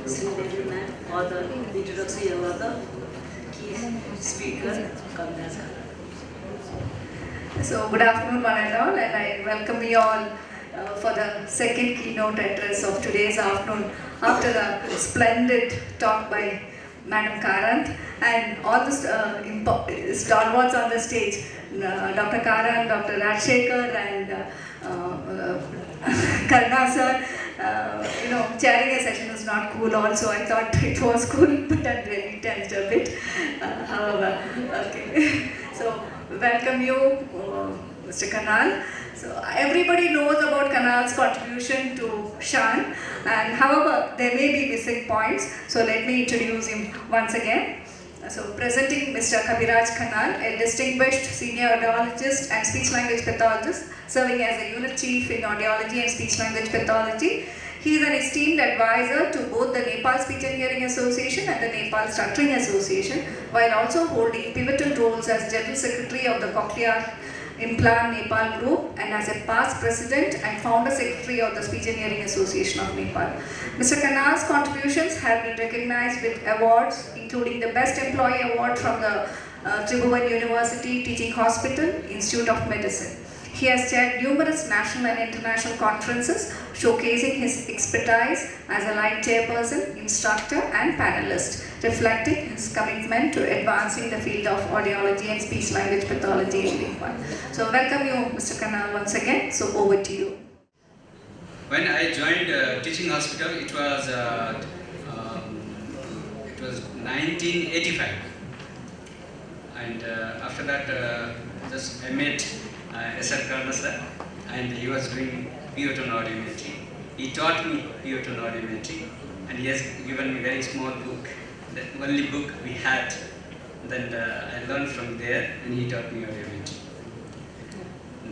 Sridevi ma'am for the introduction of the key speaker, Kabiraj. So good afternoon one and all, and I welcome you all for the second keynote address of today's afternoon after a splendid talk by Madam Karant and all the stalwarts on the stage, Dr. Karant, Dr. Rajshekhar and Karna sir. Chairing a session is not cool also. I thought it was cool, but I really tensed a bit. However, okay. So, welcome you, Mr. Kanal. So, everybody knows about Kanal's contribution to Shan, and however, there may be missing points. So, let me introduce him once again. So, presenting Mr. Kabiraj Khanal, a distinguished senior audiologist and speech language pathologist, serving as a unit chief in audiology and speech language pathology. He is an esteemed advisor to both the Nepal Speech and Hearing Association and the Nepal Stuttering Association, while also holding pivotal roles as General Secretary of the Cochlear Implant Nepal Group and as a past president and founder secretary of the Speech and Hearing Association of Nepal. Mr. Kanal's contributions have been recognized with awards, including the Best Employee Award from the Tribhuvan University Teaching Hospital, Institute of Medicine. He has chaired numerous national and international conferences, showcasing his expertise as a line chairperson, instructor and panelist, reflecting his commitment to advancing the field of audiology and speech language pathology in Nepal. So welcome you, Mr. Kanal, once again. So over to you. When I joined teaching hospital, it was 1985, and after that, just I met S.R. Karna sir, and he was doing P.O.T. audiometry. He taught me P.O.T. audiometry, and he has given me a very small book, the only book we had. Then I learned from there, and he taught me audiometry.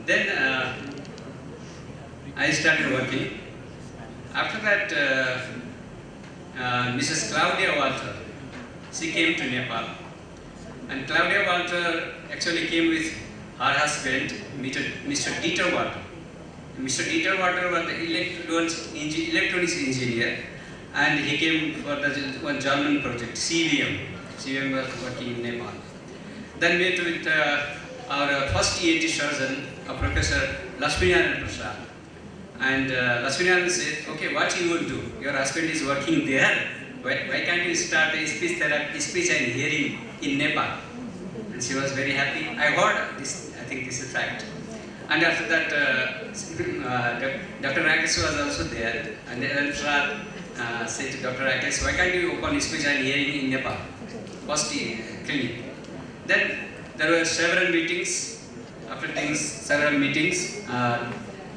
Then I started working. After that, Mrs. Claudia Walter, she came to Nepal, and Claudia Walter actually came with her husband, Mr. Dieter Walter. Mr. Dieter Walter was the electronics engineer, and he came for the one German project, CVM. CVM was working in Nepal. Then met with our first ENT surgeon, Professor Lakshminarayan Prasad. And Lakshminarayan said, okay, what you will do? Your husband is working there. Why can't you start a speech therapy, speech and hearing in Nepal? And she was very happy. I heard this, I think this is fact. And after that, Dr. Rakesh was also there. And then Prasad said to Dr. Rakesh, why can't you open speech and hearing in Nepal? First clinic. Then there were several meetings. After several meetings,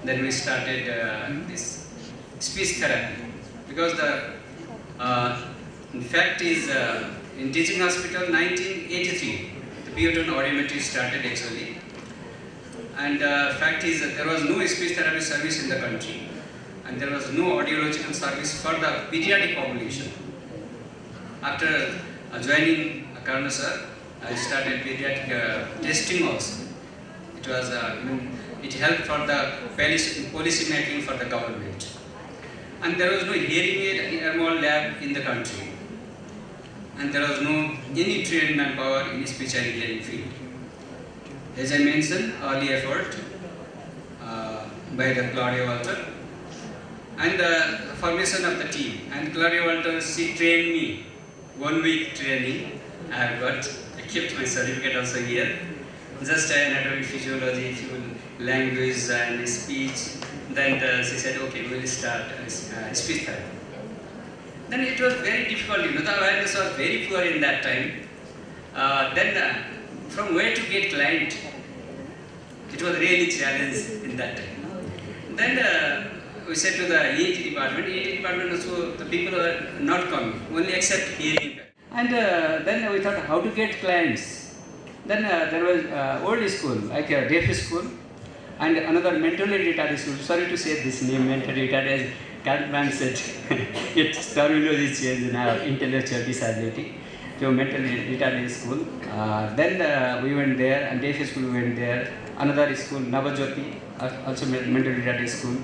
then we started this speech therapy. Because the in fact is in teaching hospital 1983, the BUDHAN audiometry started actually. And fact is that there was no speech therapy service in the country, and there was no audiological service for the pediatric population. After joining Karna sir, I started pediatric testing also. It was it helped for the policy making for the government. And there was no hearing aid earmol lab in the country, and there was no any trained manpower in speech and hearing field. As I mentioned, early effort by the Claudia Walter and the formation of the team. And Claudia Walter, she trained me 1 week training. I have got. I kept my certificate also here. Just anatomy, physiology, language and speech. Then she said, okay, we will start speech therapy. Then it was very difficult, the awareness was very poor in that time. Then from where to get client, it was really challenged in that time. Then we said to the ENT department also, the people were not coming, only except hearing. And then we thought how to get clients. Then there was old school, like a deaf school, and another mentally retarded school. Sorry to say this name, mentally retarded, as Cartman said, its terminology changed now, intellectual disability. To mentally retarded school. Then we went there, and deaf school we went there. Another school, Navajyoti, also mentally retarded school.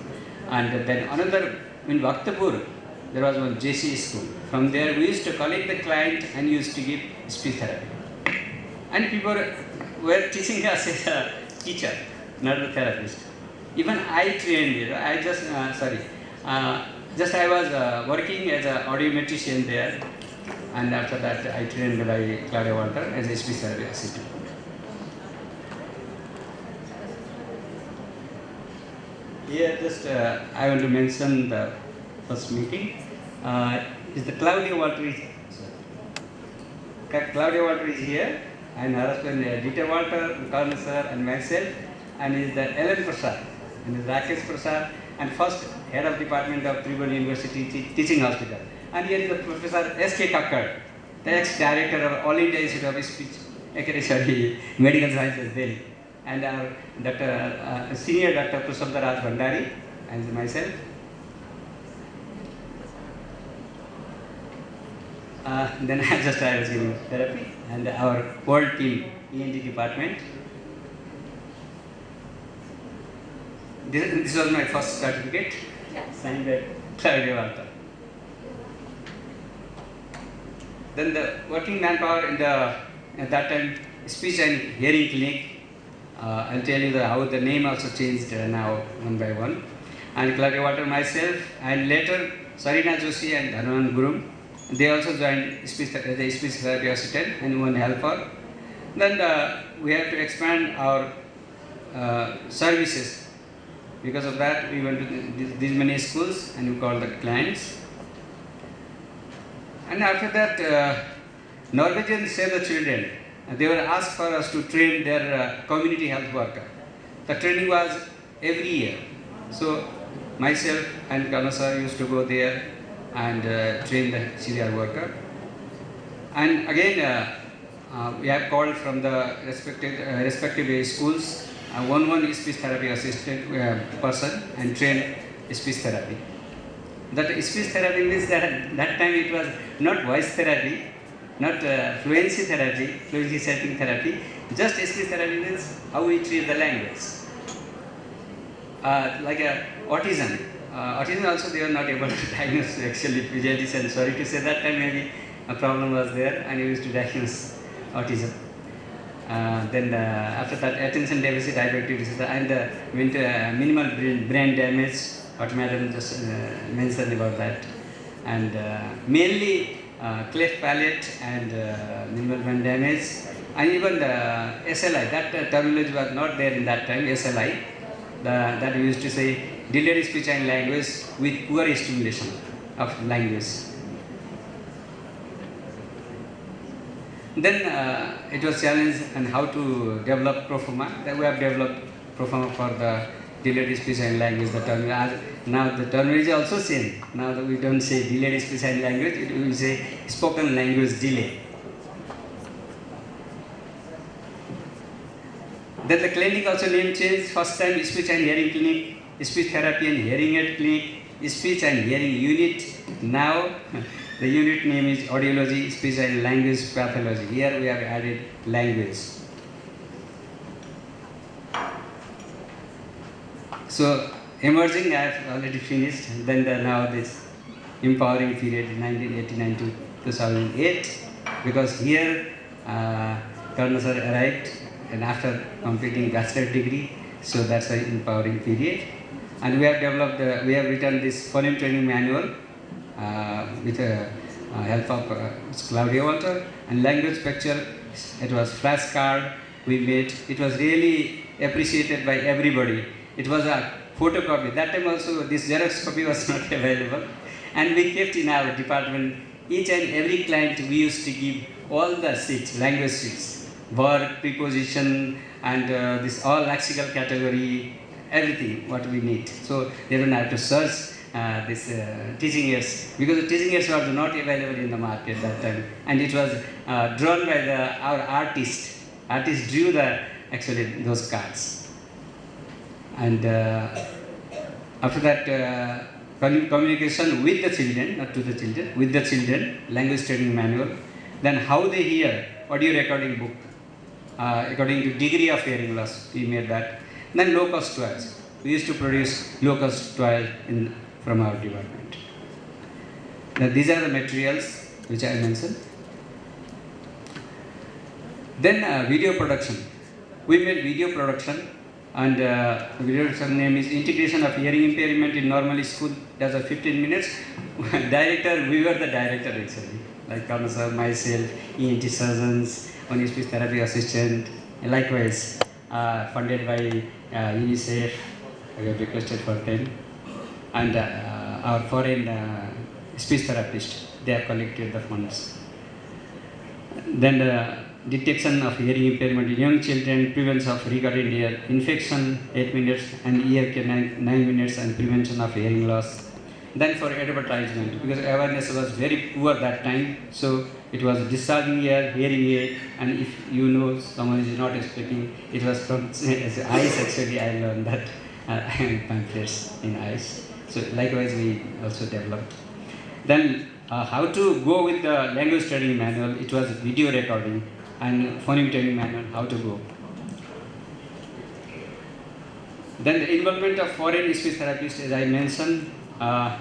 And then another, in Bhaktapur, there was one JC school. From there we used to collect the client and used to give speech therapy. And people were teaching us as a teacher, not a therapist. Even I trained it. I just, I was working as an audiometrician there. And after that, I trained by Claudia Walter as a speech therapy assistant. Here, just I want to mention the first meeting. Is the Claudia Walter is Claudia Walter is here, and her husband Dieter Walter, Karna sir, and myself, and is the Ellen Prasad, and is Rakesh Prasad, and first head of department of Tribhuvan University Teaching Hospital. And here is the Professor S.K. Kakkar, the ex-director of All India Institute of Speech, Medical Sciences, Delhi. And our senior Dr. Prasabdha Raj Bhandari, and myself. Then I was giving therapy, and our whole team, ENT department. This was my first certificate, signed by Claudia Walter. Then the working manpower in at that time, speech and hearing clinic. I'll tell you how the name also changed now one by one. And Claudia Walter, myself, and later Sarina Joshi and Dhanwan Gurum, they also joined as a speech therapy assistant and one helper. Then we have to expand our services. Because of that, we went to these many schools and we called the clients. And after that, Norwegian Save the Children, they were asked for us to train their community health worker. The training was every year. So myself and Karna sir used to go there and train the CDR worker. And again, we have called from the respective schools one speech therapy assistant person and train speech therapy. That speech therapy means that time it was not voice therapy, not fluency therapy, fluency setting therapy, just speech therapy means how we treat the language. Like autism. Autism also they were not able to diagnose actually pediatrician. Sorry to say that time maybe a problem was there and we used to diagnose autism. Then after that, attention deficit hyperactive disorder, and minimal brain damage, what Madam just mentioned about that. And mainly cleft palate and minimal brain damage, and even the SLI, that terminology was not there in that time, SLI, that we used to say delayed speech and language with poor stimulation of language. Then it was challenged and how to develop proforma. Then we have developed proforma for the delayed speech and language. The term, now the terminology also same. Now that we don't say delayed speech and language, it will say spoken language delay. Then the clinic also name changed. First time speech and hearing clinic, speech therapy and hearing aid clinic, speech and hearing unit. Now the unit name is audiology, speech and language pathology. Here we have added language. So emerging I have already finished. Then now this empowering period 1989 to 2008, because here Karna sir arrived and after completing bachelor degree, so that's an empowering period. And we have developed, we have written this phoneme training manual with the help of Claudia Walter, and language picture, it was flashcard we made. It was really appreciated by everybody. It was a photocopy. That time also this Xerox copy was not available, and we kept in our department. Each and every client we used to give all the sheets, language sheets, verb, preposition, and this all lexical category, everything what we need. So they don't have to search this teaching aids, because the teaching aids were not available in the market that time, and it was drawn by our artist. Artist drew actually those cards. And after that, communication with the children, not to the children, with the children, language training manual. Then how they hear, audio recording book, according to degree of hearing loss, we made that. Then low-cost trials. We used to produce low-cost trial from our department. Now these are the materials which I mentioned. Then video production. We made video production, and video production name is Integration of Hearing Impairment in Normal School. That's a 15 minutes. Director, we were the director actually. Like Karna sir, myself, ENT surgeons, one speech therapy assistant, and likewise funded by UNICEF. We have requested for them. And our foreign speech therapists, they have collected the funds. Then detection of hearing impairment in young children, prevention of recurrent ear infection 8 minutes, and ear care 9 minutes, and prevention of hearing loss. Then for advertisement, because awareness was very poor that time, so it was discharging ear, hearing aid, and if you know someone is not speaking, it was from eyes actually. I learned that pamphlets in eyes. So likewise we also developed. Then how to go with the language training manual, it was video recording, and phoneme training manual, how to go. Then the involvement of foreign speech therapists, as I mentioned,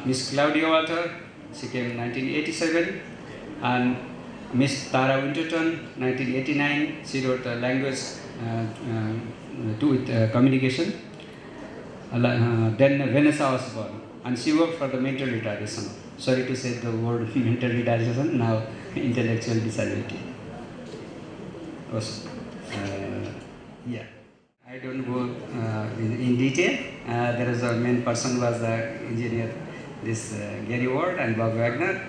Miss Claudia Walter, she came in 1987, and Miss Tara Winterton, 1989, she wrote a language with communication. Then Vanessa Osborne, and she worked for the mental retardation. Sorry to say the word mental retardation, now intellectual disability. Yeah. I don't go in detail. There is a main person was the engineer, this Gary Ward and Bob Wagner,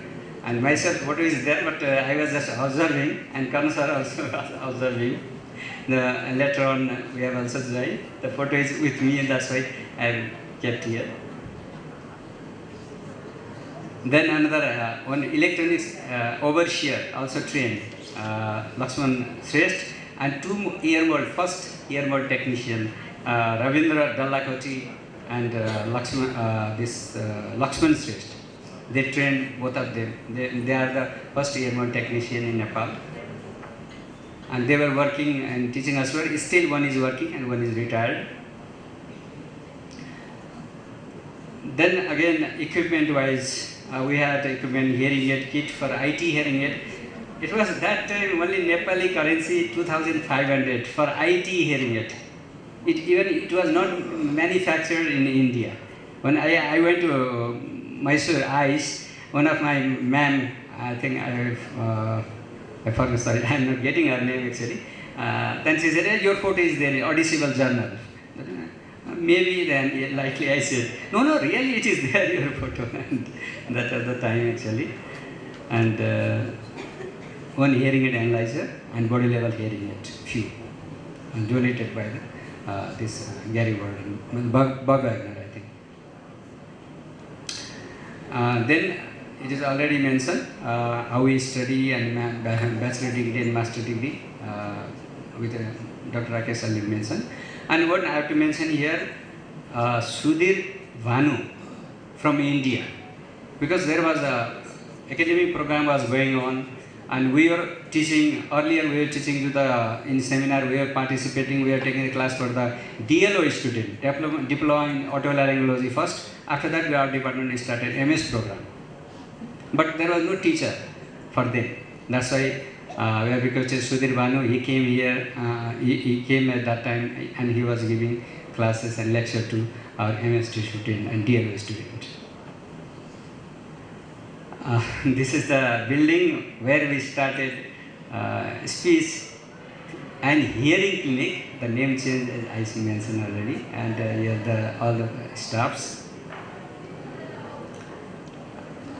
and myself. Photo is there, but I was just observing, and Karna sir also was observing. Later on, we have also joined. The photo is with me, and that's why I have kept here. Then another one electronics overseer also trained, Lakshman Shrestha, and 2 ear mold, first ear mold technician, Ravindra Dallakoti and Lakshman Shrestha. They trained both of them. They are the first ear mold technician in Nepal. And they were working and teaching as well. Still one is working and one is retired. Then again, equipment wise, we had equipment, hearing aid kit for IT hearing aid. It was that time only Nepali currency 2,500 for IT hearing aid. It was not manufactured in India. When I went to Mysore ICE, one of my ma'am, I think I forgot, sorry, I am not getting her name actually. Then she said, hey, your photo is there in Audible Journal. Maybe then, likely I said, no, really it is there, your photo. And that was the time actually. And one hearing aid analyzer and body level hearing aid, few, and donated by this Gary Warden, Bob Wagner, I think. Then it is already mentioned how we study and bachelor degree and master degree with Dr. Rakesh already mentioned. And what I have to mention here, Sudhir Vanu from India, because there was a academic program was going on, and we were teaching, earlier we were teaching in seminar, we were participating, we were taking a class for the DLO student, Diploma in Otolaryngology first. After that, our department started MS program. But there was no teacher for them. That's why because Sudhir Bhanu, he came here, he came at that time and he was giving classes and lecture to our MS student and DLO student. This is the building where we started speech and hearing clinic. The name change I mentioned already, and here all the staffs.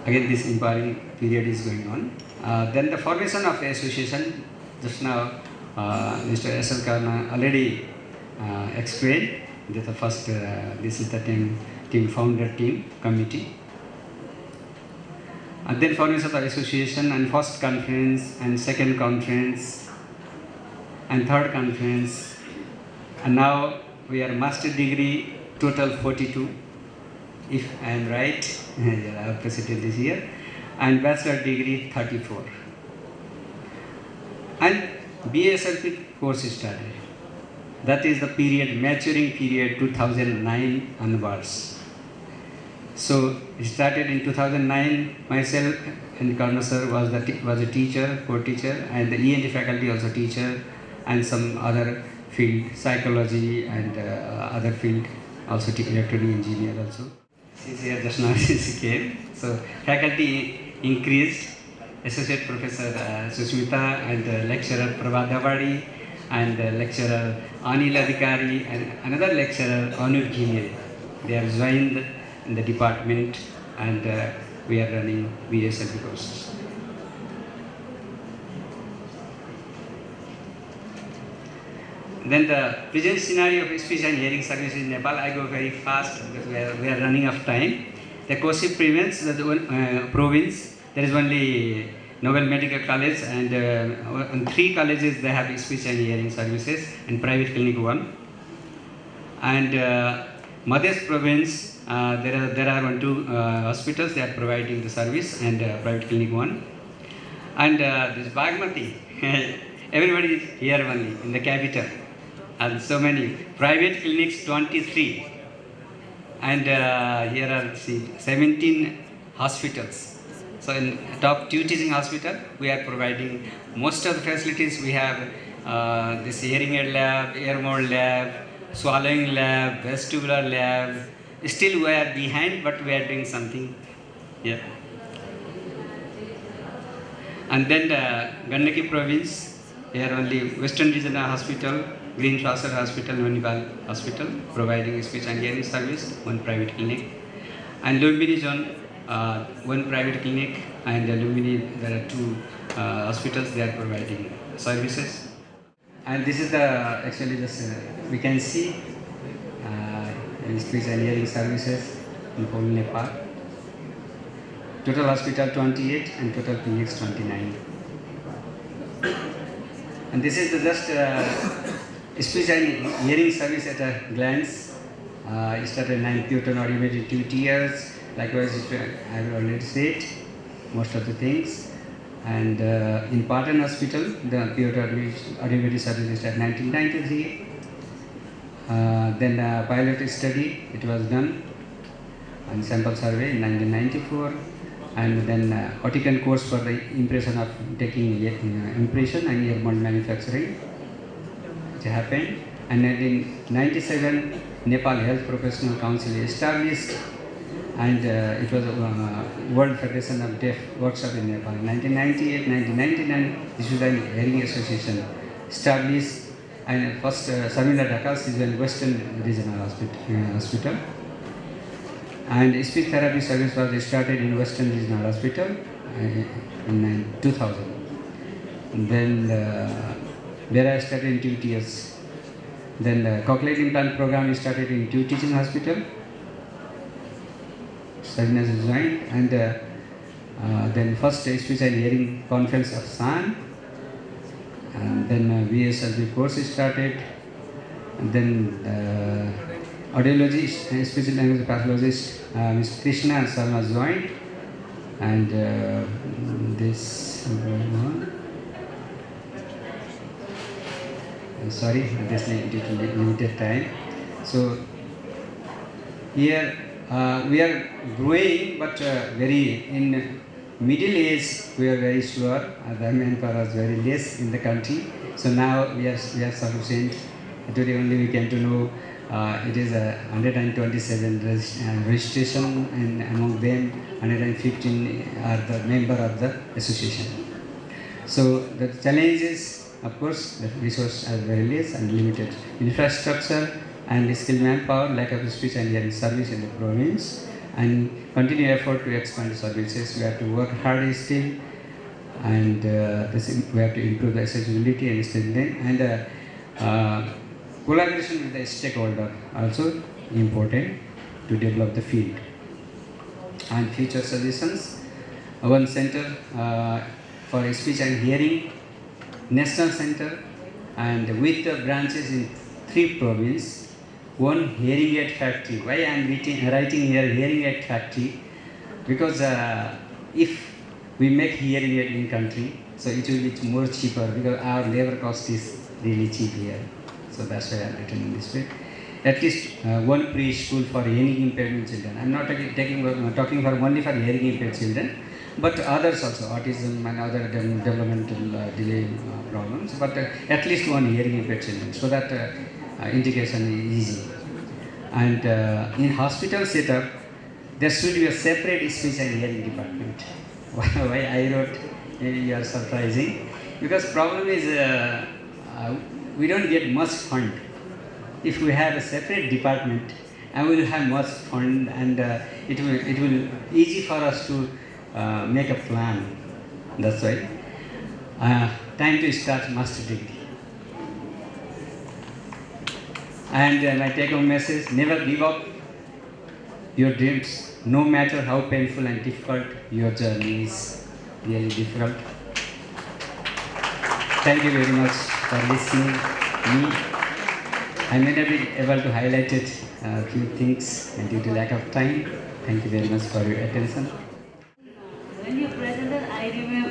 Again, this empowering period is going on. Then the formation of the association, just now Mr. S.L. Karna already explained. This is the team founder team committee. And then formation of the association and first conference and second conference and third conference. And now we are master degree, total 42, if I am right, our president is here, and bachelor degree 34. And BSLP course started. That is the period, maturing period 2009 onwards. So it started in 2009. Myself and Karna sir was a teacher, co-teacher, and the ENT faculty also teacher, and some other field, psychology and other field, also electronic engineer also. She's here just now, she came. So faculty increased, Associate Professor Susmita and lecturer Prabhat Davadi and lecturer Anil Adhikari and another lecturer Anup Ghine. They have joined in the department, and we are running BSLP courses. Then the present scenario of speech and hearing services in Nepal, I go very fast because we are running out of time. The Kosi province, there is only Nobel Medical College, and in 3 colleges they have speech and hearing services, and private clinic 1. And Madhya province, there are 1-2 hospitals, they are providing the service, and private clinic 1. And this Bagmati, everybody is here only in the capital, and so many private clinics 23, and here are 17 hospitals. So in top 2 teaching hospital, we are providing most of the facilities. We have this hearing aid lab, ear mold lab, swallowing lab, vestibular lab. Still we are behind, but we are doing something. Yeah. And then the Gandaki province, here only Western Regional Hospital, Green Tracer Hospital, Manipal Hospital, providing speech and hearing service, 1 private clinic. And Lumbini zone, 1 private clinic, and Lumbini, there are 2 hospitals, they are providing services. And this is actually we can see speech and hearing services in whole Nepal. Total hospital 28 and total clinics 29. And this is just speech and hearing service at a glance. It started 9 total audiometry 2 years. Likewise, I have already said most of the things. And in Patan Hospital, the audiometry service started 1993. Then pilot study, it was done, and sample survey in 1994. and then Vatican course for the impression of taking impression and earbud manufacturing, which happened. And in 1997, Nepal Health Professional Council established, and it was World Federation of Deaf workshop in Nepal. 1998, 1999, this was an hearing association established, and first Samila Dhakas is in Western Regional Hospital. And speech therapy service was started in Western Regional Hospital in 2000. And then where I started in 2 years. Then the cochlear implant program started in 2 teaching hospital. Sadhnas is joined, and then first speech and hearing conference of Shan, and then VSLB course started, and then audiology, speech language pathologist Ms. Krishna and Sharma joined, and this sorry, this limited time. So here we are growing, but very in middle age we are very slower. The manpower is very less in the country. So now we have sufficient. Today only we came to know it is 127 registration, and among them 115 are the member of the association. So the challenge is, of course, the resources are very less and limited infrastructure and skilled manpower, lack of speech and hearing service in the province, and continued effort to expand the services. We have to work hard still, and we have to improve the accessibility and strengthening, and collaboration with the stakeholder also important to develop the field. And future suggestions: one center for speech and hearing, national center, and with the branches in 3 provinces. One hearing aid factory. Why I am writing here hearing aid factory? Because if we make hearing aid in country, so it will be more cheaper, because our labor cost is really cheap here. So that's why I am writing in this way. At least one preschool for hearing impaired children. I am not talking for only for hearing impaired children, but others also, autism and other developmental delay problems, but at least one hearing impaired children, so that integration is easy. And in hospital setup, there should be a separate speech and hearing department. Why I wrote, you are surprising, because problem is we don't get much fund. If we have a separate department, and we will have much fund, and it will easy for us to make a plan. That's why time to start master degree. And my take-home message: never give up your dreams, no matter how painful and difficult your journey is. Really difficult. Thank you very much for listening to me. I may not be able to highlight a few things due to lack of time. Thank you very much for your attention. When you presented,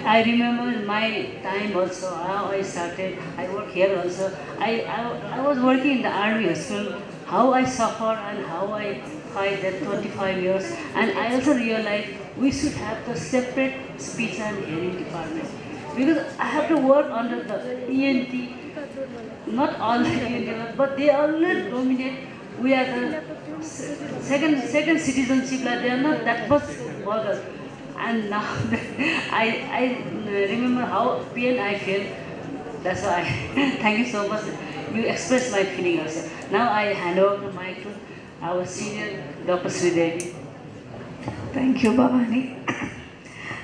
I remember my time also, how I started. I work here also. I was working in the army hospital, how I suffer and how I fight that 25 years. And I also realized we should have the separate speech and hearing department. Because I have to work under the ENT, not all the ENT, but they always dominate. We are the second citizenship, like they are not that much workers. And now I remember how pain I feel. That's why thank you so much. You express my feeling also. Now I hand over the mic to our senior Dr. Sridevi. Thank you, Bhavani.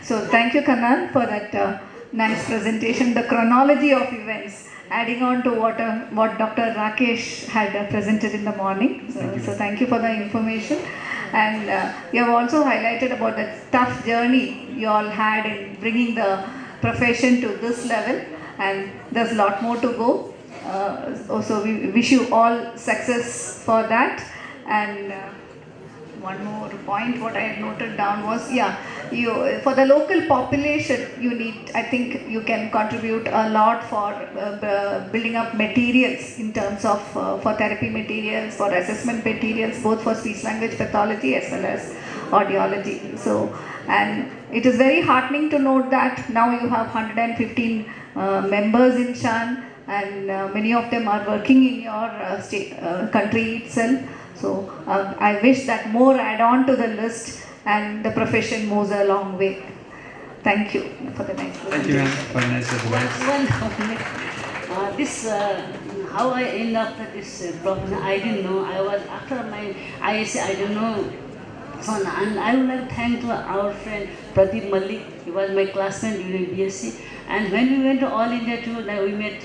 So thank you, Kannan, for that nice presentation. The chronology of events, adding on to what Dr. Rakesh had presented in the morning. So thank you for the information. And you have also highlighted about the tough journey you all had in bringing the profession to this level, and there's a lot more to go. Also, we wish you all success for that. And one more point, what I had noted down was, you for the local population, you need, I think you can contribute a lot for building up materials in terms of for therapy materials, for assessment materials, both for speech language pathology as well as audiology. So And it is very heartening to note that now you have 115 members in Shan, and many of them are working in your country itself. So I wish that more add on to the list and the profession moves a long way. Thank you for the nice Thank you, ma'am, for nice advice. How I end up at this profession, I didn't know. I was after my ISC, I don't know. So, and I would like to thank our friend Pradeep Malik. He was my classmate during BSc. And when we went to All India tour, we met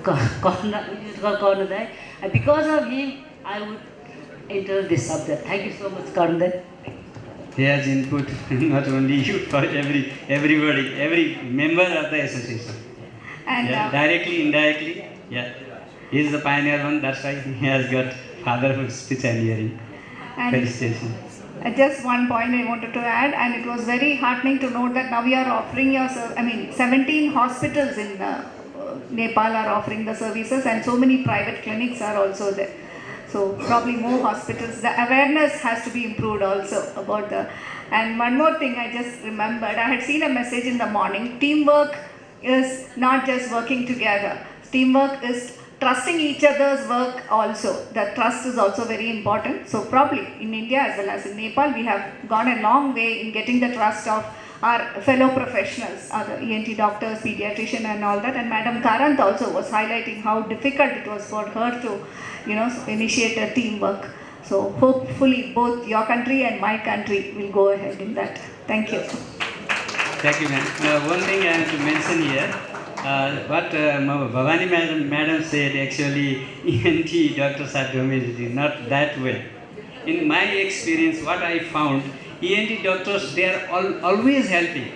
Karnadai. And because of him, I would enter this subject. Thank you so much, Karnadai. He has input not only you, for everybody, every member of the association. And directly, indirectly, yeah. He is the pioneer one, that's why he has got fatherhood speech and hearing. Felicitation. Just one point I wanted to add, and it was very heartening to note that now we are offering 17 hospitals in Nepal are offering the services, and so many private clinics are also there. So probably more hospitals. The awareness has to be improved also about the. And one more thing I just remembered, I had seen a message in the morning. Teamwork is not just working together. Teamwork is trusting each other's work also. The trust is also very important. So probably in India as well as in Nepal, we have gone a long way in getting the trust of our fellow professionals, other ENT doctors, pediatrician and all that. And Madam Karant also was highlighting how difficult it was for her to, initiate a teamwork. So hopefully both your country and my country will go ahead in that. Thank you. Thank you, ma'am. One thing I have to mention here, what Bhavani madam said, actually ENT doctors are dominating, not that way. In my experience, what I found, ENT doctors, they are always helping,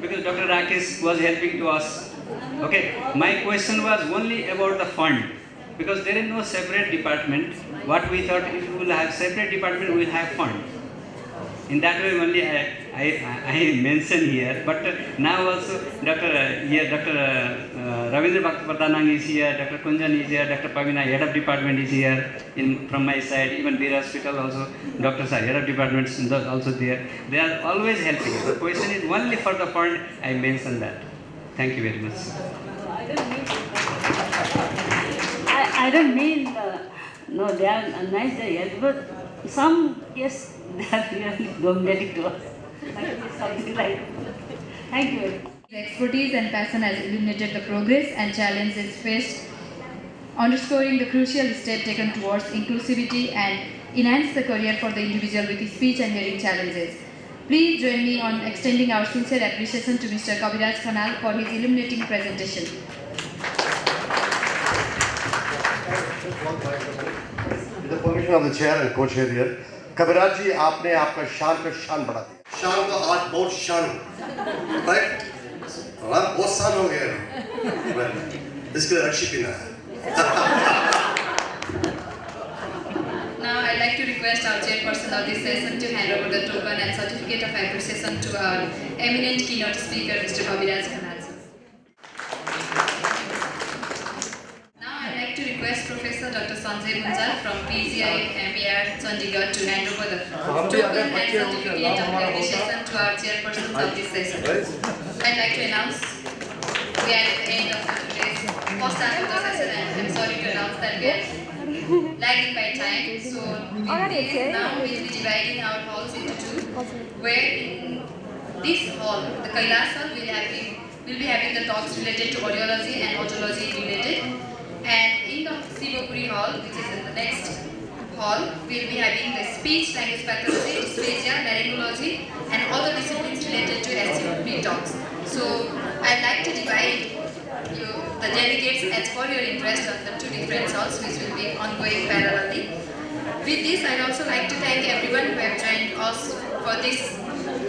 because Dr. Rakesh was helping to us. Okay, my question was only about the fund, because there is no separate department. What we thought, if we will have separate department, we will have fund. In that way only I mentioned here, but now also Dr. Ravindra Bhakti Pradhanang is here, Dr. Kunjan is here, Dr. Pavina, head of department is here from my side, even Beer Hospital also, doctors are head of departments also there. They are always helping. The question is only for the fund, I mentioned that. Thank you very much. I don't mean, no, they are nice, they help, but some, yes, they are really dominating to us. Something like Thank you. His expertise and passion has illuminated the progress and challenges faced, underscoring the crucial step taken towards inclusivity and enhance the career for the individual with speech and hearing challenges. Please join me on extending our sincere appreciation to Mr. Kabiraj Khanal for his illuminating presentation. With the permission of the chair and co-chair here, Kabiraj ji, आपने आपका शान का शान बढ़ा दिया. शान का आज बहुत शान, right? हमारा बहुत शान हो गया. इसके लिए रक्षी पीना है. Now I'd like to request our chairperson of this session to hand over the token and certificate of appreciation to our eminent keynote speaker, Mr. Kabiraj Khanal. Request Professor Dr. Sanjay Munjal from PGI MBR Chandigarh to hand over the token and certificate of appreciation to our chairpersons of this session. I'd like to announce we are at the end of today's first half of the session, and I'm sorry to announce that we are lagging by time. So now we'll be dividing our halls into two, where in this hall, the Kailash hall, we'll be having the talks related to audiology and otology related. And in the Sivapuri hall, which is in the next hall, we'll be having the speech language pathology, dysphagia, laryngology, and all the disciplines related to SCOP talks. So I'd like to divide the delegates as per your interest on the two different halls, which will be ongoing parallelly. With this, I'd also like to thank everyone who have joined us for this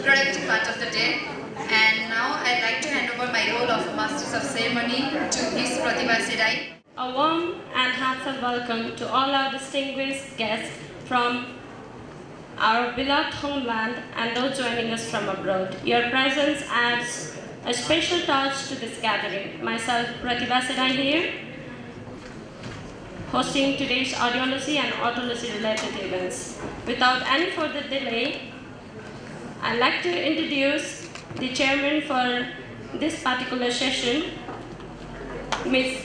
productive part of the day. And now I'd like to hand over my role of Masters of Ceremony to His Pratibha Sedai. A warm and heartfelt welcome to all our distinguished guests from our beloved homeland and those joining us from abroad. Your presence adds a special touch to this gathering. Myself, Pratibha Sedai here, hosting today's audiology and otology related events. Without any further delay, I'd like to introduce the chairman for this particular session, Ms.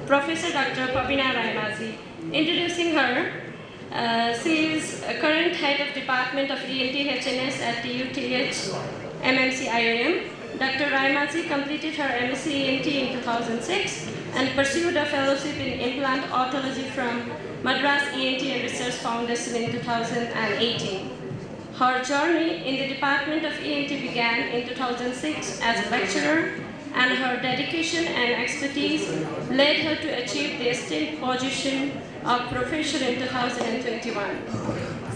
Professor Dr. Pabina Raimazi. Introducing her, she is a current head of Department of ENT HNS at TUTH MMC IOM. Dr. Raimazi completed her MSc ENT in 2006 and pursued a fellowship in implant otology from Madras ENT and Research Foundation in 2018. Her journey in the Department of ENT began in 2006 as a lecturer, and her dedication and expertise led her to achieve the esteemed position of professor in 2021.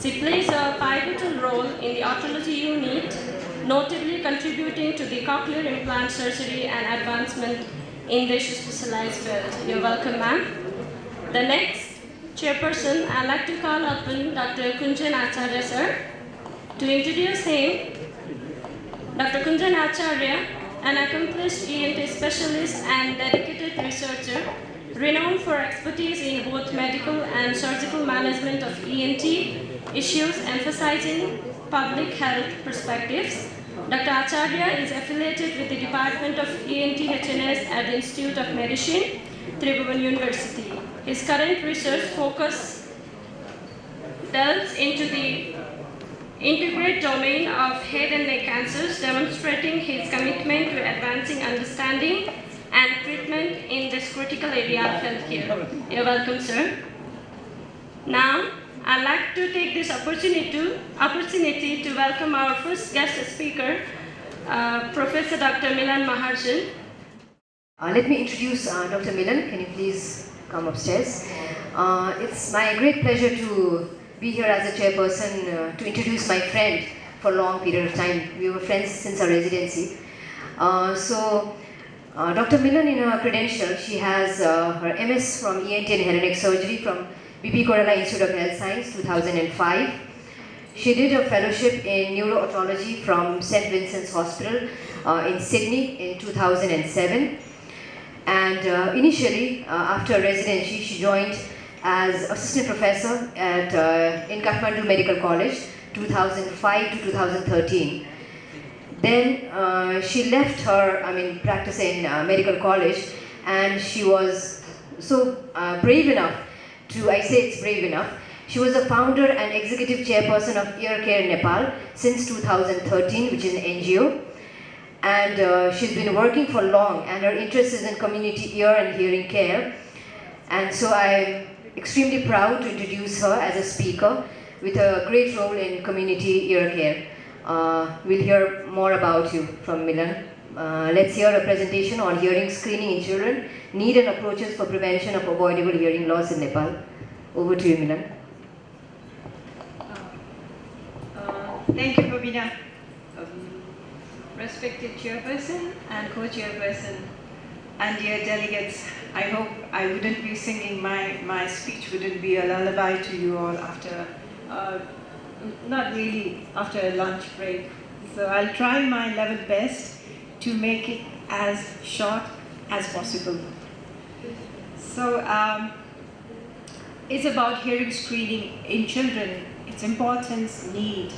She plays a pivotal role in the otology unit, notably contributing to the cochlear implant surgery and advancement in this specialized field. You're welcome, ma'am. The next chairperson, I'd like to call upon Dr. Kunjan Acharya, sir. To introduce him, Dr. Kunjan Acharya, an accomplished ENT specialist and dedicated researcher, renowned for expertise in both medical and surgical management of ENT issues, emphasizing public health perspectives. Dr. Acharya is affiliated with the Department of ENT HNS at the Institute of Medicine, Tribhuvan University. His current research focus delves into the integrate domain of head and neck cancers, demonstrating his commitment to advancing understanding and treatment in this critical area of healthcare. You're welcome, sir. Now, I'd like to take this opportunity to welcome our first guest speaker, Professor Dr. Milan Maharjan. Let me introduce Dr. Milan. Can you please come upstairs? It's my great pleasure to be here as a chairperson to introduce my friend for a long period of time. We were friends since our residency. Dr. Milan, in her credential, she has her MS from ENT and head and neck surgery from BP Corella Institute of Health Science, 2005. She did a fellowship in neuro-otology from St. Vincent's Hospital in Sydney in 2007. And initially, after residency, she joined as assistant professor at in Kathmandu Medical College, 2005 to 2013. Then she left her, practice in medical college, and she was so brave enough to, I say it's brave enough, she was the founder and executive chairperson of Ear Care Nepal since 2013, which is an NGO. And she's been working for long, and her interest is in community ear and hearing care. And so I'm extremely proud to introduce her as a speaker with a great role in community ear care. We'll hear more about you from Milan. Let's hear a presentation on hearing screening in children, need and approaches for prevention of avoidable hearing loss in Nepal. Over to you, Milan. Thank you, Babina. Respected chairperson and co-chairperson and dear delegates, I hope I wouldn't be singing, my speech wouldn't be a lullaby to you all after, not really after a lunch break. So I'll try my level best to make it as short as possible. So it's about hearing screening in children, its importance, need,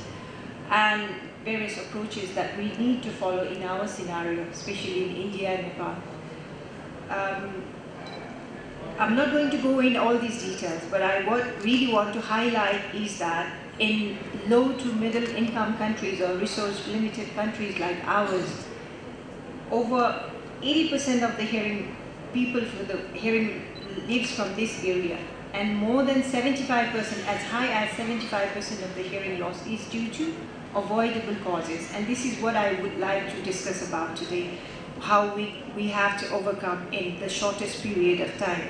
and various approaches that we need to follow in our scenario, especially in India and Nepal. I'm not going to go in all these details, but I really want to highlight is that in low to middle income countries or resource limited countries like ours, over 80% of the hearing people for the hearing lives from this area, and more than 75%, as high as 75% of the hearing loss is due to avoidable causes. And this is what I would like to discuss about today, how we have to overcome in the shortest period of time.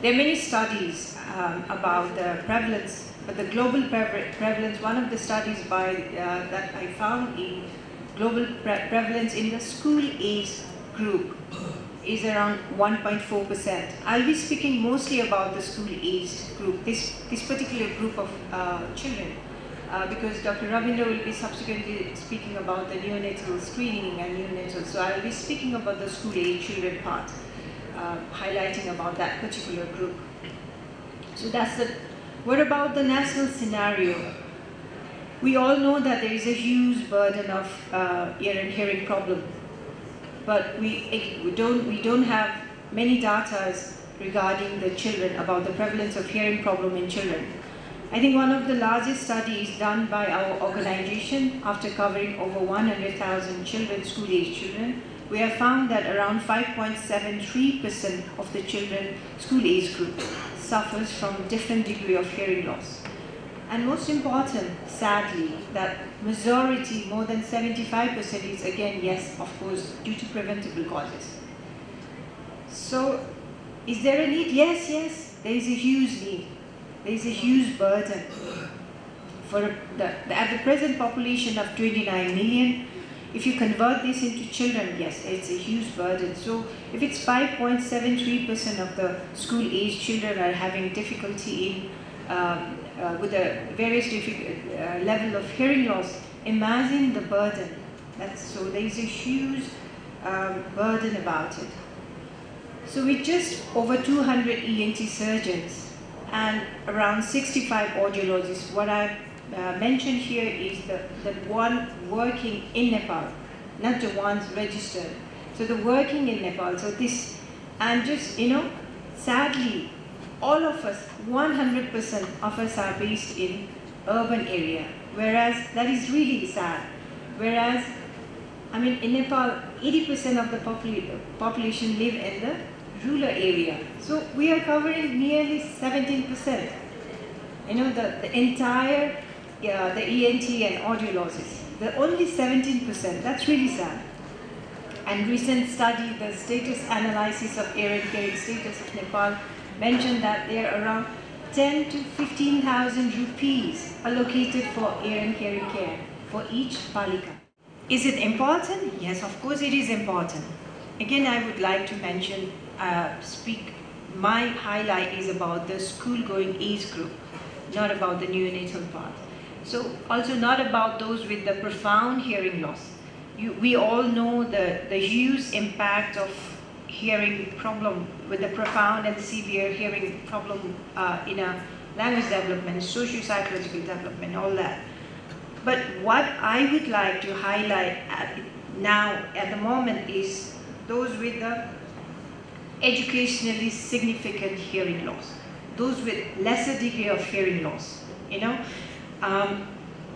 There are many studies about the prevalence, but the global prevalence, one of the studies that I found in global prevalence in the school age group is around 1.4%. I'll be speaking mostly about the school age group, this particular group of children, because Dr. Ravindra will be subsequently speaking about the neonatal screening and neonatal. So I'll be speaking about the school age children part, highlighting about that particular group. So that's the What about the national scenario? We all know that there is a huge burden of ear and hearing problem, but we don't have many data regarding the children, about the prevalence of hearing problem in children. I think one of the largest studies done by our organization, after covering over 100,000 children, school-age children, we have found that around 5.73% of the children school-age group suffers from different degree of hearing loss. And most important, sadly, that majority, more than 75% is again, yes, of course, due to preventable causes. So, is there a need? Yes, yes, there is a huge need. There is a huge burden. For at the present population of 29 million, if you convert this into children, yes, it's a huge burden. So if it's 5.73% of the school-age children are having difficulty in with a various level of hearing loss, imagine the burden. So there is a huge burden about it. So with just over 200 ENT surgeons and around 65 audiologists, what I've mentioned here is the one working in Nepal, not the ones registered. So the working in Nepal, so this, and just, sadly, all of us, 100% of us are based in urban area, whereas that is really sad. Whereas, in Nepal, 80% of the population live in the rural area. So we are covering nearly 17%. The entire, the ENT and audiologists, the only 17%, that's really sad. And recent study, the status analysis of ear and hearing status of Nepal, mentioned that there are around 10 to 15,000 rupees allocated for ear and hearing care for each palika. Is it important? Yes, of course it is important. Again, I would like to mention, my highlight is about the school-going age group, not about the neonatal part. So also not about those with the profound hearing loss. We all know the huge impact of hearing problem with the profound and severe hearing problem in a language development, socio-psychological development, all that. But what I would like to highlight at the moment is those with the educationally significant hearing loss, those with lesser degree of hearing loss.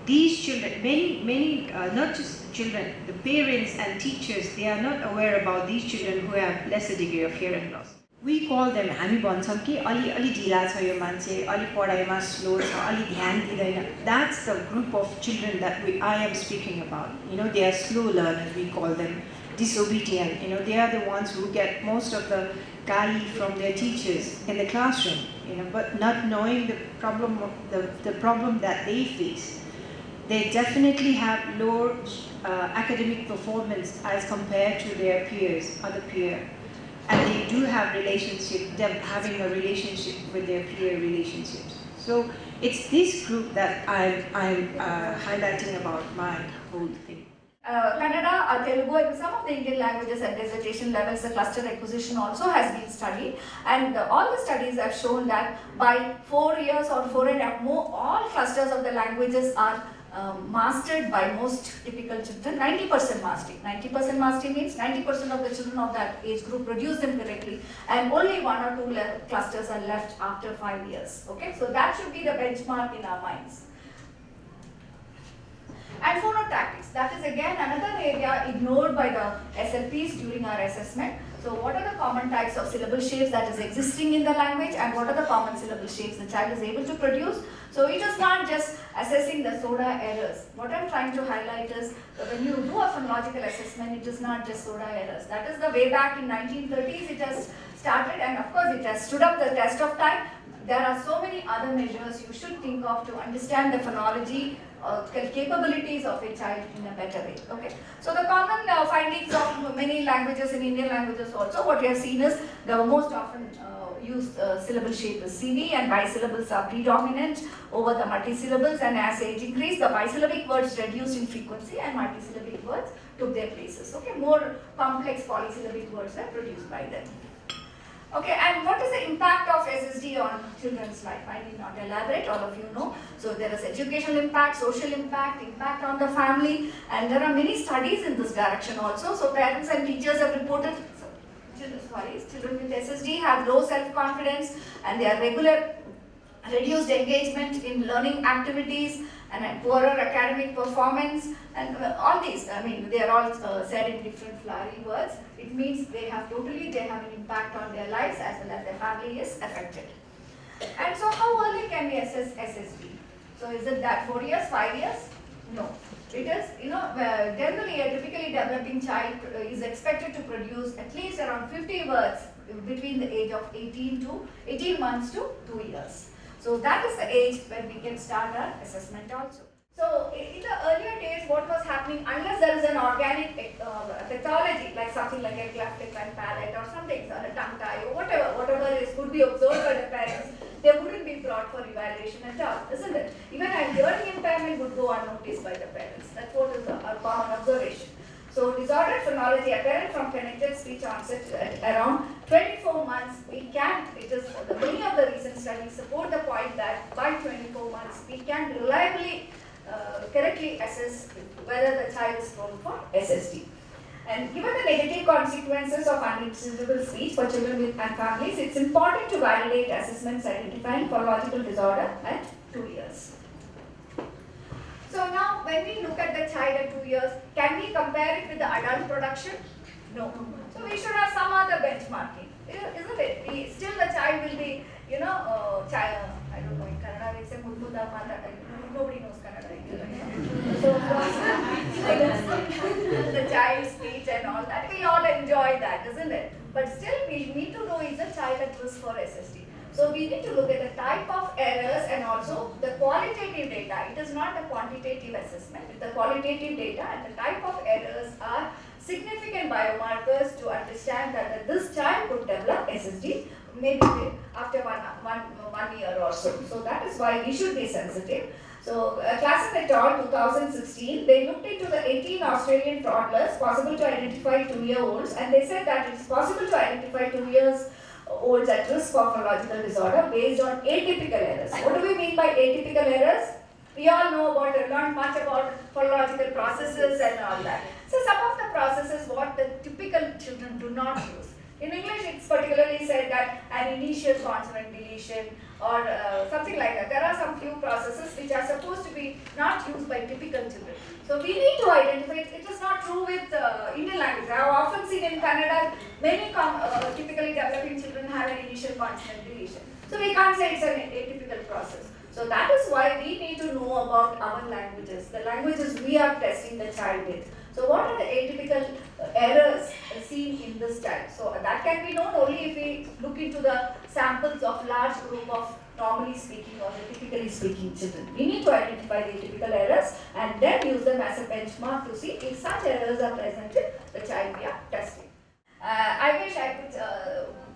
These children, many, not just children, the parents and teachers, they are not aware about these children who have lesser degree of hearing loss. We call them, हामी भन्छौं कि अलि ढिला छ यो मान्छे, अलि पढाइमा slow छ, अलि ध्यान दिदैन. That's the group of children that I am speaking about. They are slow learners, we call them, disobedient. They are the ones who get most of the gari from their teachers in the classroom. But not knowing the problem that they face. They definitely have lower academic performance as compared to their peers, other peers. And they do have having a relationship with their peer relationships. So it's this group that I'm highlighting about my whole thing. Kannada, Telugu, and some of the Indian languages at dissertation levels, the cluster acquisition also has been studied. And all the studies have shown that by 4 years or 4 and a half more, all clusters of the languages are mastered by most typical children, 90% mastery. 90% mastery means 90% of the children of that age group produce them correctly, and only 1 or 2 clusters are left after 5 years. Okay, so that should be the benchmark in our minds. And phonotactics, that is again another area ignored by the SLPs during our assessment. So what are the common types of syllable shapes that is existing in the language, and what are the common syllable shapes the child is able to produce? So it is not just assessing the soda errors. What I'm trying to highlight is that when you do a phonological assessment, it is not just soda errors. That is the way back in 1930s it has started, and of course it has stood up the test of time. There are so many other measures you should think of to understand the phonology capabilities of a child in a better way. Okay. So the common findings of many languages, in Indian languages also, what we have seen is the most often used syllable shape is CV, and bisyllables are predominant over the multisyllables, and as age increased, the bisyllabic words reduced in frequency and multisyllabic words took their places. Okay, more complex polysyllabic words were produced by them. Okay, and what is the impact of SSD on children's life? I need not elaborate, all of you know. So there is educational impact, social impact, impact on the family, and there are many studies in this direction also. So parents and teachers have reported, children with SSD have low self-confidence and they are reduced engagement in learning activities and poorer academic performance, and all these, I mean, they are all said in different flowery words. It means they have an impact on their lives as well as their family is affected. And so how early can we assess SSD? So is it that 4 years, 5 years? No. It is, generally a typically developing child is expected to produce at least around 50 words between the age of 18 months to 2 years. So that is the age when we can start our assessment also. So in the earlier days, what was happening, unless there is an organic pathology, like something like a cleft lip and palate or something, or a tongue tie, or whatever could be observed by the parents, they wouldn't be brought for evaluation at all, isn't it? Even a hearing impairment would go unnoticed by the parents. That's what is our common observation. So disordered phonology apparent from connected speech onset at around 24 months, many of the recent studies support the point that by 24 months, we can reliably, correctly assess whether the child is prone for SSD. And given the negative consequences of unintelligible speech for children and families, it's important to validate assessments identifying phonological disorder at 2 years. So now, when we look at the child at 2 years, can we compare it with the adult production? No. So we should have some other benchmarking, isn't it? Still the child will be, child, I don't know, in Kannada we say Mudmuda Mata, nobody knows Kannada. So the child's speech and all that, we all enjoy that, isn't it? But still we need to know, is the child at risk for SSD? So we need to look at the type of errors and also the qualitative data. It is not a quantitative assessment. The qualitative data and the type of errors are significant biomarkers to understand that this child could develop SSD maybe after one year or so. So that is why we should be sensitive. So Klassen et al. 2016, they looked into the 18 Australian toddlers possible to identify 2-year-olds, and they said that it's possible to identify 2-year-olds at risk of phonological disorder based on atypical errors. What do we mean by atypical errors? We all know learn much about phonological processes and all that. So some of the processes what the typical children do not use. In English, it's particularly said that an initial consonant deletion or something like that. There are some few processes which are supposed to be not used by typical children. So we need to identify, it is not true with Indian language. I have often seen in Kannada, many typically developing children have an initial consonant deletion. So we can't say it's an atypical process. So that is why we need to know about our languages, the languages we are testing the child with. So what are the atypical errors seen in this child? So that can be known only if we look into the samples of large group of normally speaking or typically speaking children. We need to identify the atypical errors and then use them as a benchmark to see if such errors are present in the child we are testing. I wish I could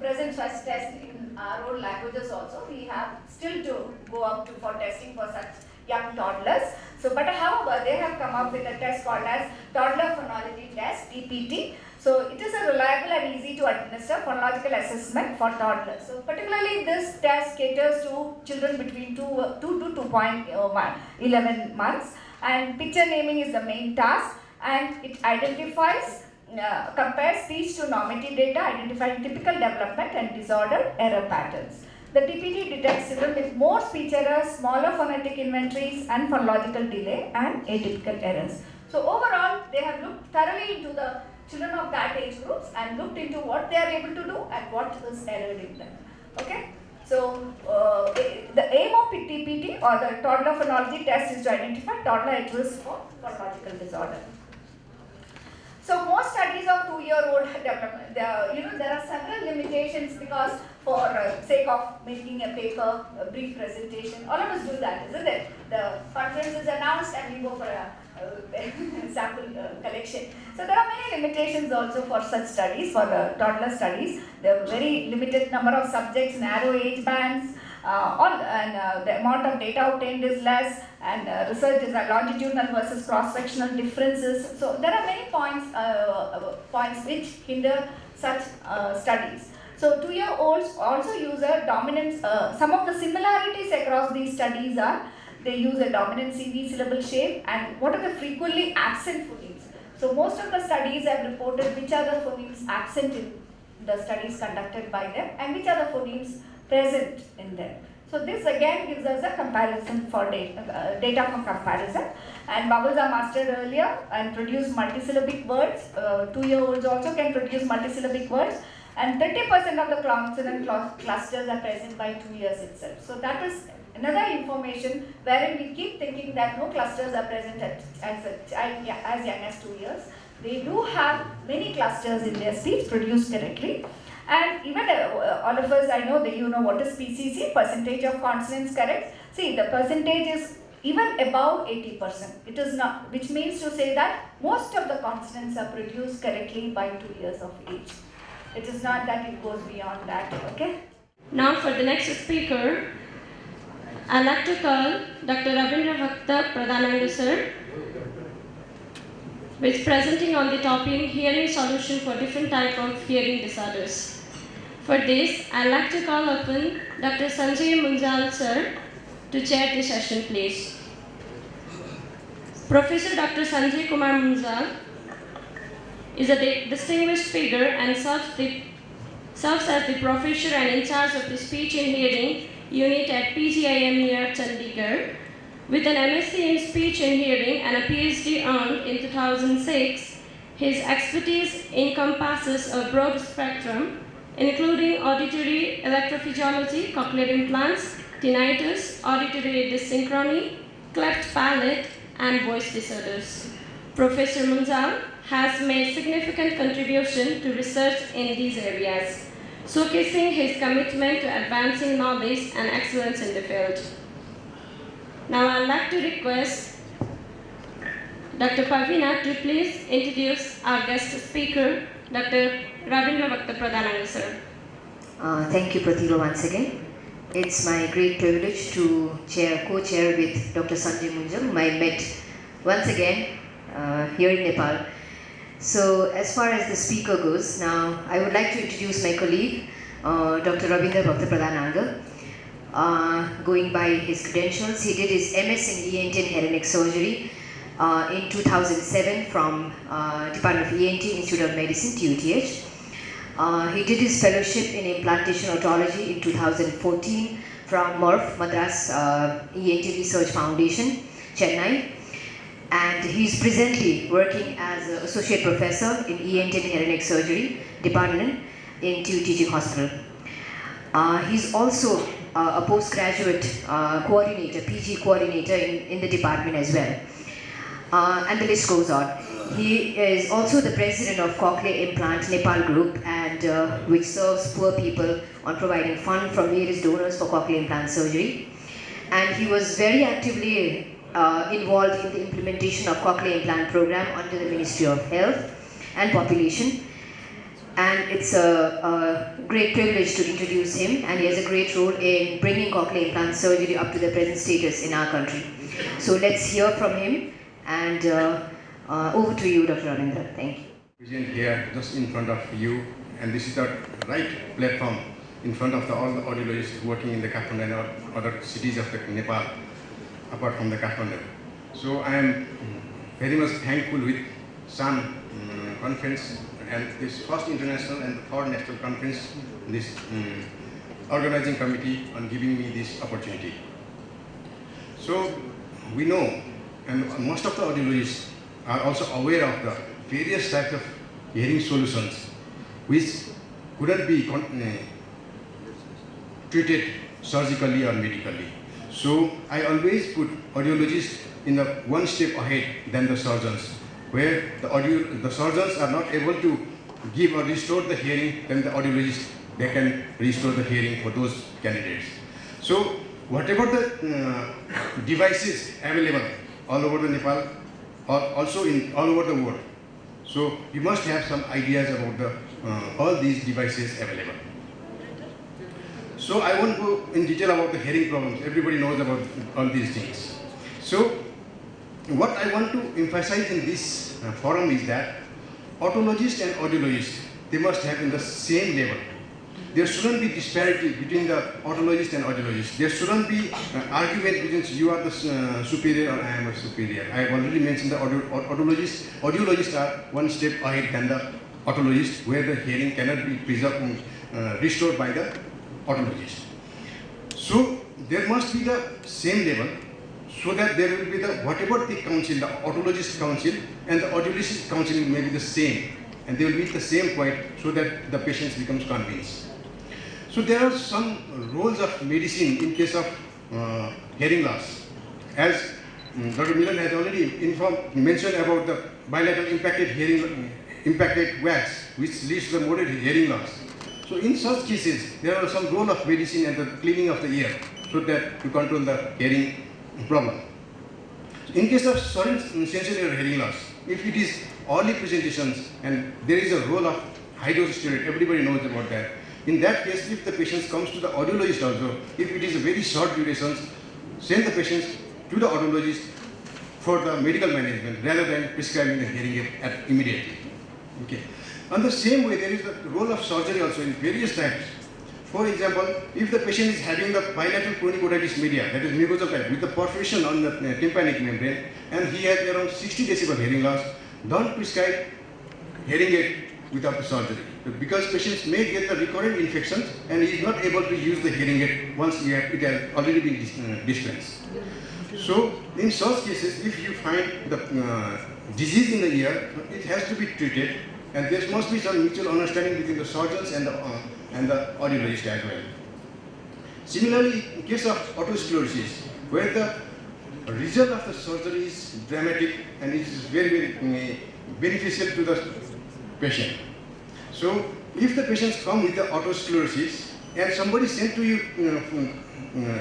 present such tests in our own languages also. We have still to go up for testing for such young toddlers. So, but however, they have come up with a test called as Toddler Phonology Test, TPT. So, it is a reliable and easy to administer phonological assessment for toddlers. So, particularly this test caters to children between 2 to 2.11 months, and picture naming is the main task, and it identifies compares speech to normative data, identifying typical development and disorder error patterns. The TPT detects children with more speech errors, smaller phonetic inventories, and phonological delay and atypical errors. So overall, they have looked thoroughly into the children of that age groups and looked into what they are able to do and what is errored in them. Okay. So the aim of TPT or the toddler phonology test is to identify toddler at risk for phonological disorder. So most studies of 2-year-old development, there are several limitations because for sake of making a paper, a brief presentation, all of us do that, isn't it? The conference is announced and we go for a sample collection. So there are many limitations also for such studies, for toddler studies. There are very limited number of subjects, narrow age bands, the amount of data obtained is less, and research is longitudinal versus cross-sectional differences. So there are many points which hinder such studies. So 2-year-olds also use a dominant, some of the similarities across these studies are they use a dominant CV syllable shape, and what are the frequently absent phonemes. So most of the studies have reported which are the phonemes absent in the studies conducted by them and which are the phonemes present in them. So this again gives us a comparison for data for comparison, and vowels are mastered earlier and produce multisyllabic words. 2-year-olds also can produce multisyllabic words, and 30% of the consonant clusters are present by 2 years itself. So that is another information wherein we keep thinking that no clusters are present as young as 2 years. They do have many clusters in their speech produced correctly. And even all of us, I know that you know what is PCC, percentage of consonants correct. See, the percentage is even above 80%. It is not, which means to say that most of the consonants are produced correctly by 2 years of age. It is not that it goes beyond that, okay? Now for the next speaker, I'd like to call Dr. Rabindra Pradhananga sir, who is presenting on the topic Hearing Solution for Different Types of Hearing Disorders. For this, I'd like to call upon Dr. Sanjay Munjal sir to chair the session, please. Professor Dr. Sanjay Kumar Munjal is a distinguished figure and serves as the professor and in charge of the Speech and Hearing Unit at PGIM near Chandigarh. With an MSc in Speech and Hearing and a PhD earned in 2006, his expertise encompasses a broad spectrum, including auditory electrophysiology, cochlear implants, tinnitus, auditory dysynchrony, cleft palate, and voice disorders. Professor Munjal has made significant contribution to research in these areas, showcasing his commitment to advancing knowledge and excellence in the field. Now I'd like to request Dr. Pavina to please introduce our guest speaker, Dr. Rabindra Pradhananga sir. Thank you, Pratila, once again. It's my great privilege to co-chair with Dr. Sanjay Munjal, whom I met once again here in Nepal. So as far as the speaker goes, now I would like to introduce my colleague, Dr. Rabindra Pradhananga. Going by his credentials, he did his MS in ENT and head and neck surgery in 2007 from Department of ENT, Institute of Medicine, TUTH. He did his fellowship in implantation otology in 2014 from MURF, Madras ENT Research Foundation, Chennai. And he's presently working as an associate professor in ENT and head and neck surgery department in TUTH Hospital. He's also a postgraduate coordinator, PG coordinator in the department as well. And the list goes on. He is also the president of Cochlear Implant Nepal Group, and which serves poor people on providing funds from various donors for cochlear implant surgery. And he was very actively involved in the implementation of cochlear implant program under the Ministry of Health and Population. And it's a great privilege to introduce him, and he has a great role in bringing cochlear implant surgery up to the present status in our country. So let's hear from him, and over to you, Dr. Rabindra. Thank you. Present here just in front of you, and this is the right platform in front of all the audiologists working in the Kathmandu and other cities of the Nepal, apart from the Kathmandu. So I am very much thankful with Shan conference and this first international and third national conference, this organizing committee on giving me this opportunity. So we know, and most of the audiologists are also aware of the various types of hearing solutions which couldn't be treated surgically or medically. So I always put audiologists in the one step ahead than the surgeons, where the surgeons are not able to give or restore the hearing, then the audiologists, they can restore the hearing for those candidates. So whatever the devices available all over the Nepal, or also in all over the world, so you must have some ideas about the all these devices available. So I won't go in detail about the hearing problems. Everybody knows about all these things. So what I want to emphasize in this forum is that otologists and audiologists, they must have in the same level. there shouldn't be disparity between the otologist and audiologist. There shouldn't be argument between you are the superior or I am a superior. I have already mentioned the audiologists are one step ahead than the otologist, where the hearing cannot be preserved, restored by the otologist. So there must be the same level, so that there will be the whatever the council, the otologist council and the audiologist council may be the same, and they will meet the same point so that the patients becomes convinced. So there are some roles of medicine in case of hearing loss. As Dr. Milan has already mentioned about the bilateral impacted wax, which leads to the moderate hearing loss. So in such cases, there are some role of medicine and the cleaning of the ear, so that to control the hearing problem. In case of sudden sensory hearing loss, if it is early presentations and there is a role of high dose steroid, everybody knows about that. In that case, if the patient comes to the audiologist also, if it is a very short duration, send the patients to the audiologist for the medical management rather than prescribing the hearing aid immediately. Okay. On the same way, there is the role of surgery also in various types. For example, if the patient is having the bilateral chronic otitis media, that is mucosal type, with the perforation on the tympanic membrane, and he has around 60 decibel hearing loss, don't prescribe hearing aid without the surgery, because patients may get the recurrent infections and he is not able to use the hearing aid once it has already been dispensed. So in such cases, if you find the disease in the ear, it has to be treated, and there must be some mutual understanding between the surgeons and the audiologist as well. Similarly, in case of otosclerosis, where the result of the surgery is dramatic and it is very, very beneficial to the patient. So if the patients come with the otosclerosis and somebody sent to you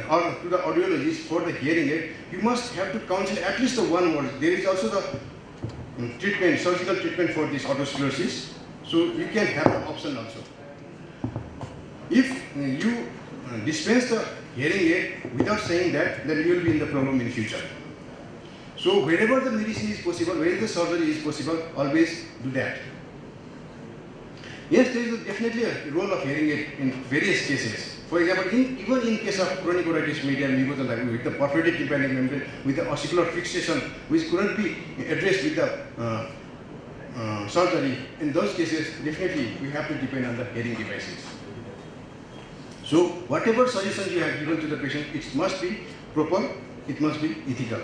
or to the audiologist for the hearing aid, you must have to counsel at least the 1 word. There is also the treatment, surgical treatment for this otosclerosis, so you can have the option also. If you dispense the hearing aid without saying that, then you will be in the problem in future. So wherever the medicine is possible, where the surgery is possible, always do that. Yes, there is definitely a role of hearing aid in various cases. For example, even in case of chronic otitis media and mucosal type, with the perforated tympanic membrane, with the ossicular fixation, which couldn't be addressed with the surgery, in those cases, definitely we have to depend on the hearing devices. So whatever suggestions you have given to the patient, it must be proper, it must be ethical.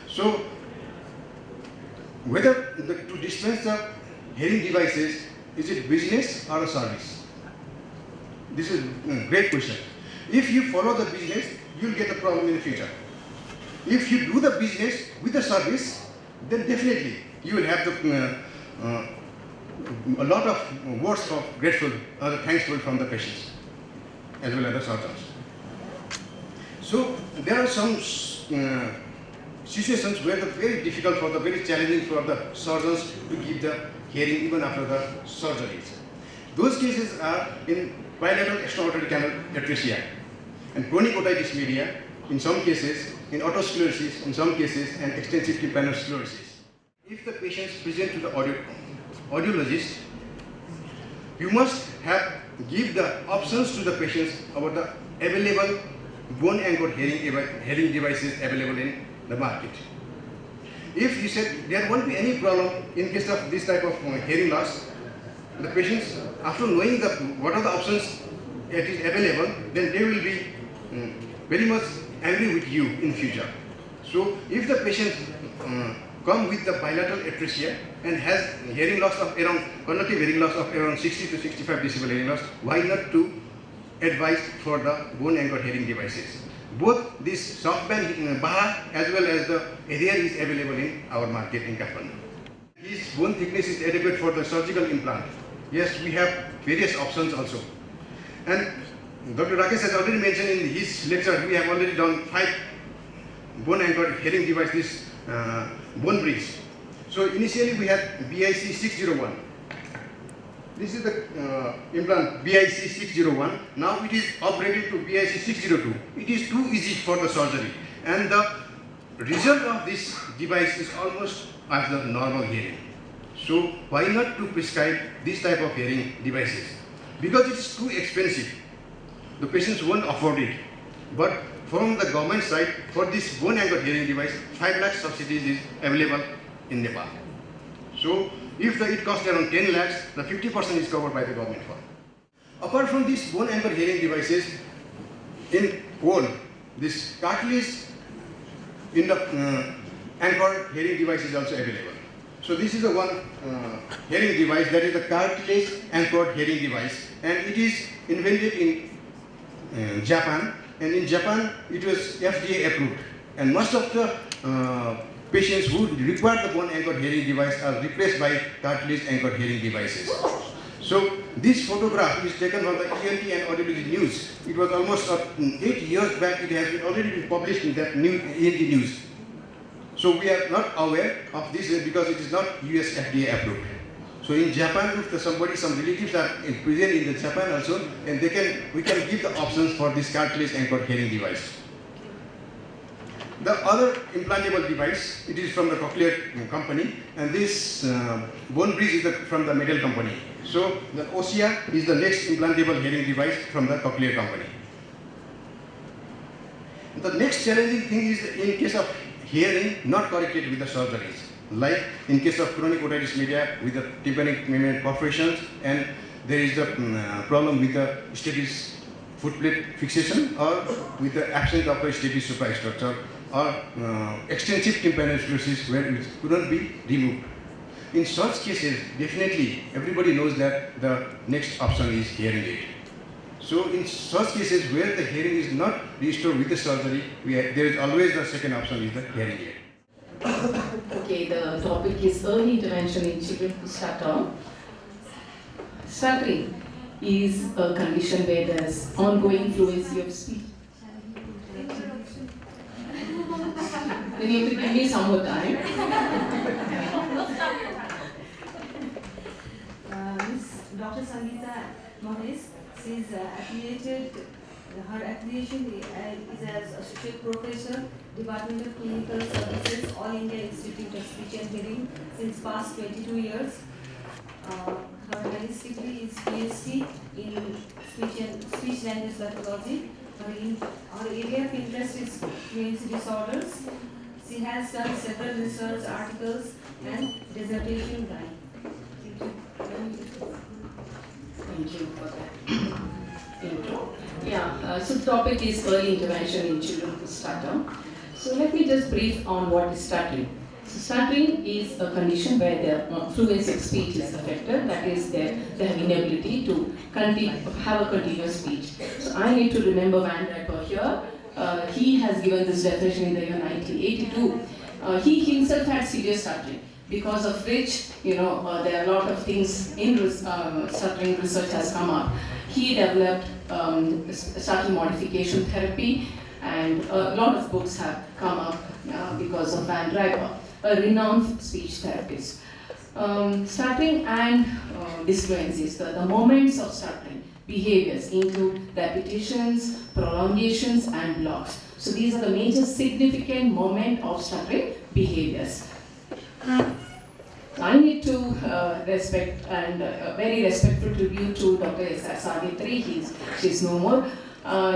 So whether to dispense the hearing devices, is it business or a service? This is a great question. If you follow the business, you will get a problem in the future. If you do the business with the service, then definitely you will have a lot of words of grateful or thankful from the patients as well as the surgeons. So there are some situations where it's very difficult for very challenging for the surgeons to give the hearing even after the surgeries. Those cases are in bilateral extra-auditory canal atresia and chronic otitis media in some cases, in otosclerosis in some cases, and extensive tympanic sclerosis. If the patients present to the audiologist, you must give the options to the patients about the available bone-anchored hearing devices available in the market. If you said there won't be any problem in case of this type of hearing loss, the patients, after knowing what are the options that is available, then they will be very much angry with you in future. So if the patient come with the bilateral atresia and has hearing loss of around, conductive hearing loss of around 60 to 65 decibel hearing loss, why not to advise for the bone-anchored hearing devices? Both this soft band BAHA as well as the ADR is available in our market in Kathmandu. His bone thickness is adequate for the surgical implant. Yes, we have various options also. And Dr. Rakesh has already mentioned in his lecture, we have already done 5 bone-anchored hearing devices, bone bridge. So initially we had BIC 601. This is the implant BIC 601. Now it is upgraded to BIC 602. It is too easy for the surgery, and the result of this device is almost as the normal hearing. So why not to prescribe this type of hearing devices? because it's too expensive. The patients won't afford it. But from the government side, for this bone anchored hearing device, 5 lakh subsidies is available in Nepal. So if it costs around 10 lakhs, the 50% is covered by the government fund. Apart from these bone anchored hearing devices, in whole, this cartilage in the anchored hearing device is also available. So this is the one hearing device, that is the cartilage anchored hearing device, and it is invented in Japan, and in Japan it was FDA approved, and most of the patients who require the bone anchored hearing device are replaced by cartilage anchored hearing devices. So this photograph is taken from the ENT and Audiology News. It was almost 8 years back. It has already been published in that new ENT News. So we are not aware of this because it is not US FDA approved. So in Japan, if some relatives are present in the Japan also, and we can give the options for this cartilage anchored hearing device. The other implantable device, it is from the Cochlear company, and this bone bridge is from the Metal company. So the OSIA is the next implantable hearing device from the Cochlear company. The next challenging thing is in case of hearing not corrected with the surgeries, like in case of chronic otitis media with the tympanic membrane perforations, and there is the problem with the stapes footplate fixation, or with the absence of a stapes superstructure, or extensive tympanosclerosis where it couldn't be removed. In such cases, definitely everybody knows that the next option is hearing aid. So in such cases where the hearing is not restored with the surgery, there is always the second option is the hearing aid. Okay, the topic is early intervention in children who stutter. Stuttering is a condition where there is ongoing fluency of speech. Then you have to give me some more time. Dr. Sangeeta Mohes, she is affiliated, her affiliation is as Associate Professor, Department of Clinical Services, All India Institute of Speech and Hearing since past 22 years. Her highest degree is PhD in speech language pathology. Her area of interest is fluency disorders. She has done several research articles and dissertation writing. Thank you for that intro. Yeah, so the topic is early intervention in children who stutter. So let me just brief on what is stuttering. So stuttering is a condition where their fluency of speech is affected, that is they have inability to have a continuous speech. So I need to remember Van Riper here. He has given this definition in the year 1982. He himself had severe stuttering, because of which, there are a lot of things in stuttering research has come up. He developed stuttering modification therapy, and a lot of books have come up because of Van Riper, a renowned speech therapist. Stuttering and disfluencies, the moments of stuttering behaviors include repetitions, prolongations, and blocks. So these are the major significant moment of stuttering behaviors. I need to respect and very respectful tribute to Dr. S.R. Savitri. She's no more.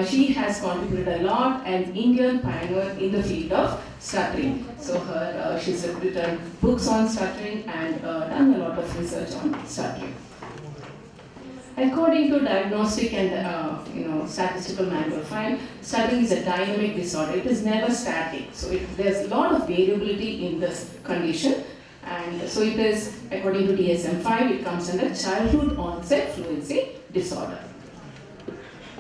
She has contributed a lot, an Indian pioneer in the field of stuttering. So she's written books on stuttering and done a lot of research on stuttering. According to Diagnostic and Statistical Manual 5, stuttering is a dynamic disorder. It is never static. So there's a lot of variability in this condition. And so it is, according to DSM-5, it comes under childhood onset fluency disorder.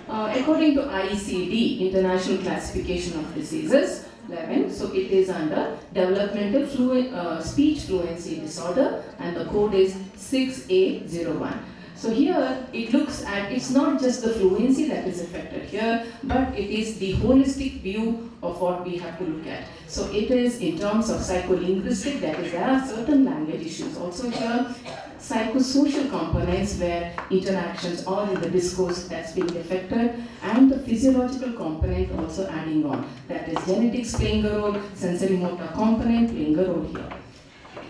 According to ICD, International Classification of Diseases, 11, so it is under developmental speech fluency disorder, and the code is 6A01. So here it looks at, it's not just the fluency that is affected here, but it is the holistic view of what we have to look at. So it is in terms of psycholinguistic, that is, there are certain language issues also here, psychosocial components where interactions are in the discourse that's being affected, and the physiological component also adding on. That is genetics playing a role, sensory motor component playing a role here.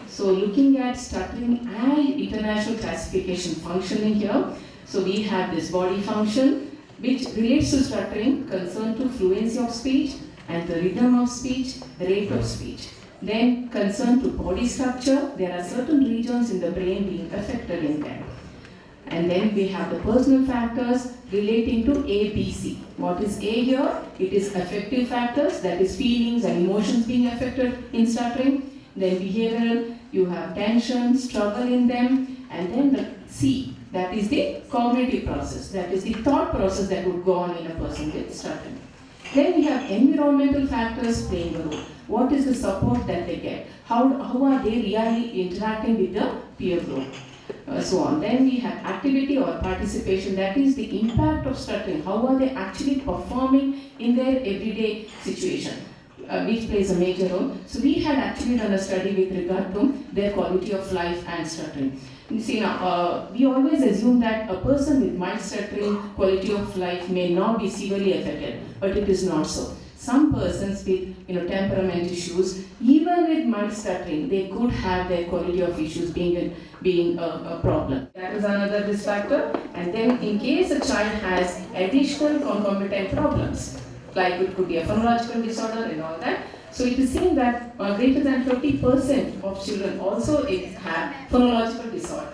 So looking at stuttering and international classification functioning here, So we have this body function which relates to stuttering, concerned to fluency of speech and the rhythm of speech, rate of speech. Then concerned to body structure, there are certain regions in the brain being affected in them. And then we have the personal factors relating to A, B, C. What is A here? It is affective factors, that is feelings and emotions being affected in stuttering. Then behavioral, you have tension, struggle in them. And then the C, that is the cognitive process, that is the thought process that would go on in a person with stuttering. Then we have environmental factors playing a role. What is the support that they get? How are they really interacting with the peer group? So on. Then we have activity or participation, that is the impact of stuttering. How are they actually performing in their everyday situation, which plays a major role. So we had actually done a study with regard to their quality of life and stuttering. You see now, we always assume that a person with mild stuttering quality of life may not be severely affected, but it is not so. Some persons with temperament issues, even with mild stuttering, they could have their quality of issues being a problem. That is another risk factor. And then in case a child has additional concomitant problems, like it could be a phonological disorder and all that, so it is seen that greater than 50% of children also have phonological disorder.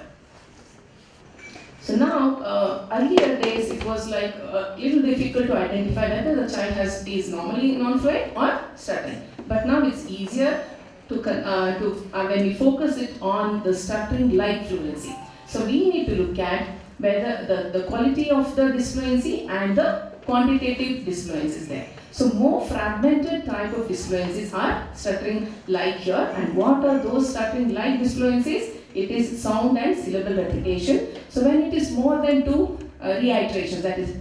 So now, earlier days it was like a little difficult to identify whether the child is normally non-fluent or stuttering. But now it's easier to when we focus it on the stuttering-like fluency. So we need to look at whether the quality of the disfluency and the quantitative disfluency is there. So more fragmented type of disfluencies are stuttering-like here. And what are those stuttering-like disfluencies? It is sound and syllable repetition. So when it is more than 2 reiterations, that is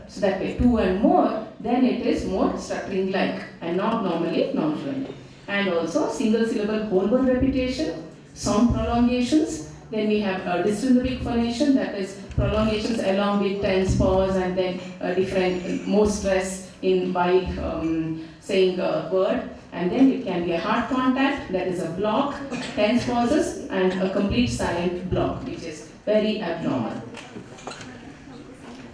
so that way 2 and more, then it is more stuttering-like and not normally non-fluent. And also single syllable whole word repetition, sound prolongations. Then we have dysyllabic phonation, that is prolongations along with tense pause and then different more stress in while saying a word. And then it can be a hard contact, that is a block, tense pauses, and a complete silent block, which is very abnormal.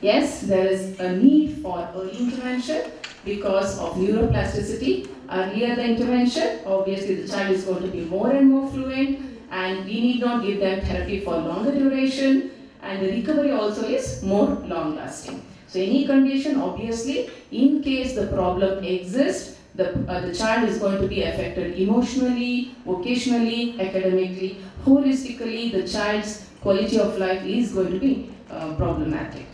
Yes, there is a need for early intervention because of neuroplasticity. Earlier the intervention, obviously the child is going to be more and more fluent, and we need not give them therapy for longer duration, and the recovery also is more long-lasting. So any condition, obviously, in case the problem exists, the child is going to be affected emotionally, vocationally, academically, holistically. The child's quality of life is going to be problematic.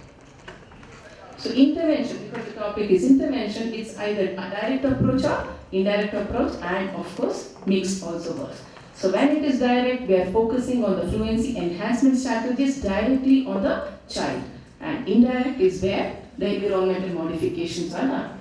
So intervention, because the topic is intervention, it's either a direct approach or indirect approach, and of course mixed also works. So when it is direct, we are focusing on the fluency enhancement strategies directly on the child, and indirect is where the environmental modifications are done.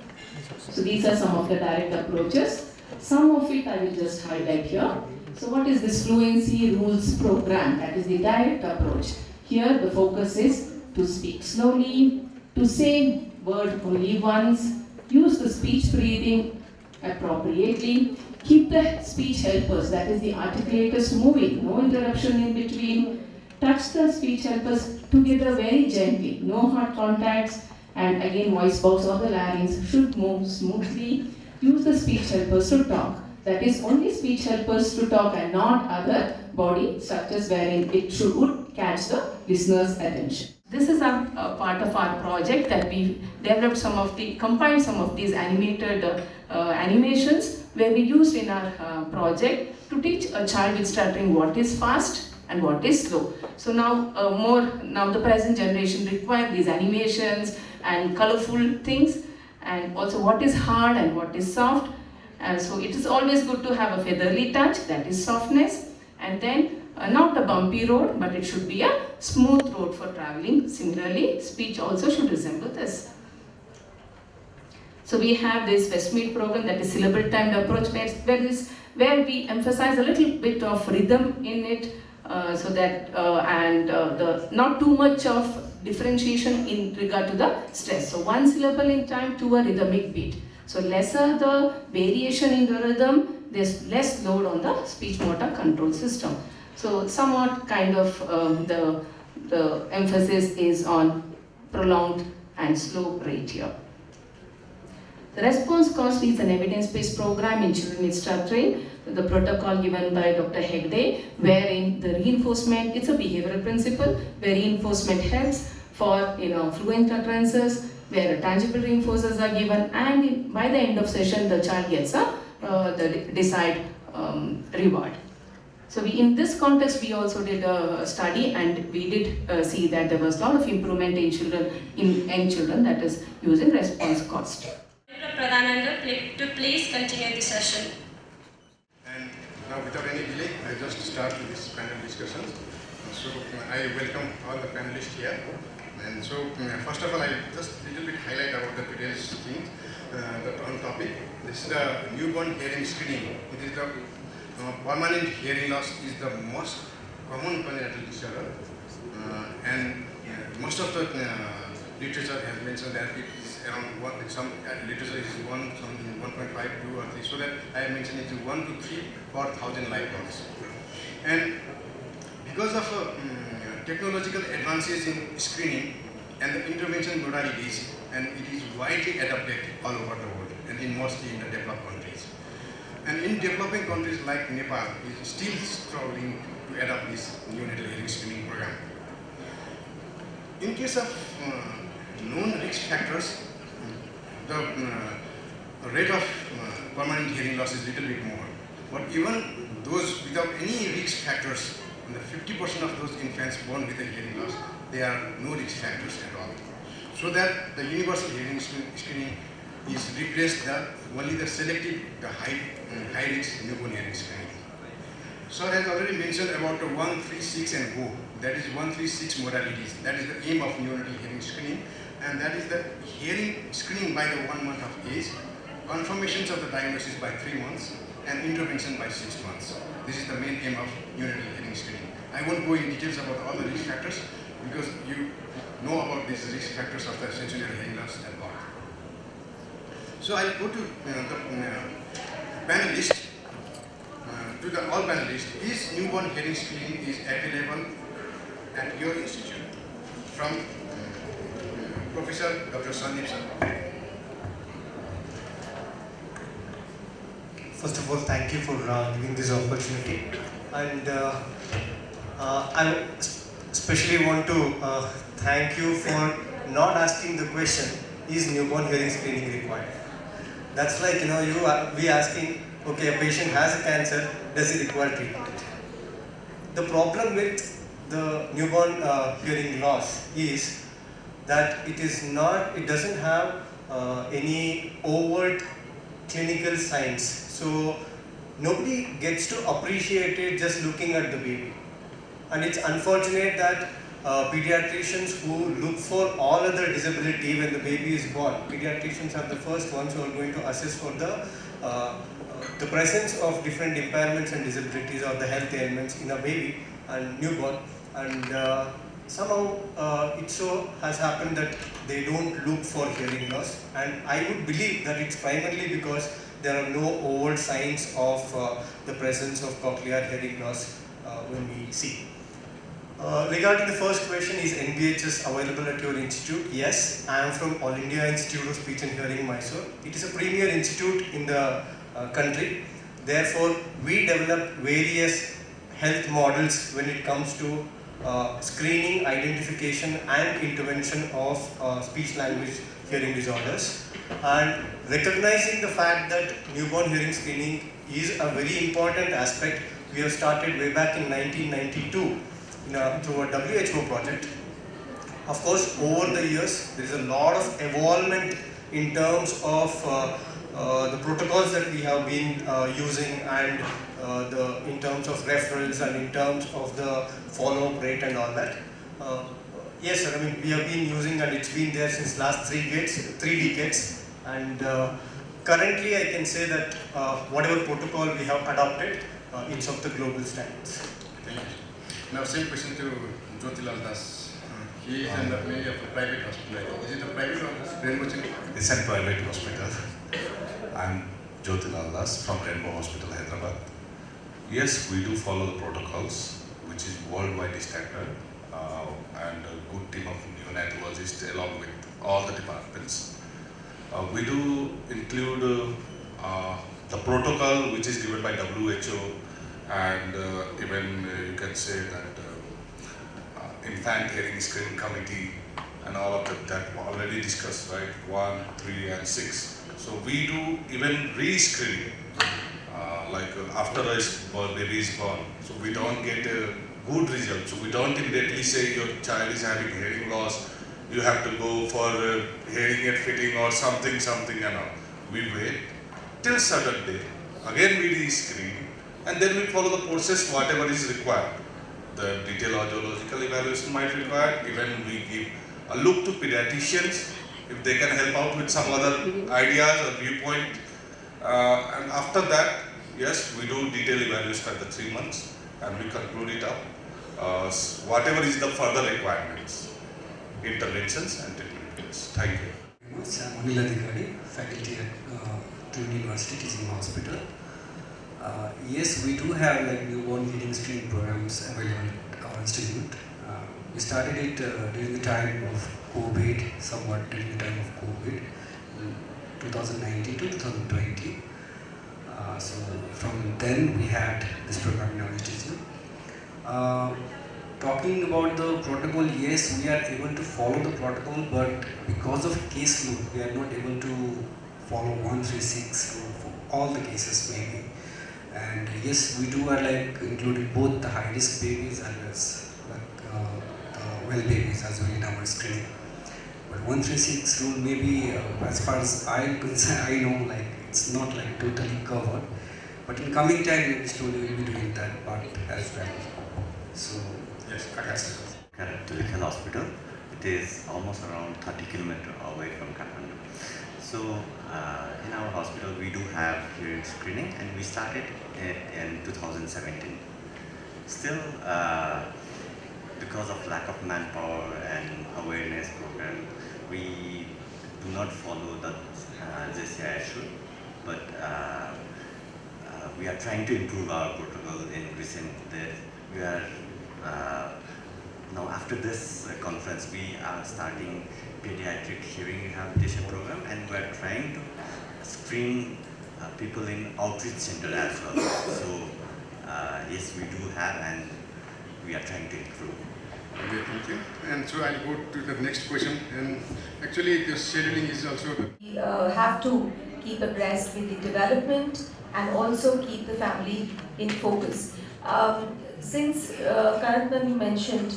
So these are some of the direct approaches. Some of it I will just highlight here. So what is this fluency rules program? That is the direct approach. Here the focus is to speak slowly, to say word only once, use the speech breathing appropriately, keep the speech helpers, that is the articulators, moving, no interruption in between, touch the speech helpers together very gently, no hard contacts, and again voice box or the larynx should move smoothly. Use the speech helpers to talk, that is only speech helpers to talk and not other body structures wherein it would catch the listener's attention. This is a part of our project that we developed compiled some of these animated animations where we used in our project to teach a child with stuttering what is fast and what is slow. So now the present generation require these animations and colorful things, and also what is hard and what is soft. And so it is always good to have a featherly touch, that is softness, and then not a bumpy road, but it should be a smooth road for traveling. Similarly, speech also should resemble this. So we have this Westmead program, that is syllable timed approach, where we emphasize a little bit of rhythm in it, so that not too much of differentiation in regard to the stress. So one syllable in time to a rhythmic beat. So lesser the variation in the rhythm, there's less load on the speech motor control system. So somewhat kind of the the emphasis is on prolonged and slow rate here. The response cost is an evidence-based program in children restructuring, the protocol given by Dr. Hegde, wherein the reinforcement, it's a behavioral principle, where reinforcement helps for fluent utterances, where tangible reinforcers are given, and by the end of session, the child gets the desired reward. So in this context, we also did a study, and we did see that there was a lot of improvement in children, in young children, that is using response cost. Pradhananda to please continue the session. And now, without any delay, I just start with this panel discussion. So I welcome all the panelists here. And so first of all, I just a little bit highlight about the today's thing, the topic. This is the newborn hearing screening. It is the permanent hearing loss is the most common congenital disorder, and most of the literature has mentioned that it is around one. Some literature is 1, some 1.5, 2 or 3. So that I have mentioned it is 1 to 3 per 1,000 live births. And because of technological advances in screening and the intervention modalities, and it is widely adopted all over the world, and mostly in the developed countries. And in developing countries like Nepal, is still struggling to adopt this neonatal hearing screening program. In case of known risk factors, the rate of permanent hearing loss is a little bit more. But even those without any risk factors, the 50% of those infants born with a hearing loss, they are no risk factors at all. So that the universal hearing screening is replaced only the selective, the high risk newborn hearing screening. Sir has already mentioned about the 1, 3, 6 and go. That is 1, 3, 6 modalities. That is the aim of neonatal hearing screening, and that is the hearing screening by the 1 month of age, confirmations of the diagnosis by 3 months, and intervention by 6 months. This is the main aim of neonatal hearing screening. I won't go in details about all the risk factors because you know about these risk factors of the sensory hearing loss a lot. So I'll go to the panelists. To all panelists, this newborn hearing screening is available at your institute from Professor Dr. Shan. First of all, thank you for giving this opportunity, and I especially want to thank you for not asking the question, is newborn hearing screening required? That's like, we asking, okay, a patient has a cancer, does it require treatment? The problem with the newborn hearing loss is that it doesn't have any overt clinical signs. So nobody gets to appreciate it just looking at the baby. And it's unfortunate that pediatricians who look for all other disability when the baby is born, pediatricians are the first ones who are going to assess for the presence of different impairments and disabilities or the health ailments in a baby and newborn. And somehow it so has happened that they don't look for hearing loss, and I would believe that it's primarily because there are no overt signs of the presence of cochlear hearing loss when we see. Regarding the first question, is NBHS available at your institute? Yes, I am from All India Institute of Speech and Hearing, Mysore. It is a premier institute in the country. Therefore, we develop various health models when it comes to screening, identification and intervention of speech-language hearing disorders. And recognizing the fact that newborn hearing screening is a very important aspect, we have started way back in 1992 through a WHO project. Of course, over the years, there is a lot of evolvement in terms of the protocols that we have been using, and in terms of referrals and in terms of the follow-up rate and all that. Yes, sir, I mean, we have been using, and it's been there since last 3 decades. And currently, I can say that whatever protocol we have adopted, it's of the global standards. Thank you. Now, same question to Jyotilal Das. He is in the maybe of a private hospital. Is it a private or Rainbow Children? It's a private hospital. I'm Jyotilal Das from Rainbow Hospital, Hyderabad. Yes, we do follow the protocols, which is worldwide standard. and a good team of neonatologists along with all the departments. We do include the protocol which is given by WHO, and even you can say that infant hearing screening committee and all of that already discussed, right? 1, 3 and 6. So we do even re-screening, after a baby is born. So we don't get a good result. So we don't immediately say your child is having hearing loss, you have to go for hearing aid fitting or something and all. We wait till certain day, again we re-screen, and then we follow the process whatever is required. The detailed audiological evaluation might require, even we give a look to pediatricians if they can help out with some other ideas or viewpoint. And after that, yes, we do detailed evaluation at the 3 months and we conclude it up. Whatever is the further requirements, interventions and treatments. Thank you. I'm Anil, faculty at Trinity University Teaching Hospital. Yes, we do have newborn feeding screening programs available at our institute. We started it during the time of COVID, somewhat during the time of COVID, 2019 to 2020. So from then we had this program in our institute. Talking about the protocol, yes, we are able to follow the protocol, but because of caseload, we are not able to follow 136 for all the cases maybe. And yes, we do including both the high risk babies as well as well babies as well in our screening. But 136 rule maybe as far as I know it's not totally covered. But in coming time we slowly will be doing that part as well. So yes, Kathmandu Hospital. It is almost around 30 kilometers away from Kathmandu. So in our hospital we do have hearing screening, and we started it in 2017. Still, because of lack of manpower and awareness program, we do not follow the JCI issue, but we are trying to improve our protocol in recent days. We are now after this conference, we are starting pediatric hearing rehabilitation program, and we are trying to screen people in outreach center as well. So yes, we do have, and we are trying to improve. Okay, thank you. And so I'll go to the next question. And actually, the scheduling is also. We have to keep abreast with the development and also keep the family in focus. Since Karatman mentioned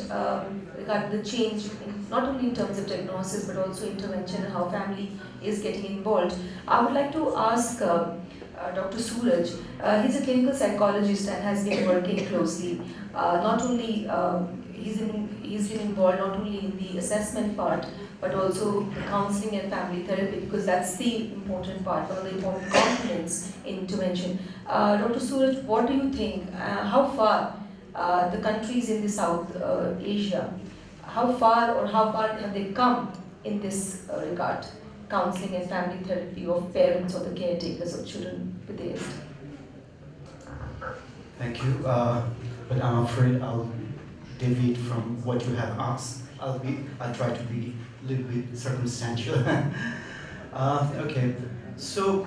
regarding the change, not only in terms of diagnosis but also intervention and how family is getting involved, I would like to ask Dr. Suraj. He's a clinical psychologist and has been working closely. Not only he's been involved not only in the assessment part but also the counseling and family therapy, because that's the important part, one of the important components in intervention. Dr. Suraj, what do you think? How far the countries in the South Asia, how far have they come in this regard? Counseling and family therapy of parents or the caretakers of children with ASD. Thank you, but I'm afraid I'll deviate from what you have asked. I'll try to be a little bit circumstantial. Okay, so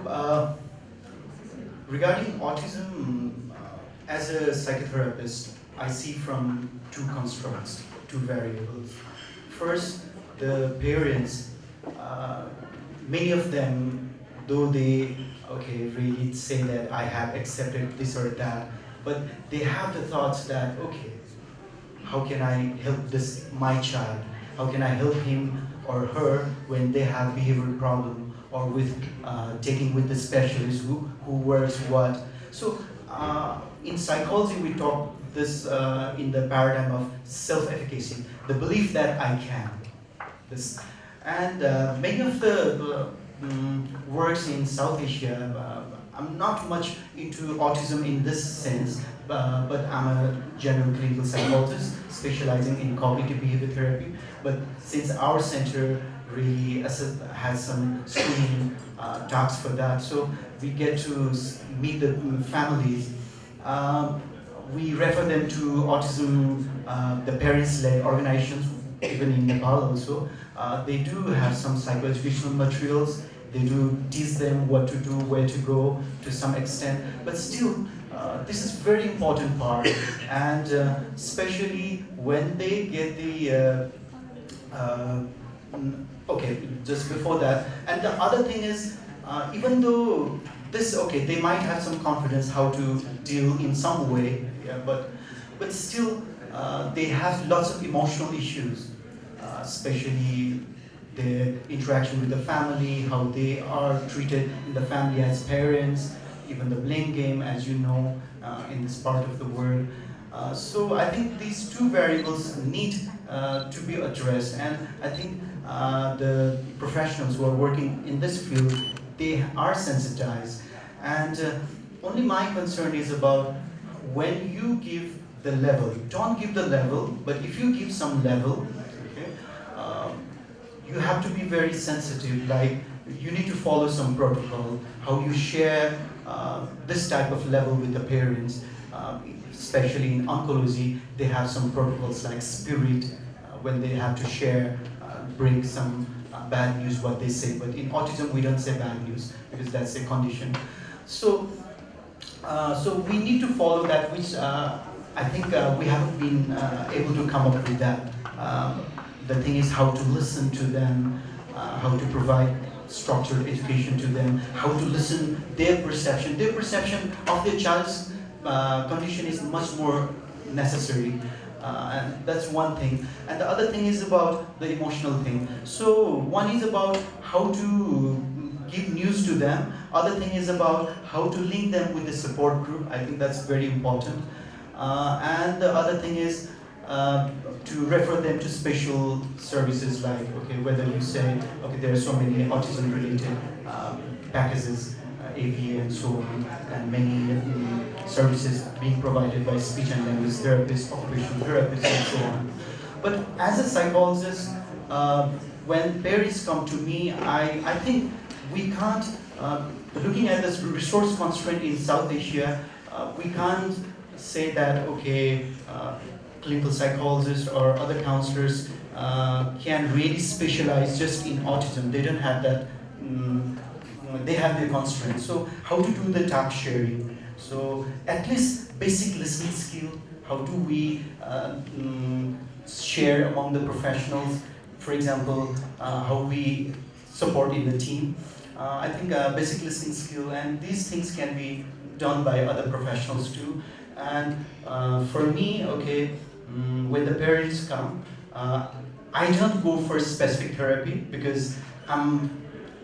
regarding autism, as a psychotherapist, I see from two constructs, two variables. First, the parents, many of them, though they really say that I have accepted this or that, but they have the thoughts that, okay, how can I help my child? How can I help him or her when they have behavioral problem, or with taking with the specialist who works what? So in psychology we talk this in the paradigm of self-efficacy, the belief that I can. And many of the works in South Asia, I'm not much into autism in this sense, but I'm a general clinical psychologist specializing in cognitive behavior therapy. But since our center really has some screening talks for that, so we get to meet the families. we refer them to autism, the parents-led organizations, even in Nepal also. They do have some psychoeducational materials. They do teach them what to do, where to go to some extent. But still, this is very important part. And especially when they get the, okay, just before that. And the other thing is, even though this, okay, they might have some confidence how to deal in some way, yeah, but still they have lots of emotional issues, especially the interaction with the family, how they are treated in the family as parents, even the blame game, as you know, in this part of the world. So I think these two variables need to be addressed, and I think the professionals who are working in this field, they are sensitized. And only my concern is about when you give the level, don't give the level, but if you give some level, okay, you have to be very sensitive, like you need to follow some protocol, how you share this type of level with the parents, especially in oncology, they have some protocols like spirit, when they have to share, bring some bad news, what they say, but in autism we don't say bad news, because that's a condition. So, so we need to follow that, which I think we haven't been able to come up with that. The thing is how to listen to them, how to provide structured education to them, how to listen their perception. Their perception of their child's condition is much more necessary. And that's one thing. And the other thing is about the emotional thing. So one is about how to give news to them. Other thing is about how to link them with the support group. I think that's very important. And the other thing is to refer them to special services, like, okay, whether you say, okay, there are so many autism-related packages, AVA and so on, and many services being provided by speech and language therapists, occupational therapists, and so on. But as a psychologist, when parents come to me, I think we can't, looking at this resource constraint in South Asia, we can't say that, okay, clinical psychologists or other counselors can really specialize just in autism. They don't have that, they have their constraints. So how to do the task sharing? So at least basic listening skill, how do we share among the professionals? For example, how we support in the team. I think basic listening skill, and these things can be done by other professionals too. And for me, okay, when the parents come, I don't go for specific therapy because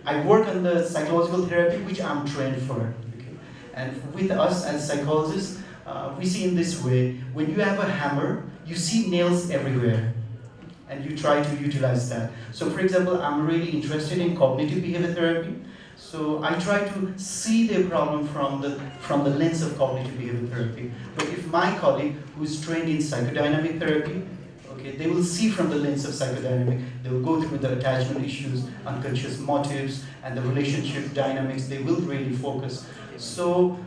I work on the psychological therapy which I'm trained for. Okay? And with us as psychologists, we see in this way, when you have a hammer, you see nails everywhere, and you try to utilize that. So for example, I'm really interested in cognitive behavior therapy, so I try to see the problem from the lens of cognitive behavior therapy. But if my colleague who's trained in psychodynamic therapy, okay, they will see from the lens of psychodynamic, they will go through the attachment issues, unconscious motives, and the relationship dynamics, they will really focus. So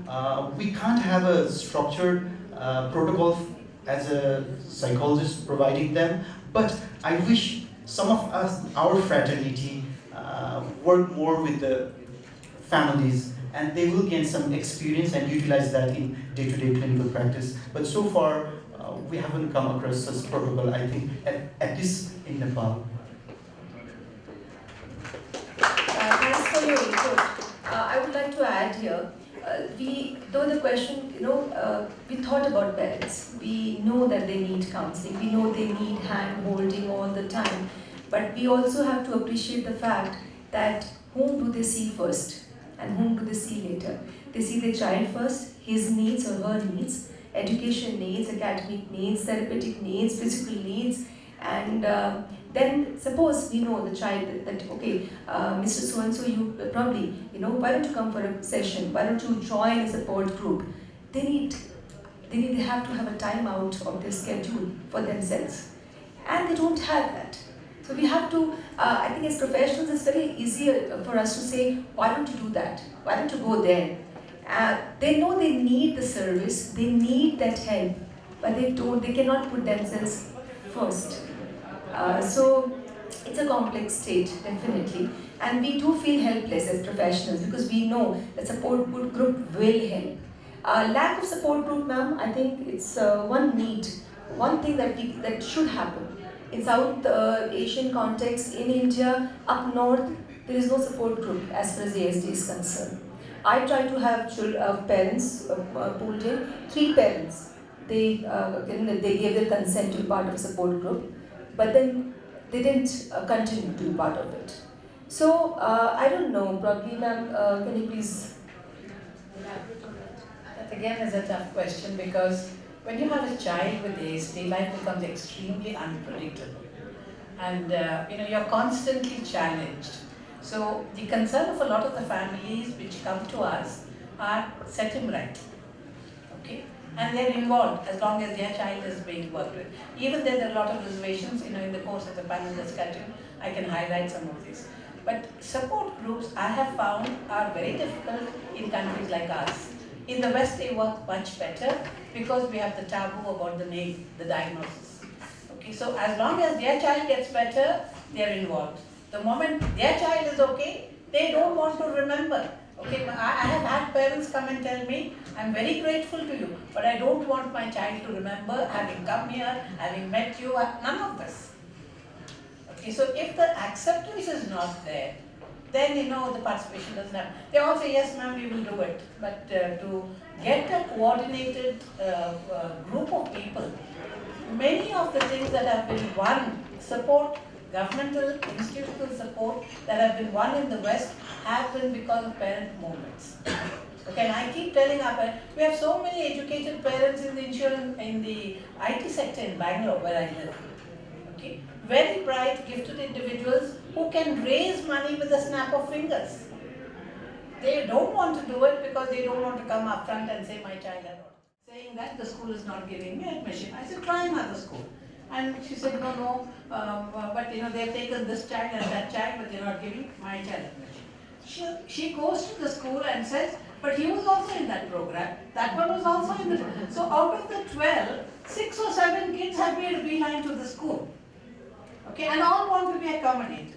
we can't have a structured protocol as a psychologist providing them, but I wish some of us, our fraternity, work more with the families, and they will gain some experience and utilize that in day-to-day clinical practice. But so far, we haven't come across such protocol, I think, at least in Nepal. Thanks for your input. I would like to add here, though the question, we thought about parents. We know that they need counseling. We know they need hand-holding all the time. But we also have to appreciate the fact that whom do they see first and whom do they see later? They see the child first, his needs or her needs, education needs, academic needs, therapeutic needs, physical needs, and then suppose we know the child that okay, Mr. So-and-so, you probably, why don't you come for a session? Why don't you join a support group? They have to have a time out of their schedule for themselves. And they don't have that. So we have to, I think as professionals, it's very easier for us to say, why don't you do that? Why don't you go there? They know they need the service, they need that help, but they cannot put themselves first. So it's a complex state, definitely. And we do feel helpless as professionals because we know that support group will help. Lack of support group, ma'am, I think it's one thing that should happen. In South Asian context, in India, up north, there is no support group as far as ASD is concerned. I try to have parents pulled in, 3 parents. They gave their consent to be part of a support group, but then they didn't continue to be part of it. So, I don't know, probably ma'am, can you please elaborate on that? That again is a tough question because when you have a child with ASD, life becomes extremely unpredictable. And you're constantly challenged. So the concern of a lot of the families which come to us are set him right. Okay? And they're involved as long as their child is being worked with. Even there are a lot of reservations, in the course of the panel discussion, I can highlight some of these. But support groups, I have found, are very difficult in countries like ours. In the West, they work much better because we have the taboo about the name, the diagnosis. Okay, so as long as their child gets better, they're involved. The moment their child is okay, they don't want to remember. Okay, I have had parents come and tell me, I'm very grateful to you, but I don't want my child to remember having come here, having met you, none of this. Okay, so if the acceptance is not there, then the participation doesn't happen. They all say, yes ma'am, we will do it. But to get a coordinated group of people, many of the things that have been won, support, governmental, institutional support that have been won in the West have been because of parent movements. Okay, and I keep telling our parents, we have so many educated parents in the IT sector in Bangalore where I live. Okay, very bright, gifted individuals who can raise money with a snap of fingers. They don't want to do it because they don't want to come up front and say my child had saying that the school is not giving me admission. I said, try another school. And she said, no, but they've taken this child and that child, but they're not giving my child admission. She goes to the school and says, but he was also in that program. That one was also in the program. So out of the 12, 6 or 7 kids have made a beeline to the school. Okay, and all want to be accommodated.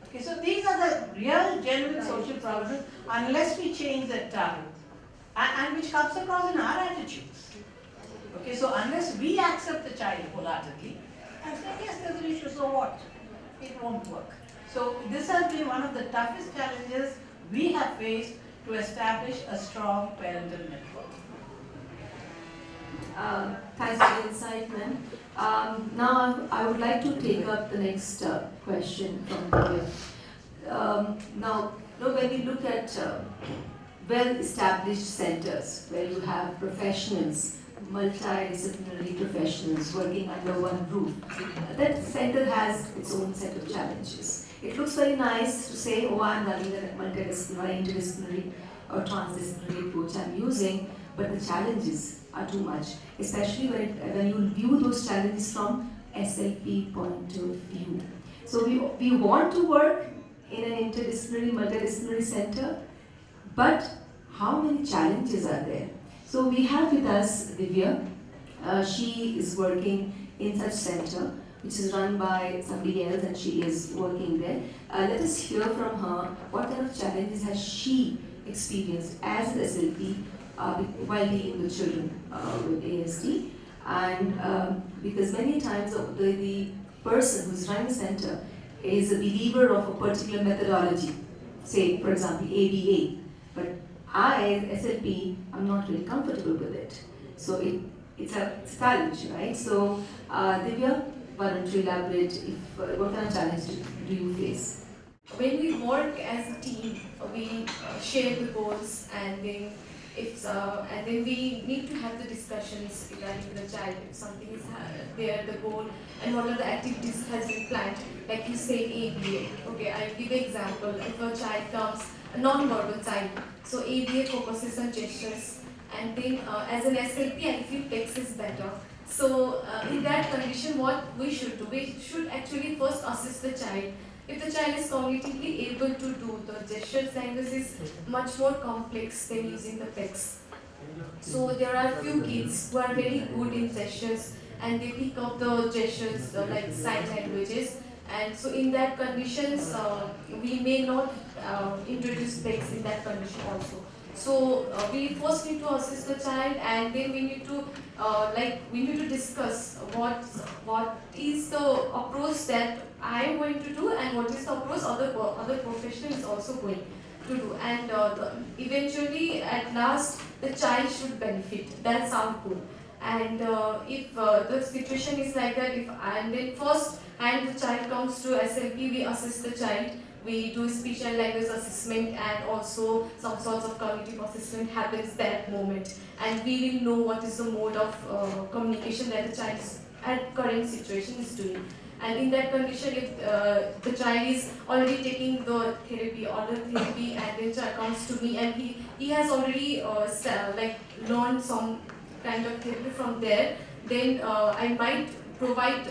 Okay, so these are the real, genuine social problems unless we change that taboo. And which comes across in our attitudes. Okay, so unless we accept the child wholeheartedly and say, yes, there's an issue, so what? It won't work. So this has been one of the toughest challenges we have faced to establish a strong parental network. Thanks for the insight, ma'am. Now I would like to take up the next question from Divya. Now, when we look at well-established centers where you have professionals, multidisciplinary professionals working under one roof, that center has its own set of challenges. It looks very nice to say, oh, I'm running a multidisciplinary, interdisciplinary or transdisciplinary approach I'm using, but the challenges are too much, especially when you view those challenges from SLP point of view. So we want to work in an interdisciplinary, multidisciplinary center, but how many challenges are there? So we have with us Divya. She is working in such center, which is run by somebody else, and she is working there. Let us hear from her what kind of challenges has she experienced as an SLP while dealing with children with ASD. And because many times the person who's running the center is a believer of a particular methodology, say for example ABA, but I, as SLP, I'm not really comfortable with it. So it's a challenge, right? So Divya, why don't you elaborate what kind of challenge do you face? When we work as a team, we share the goals, and then we need to have the discussions regarding the child. If something is there, the goal, and what are the activities has been planned. Like you say, ABA. Okay, I'll give an example. If a child comes, a non-verbal child, so ABA focuses on gestures, and then as an SLP, I feel text is better. So in that condition, what we should do? We should actually first assist the child if the child is cognitively able to do, the gestures language is much more complex than using the text. So there are few kids who are very good in gestures and they pick up the gestures like sign languages, and so in that conditions we may not introduce specs in that condition also. So we first need to assess the child, and then we need to discuss what is the approach that I am going to do and what is the approach other professional is also going to do, and eventually at last the child should benefit. That sounds good. And if the situation is like that, and then first and the child comes to SLP, we assess the child. We do speech and language assessment, and also some sorts of cognitive assessment happens that moment, and we will know what is the mode of communication that the child at current situation is doing. And in that condition, if the child is already taking the therapy, order therapy, and then child comes to me and he has already learned some kind of therapy from there, then I might provide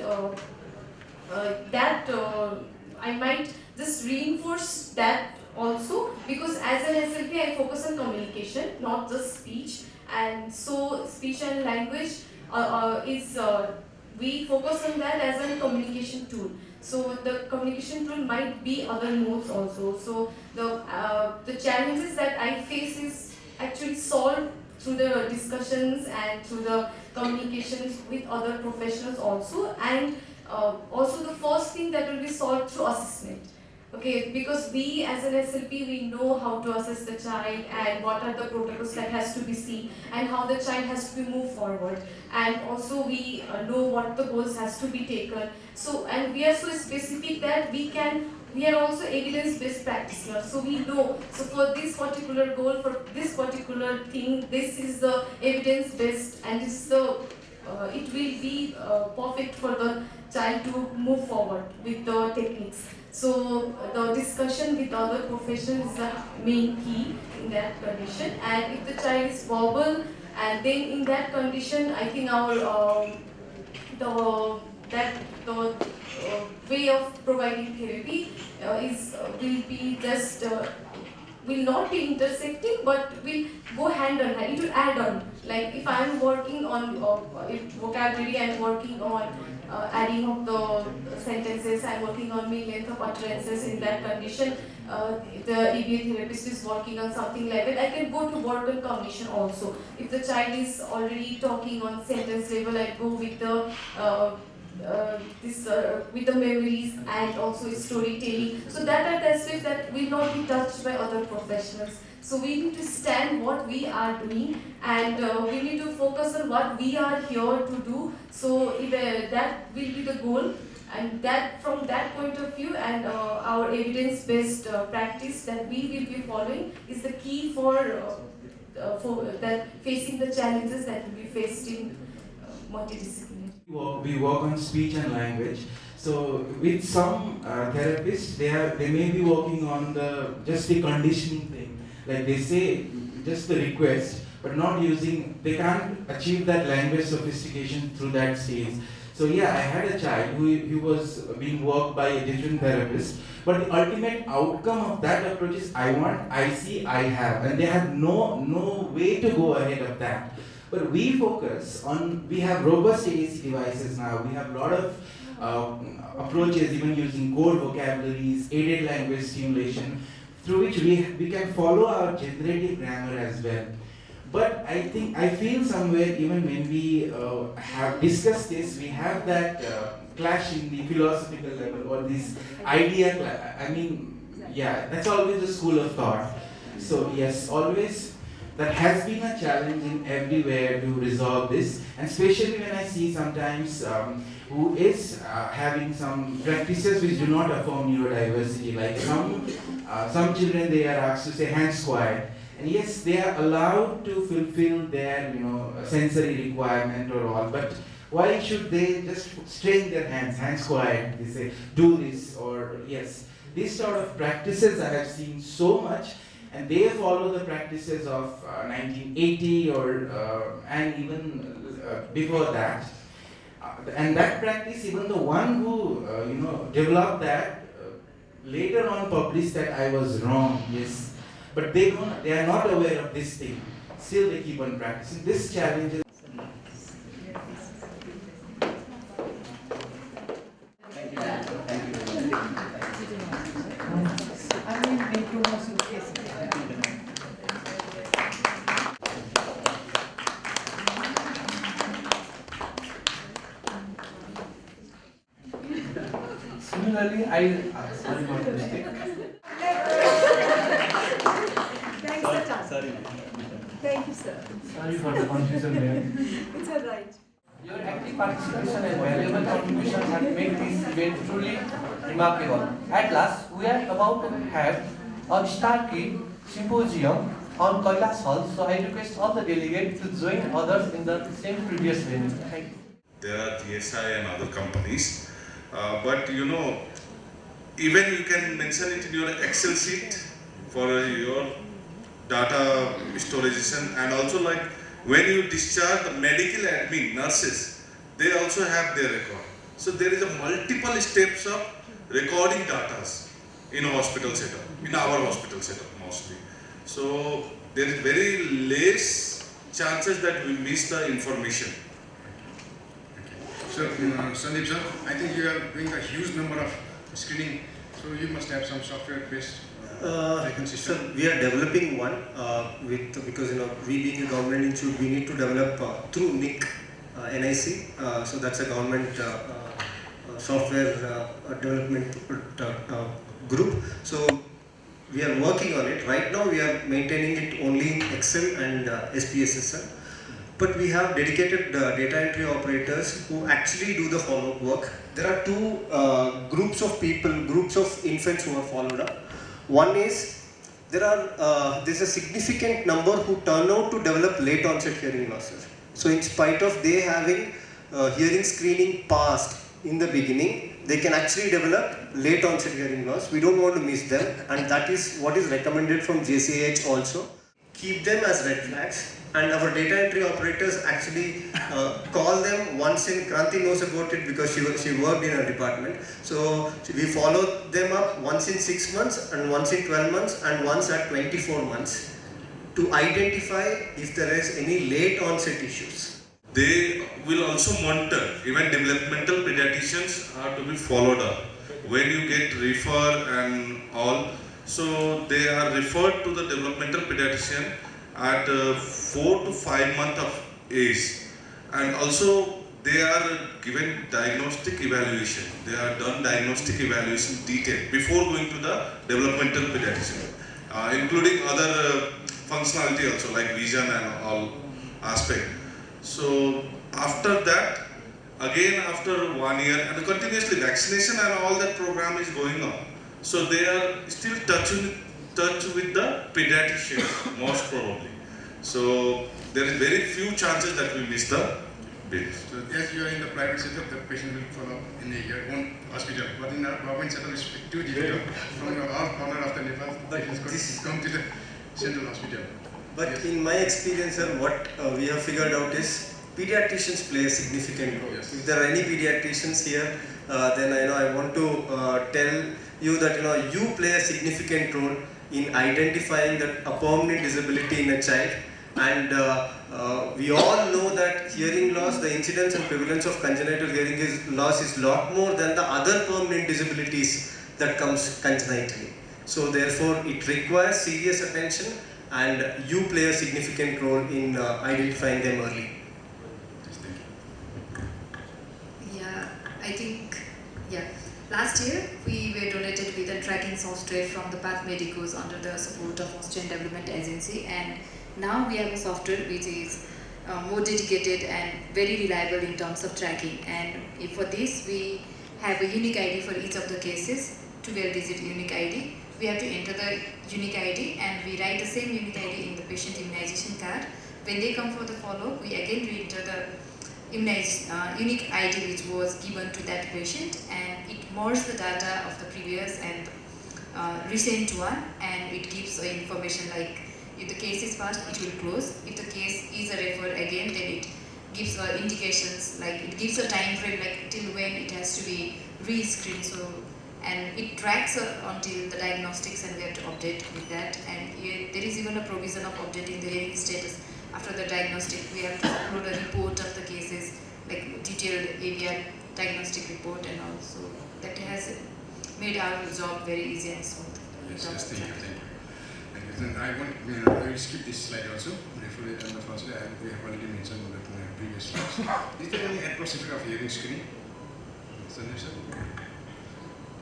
I might just reinforce that also, because as an SLP I focus on communication, not just speech, and so speech and language we focus on that as a communication tool. So the communication tool might be other modes also. So the challenges that I face is actually solved through the discussions and through the communications with other professionals also, and also the first thing that will be solved through assessment. Okay, because we as an SLP, we know how to assess the child and what are the protocols that has to be seen and how the child has to be moved forward, and also we know what the goals has to be taken. So, and we are so specific that we are also evidence-based practitioners, so we know, so for this particular goal, for this particular thing, this is the evidence-based, and this is the it will be perfect for the child to move forward with the techniques. So the discussion with other professionals is the main key in that condition. And if the child is verbal, and then in that condition, I think our the way of providing therapy will not be intersecting, but will go hand on hand. It will add on. Like if I am working on vocabulary, I am working on adding up the sentences, I am working on mean length of utterances. In that condition, the ABA therapist is working on something like that. I can go to work on cognition also. If the child is already talking on sentence level, I go with the with the memories and also storytelling. So that are the aspects that will not be touched by other professionals. So we need to stand what we are doing, and we need to focus on what we are here to do. So if, that will be the goal, and that from that point of view, and our evidence-based practice that we will be following is the key for that facing the challenges that will be faced in multidisciplinary. We work on speech and language. So with some therapists, they may be working on just the conditioning thing. Like they say, just the request, but not using, they can't achieve that language sophistication through that stage. So yeah, I had a child who was being worked by a different therapist, but the ultimate outcome of that approach is I want, I see, I have, and they have no way to go ahead of that. But we focus on, we have robust AAC devices now, we have a lot of approaches, even using code vocabularies, aided language stimulation, through which we can follow our generative grammar as well. But I feel somewhere, even when we have discussed this, we have that clash in the philosophical level, or this idea, I mean, yeah, that's always the school of thought. So yes, always, that has been a challenge in everywhere to resolve this, and especially when I see sometimes who is having some practices which do not affirm neurodiversity, like some children, they are asked to say hands quiet, and yes, they are allowed to fulfill their sensory requirement or all, but why should they just strain their hands quiet, they say do this, or yes, these sort of practices I have seen so much. And they follow the practices of 1980 and even before that. And that practice, even the one who developed that, later on published that I was wrong, yes. But they are not aware of this thing. Still they keep on practicing. This challenge is Similarly, sorry for the mistake. Thanks, Sorry. Thank you, sir. Sorry for the confusion there. It's all right. Your active participation and valuable contribution have made this event truly remarkable. At last, we are about to have a starkey symposium on Kailash Hall, so I request all the delegates to join others in the same previous venue. Thank you. There are GSI and other companies, but you know, even you can mention it in your Excel sheet for your data storageation, and also like when you discharge the medical admin nurses, they also have their record. So there is a multiple steps of recording data in a hospital setup, in our hospital setup mostly. So there is very less chances that we miss the information. So, Sandeep sir, I think you are doing a huge number of screening, so you must have some software-based So we are developing one because we being a government institute, we need to develop through NIC, NIC. So that's a government software development group. So we are working on it. Right now we are maintaining it only in Excel and SPSS. But we have dedicated data entry operators who actually do the follow-up work. There are two groups of people, groups of infants who are followed up. One is, there's a significant number who turn out to develop late onset hearing losses. So in spite of they having hearing screening passed in the beginning, they can actually develop late onset hearing loss. We don't want to miss them, and that is what is recommended from JCH also. Keep them as red flags, and our data entry operators actually call them once in. Kranti knows about it because she worked in her department. So we follow them up once in 6 months, and once in 12 months, and once at 24 months to identify if there is any late onset issues. They will also monitor, even developmental pediatricians are to be followed up. When you get refer and all, so they are referred to the developmental pediatrician at 4 to 5 months of age, and also they are given diagnostic evaluation. They are done diagnostic evaluation detail before going to the developmental pediatrician, including other functionality also like vision and all aspect. So after that, again after 1 year, and continuously vaccination and all that program is going on. So they are still touch with the pediatrician most probably. So there is very few chances that we miss the bill. So as you are in the private setup, the patient will follow up in your own hospital. But in the government setup, it's too difficult. From your corner of the Nepal, patients come to the central hospital. But in my experience, sir, what we have figured out is pediatricians play a significant role. Yes. If there are any pediatricians here, then I want to tell you that you play a significant role in identifying that a permanent disability in a child. And we all know that hearing loss, the incidence and prevalence of congenital hearing loss is a lot more than the other permanent disabilities that comes congenitally. So therefore, it requires serious attention, and you play a significant role in identifying them early. Yeah, I think, last year we were donated with a tracking software from the Path Medicos under the support of Austrian Development Agency, and now we have a software which is more dedicated and very reliable in terms of tracking. And for this we have a unique ID for each of the cases, 12-digit unique ID. We have to enter the unique ID and we write the same unique ID in the patient immunization card. When they come for the follow-up, we again re-enter the unique ID which was given to that patient, and it merges the data of the previous and recent one, and it gives information like if the case is passed, it will close. If the case is a referred again, then it gives indications, like it gives a time frame like till when it has to be re-screened. So, and it tracks until the diagnostics, and we have to update with that. And there is even a provision of updating the hearing status after the diagnostic. We have to upload a report of the cases, like detailed AVR diagnostic report, and also that has made our job very easy and smooth. Yes, thank you. Thank you. Then I will skip this slide also. Refer it on the first slide. We have already mentioned in the previous slides. Is there any adverse effect of hearing screening? Sandeep sir?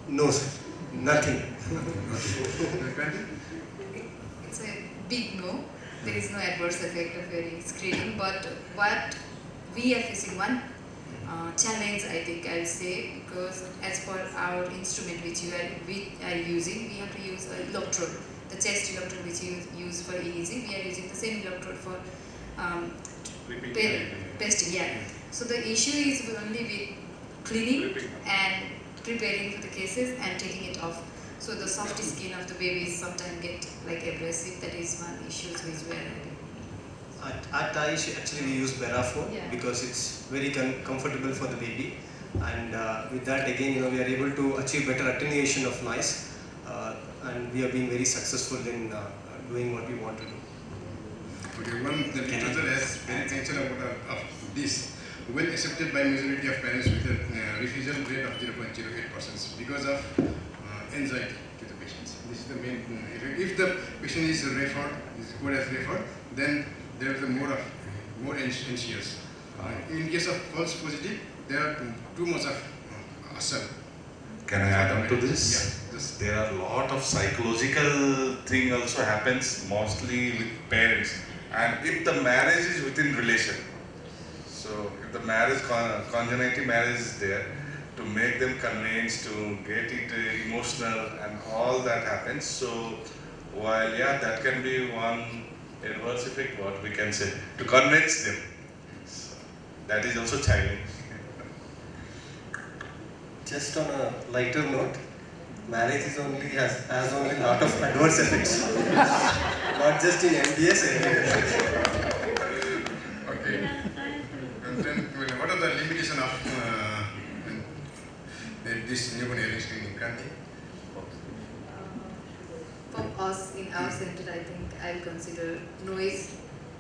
No, sir. Nothing. It's a big no. There is no adverse effect of hearing screening, but what we are facing one challenge, I think I'll say, because as per our instrument which we are using, we have to use an electrode, the chest electrode which you use for EEG. We are using the same electrode for testing. Yeah. So the issue is only with cleaning and preparing for the cases and taking it off. So the soft skin of the babies sometimes get like abrasive. That is one issue which we are having. At Aish, actually we use Berafone because it's very comfortable for the baby, and with that again, we are able to achieve better attenuation of noise, and we are being very successful in doing what we want to do. Okay, the literature has very mention about this. Well accepted by majority of parents with a refusal rate of 0.08% because of anxiety to the patients. This is the main effect. If the patient is referred, is good as referred, then there is a more anxious. In case of false positive, there are too much of assault. Can I add on to this? Yeah. There are a lot of psychological thing also happens mostly with parents, and if the marriage is within relation, so if the marriage, congenital marriage is there, to make them convinced, to get it emotional and all that happens. So while that can be one adverse effect, what we can say, to convince them. So that is also challenging. Just on a lighter note, marriage is has only lot of adverse effects, not just in MDS. Okay. And then, what are the limitations of this newborn hearing screening? Kanti? For us in our center, I think I'll consider noise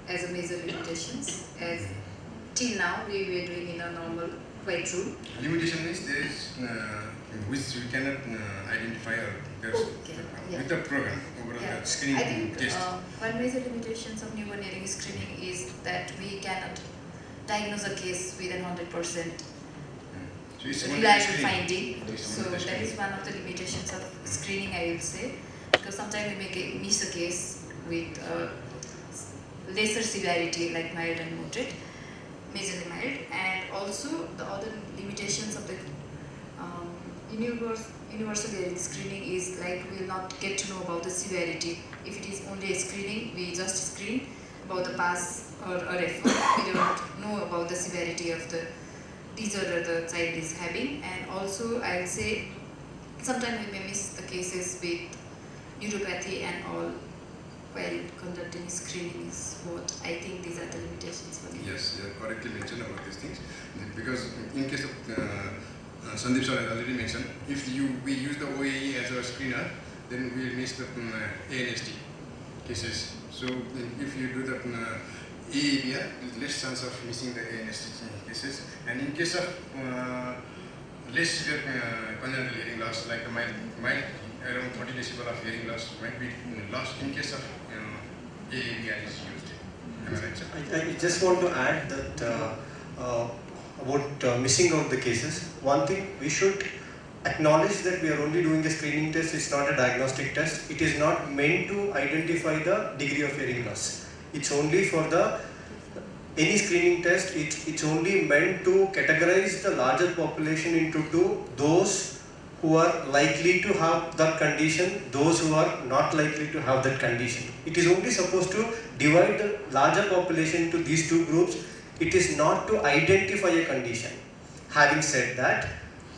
as a major limitations. As till now we were doing in a normal quite true. Limitation means there is which we cannot identify with the program over the screening I think test. one major limitations of newborn hearing screening is that we cannot diagnose a case with 100% reliable finding. So that is one of the limitations of screening, I will say, because sometimes we may miss a case with lesser severity like mild and moderate, majorly mild, and also the other limitations of the universal hearing screening is like we will not get to know about the severity. If it is only a screening, we just screen about the pass or a refer. We don't know about the severity of the disorder the child is having. And also I will say sometimes we may miss the cases with neuropathy and all while conducting screening is what I think these are the limitations for me. Yes, you have correctly mentioned about these things, because in case of Sandeep sir has already mentioned, if we use the OAE as a screener, then we will miss the ANST cases. So if you do the AABR, there is less chance of missing the ANST cases. And in case of less severe congenital hearing loss, like the mild around 30 decibel of hearing loss might be lost in case of AABR is used. Am I right, sir? I just want to add that about missing out the cases. One thing, we should acknowledge that we are only doing a screening test. It's not a diagnostic test. It is not meant to identify the degree of hearing loss. It's only for any screening test. It's only meant to categorize the larger population into those who are likely to have that condition, those who are not likely to have that condition. It is only supposed to divide the larger population into these two groups. It is not to identify a condition. Having said that,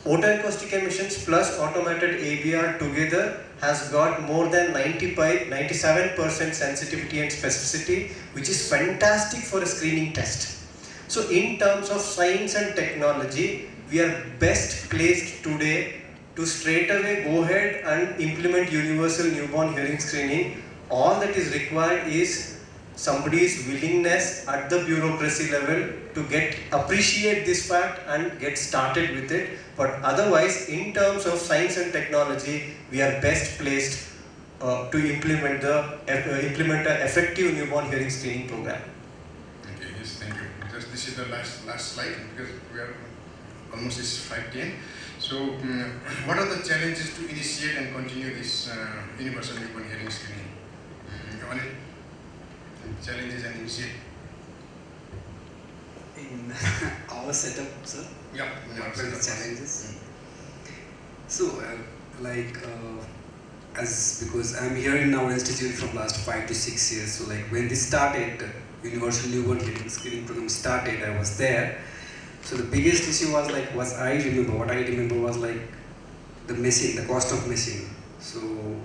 otoacoustic emissions plus automated ABR together has got more than 97% sensitivity and specificity, which is fantastic for a screening test. So in terms of science and technology, we are best placed today to straight away go ahead and implement universal newborn hearing screening. All that is required is somebody's willingness at the bureaucracy level to appreciate this fact and get started with it. But otherwise, in terms of science and technology, we are best placed to implement an effective newborn hearing screening program. Okay, yes, thank you. Because this is the last slide, because we are almost 5:10. So, what are the challenges to initiate and continue this universal newborn hearing screening? Challenges and initiate. In our setup, sir? Yeah, what were the challenges? So, because I'm here in our institute from last 5 to 6 years, so like when this started, Universal Newborn Hearing Screening Program started, I was there. So the biggest issue was what I remember was like the machine, the cost of machine. So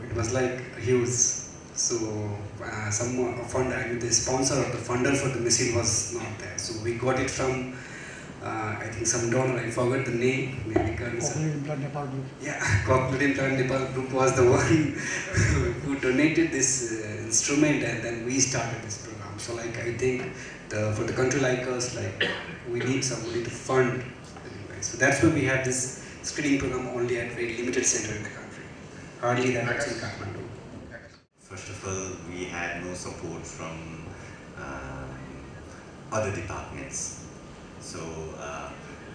it was like huge. So the sponsor or the funder for the machine was not there. So we got it from I think some donor, I forgot the name, maybe Cochlear Implant Nepal Group. Yeah, Cochlear Implant Nepal Group was the one who donated this instrument, and then we started this program. So I think for the country like us, we need somebody to fund. So that's why we have this screening program only at very limited center in the country. Hardly that much in Kathmandu. First of all, we had no support from other departments. So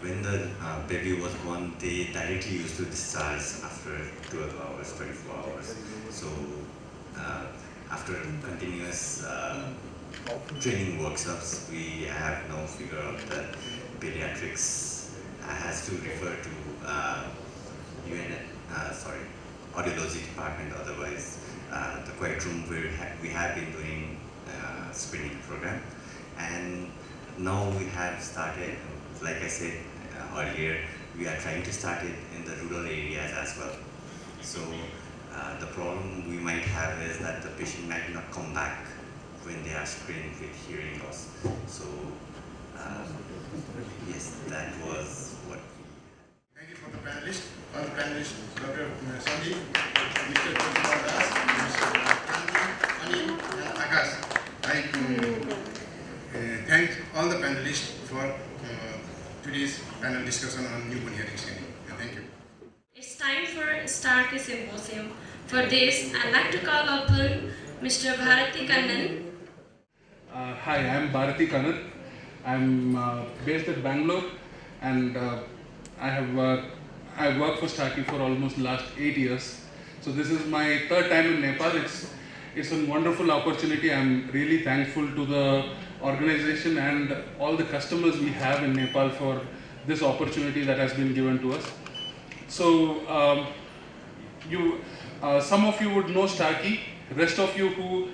when the baby was born, they directly used to discharge after 12 hours, 24 hours. So after continuous training workshops, we have now figured out that pediatrics has to refer to audiology department. Otherwise, the quiet room where we have been doing screening program, and now we have started, like I said earlier, we are trying to start it in the rural areas as well. So the problem we might have is that the patient might not come back when they are screened with hearing loss. So yes, that was what. Thank you for the panelists. All the panelists, Dr. Sandeep, Mr. Das, Mr. Anil, and Akash. I thank all the panelists for today's panel discussion on newborn hearing screening. Thank you. It's time for Starkey Symposium. For this, I'd like to call upon Mr. Bharati Kannan. Hi, I'm Bharati Kannan. I'm based at Bangalore, and I worked for Starkey for almost last 8 years. So this is my third time in Nepal. It's a wonderful opportunity. I'm really thankful to the organization and all the customers we have in Nepal for this opportunity that has been given to us. So some of you would know Starkey. Rest of you who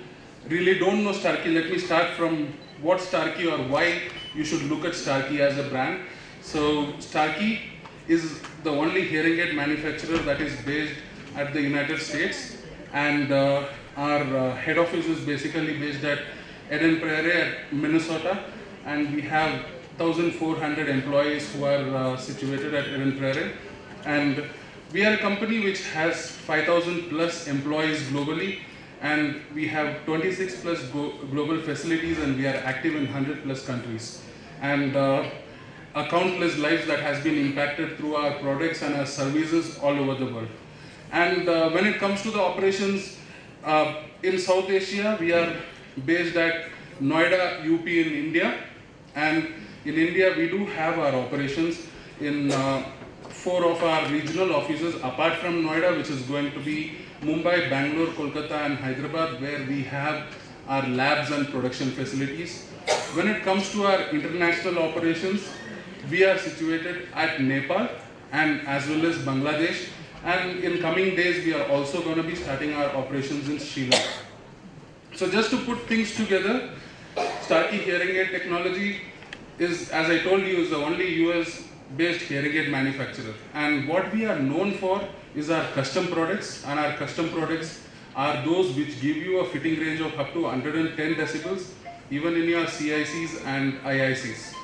really don't know Starkey, let me start from what Starkey or why you should look at Starkey as a brand. So Starkey is the only hearing aid manufacturer that is based at the United States, and our head office is basically based at Eden Prairie at Minnesota, and we have 1,400 employees who are situated at Eden Prairie, and we are a company which has 5,000 plus employees globally, and we have 26 plus global facilities, and we are active in 100 plus countries, and countless lives that has been impacted through our products and our services all over the world. And when it comes to the operations in South Asia, we are based at Noida, UP in India, and in India we do have our operations in 4 of our regional offices apart from Noida, which is going to be Mumbai, Bangalore, Kolkata and Hyderabad, where we have our labs and production facilities. When it comes to our international operations, we are situated at Nepal and as well as Bangladesh, and in coming days we are also going to be starting our operations in Sri Lanka. So just to put things together, Starkey Hearing Aid Technology is, as I told you, is the only US based hearing aid manufacturer, and what we are known for is our custom products, and our custom products are those which give you a fitting range of up to 110 decibels even in your CICs and IICs.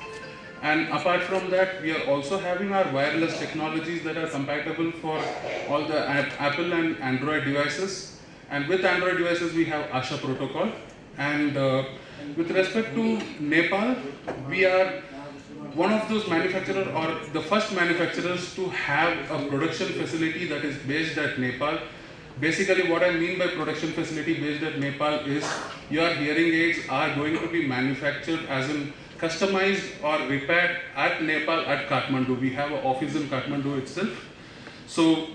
And apart from that, we are also having our wireless technologies that are compatible for all the Apple and Android devices. And with Android devices, we have ASHA protocol. And with respect to Nepal, we are one of those manufacturers, or the first manufacturers to have a production facility that is based at Nepal. Basically, what I mean by production facility based at Nepal is your hearing aids are going to be manufactured as in customized or repaired at Nepal, at Kathmandu. We have an office in Kathmandu itself. So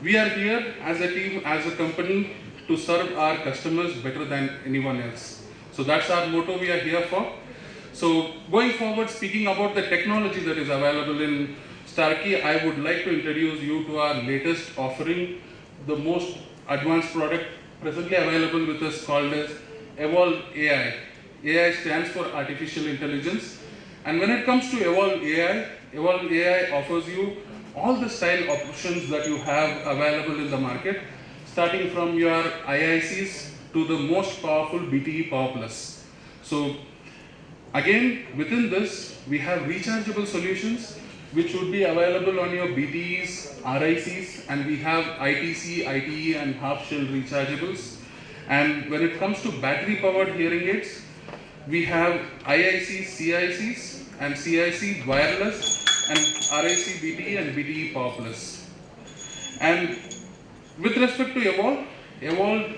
we are here as a team, as a company, to serve our customers better than anyone else. So that's our motto we are here for. So going forward, speaking about the technology that is available in Starkey, I would like to introduce you to our latest offering, the most advanced product presently available with us, called as Evolve AI. AI stands for Artificial Intelligence. And when it comes to Evolve AI offers you all the style options that you have available in the market, starting from your IICs to the most powerful BTE Power Plus. So again, within this, we have rechargeable solutions which would be available on your BTEs, RICs, and we have ITC, ITE and half shell rechargeables. And when it comes to battery powered hearing aids, we have IICs, CICs and CIC wireless and RIC BTE and BTE Power Plus. And with respect to Evolve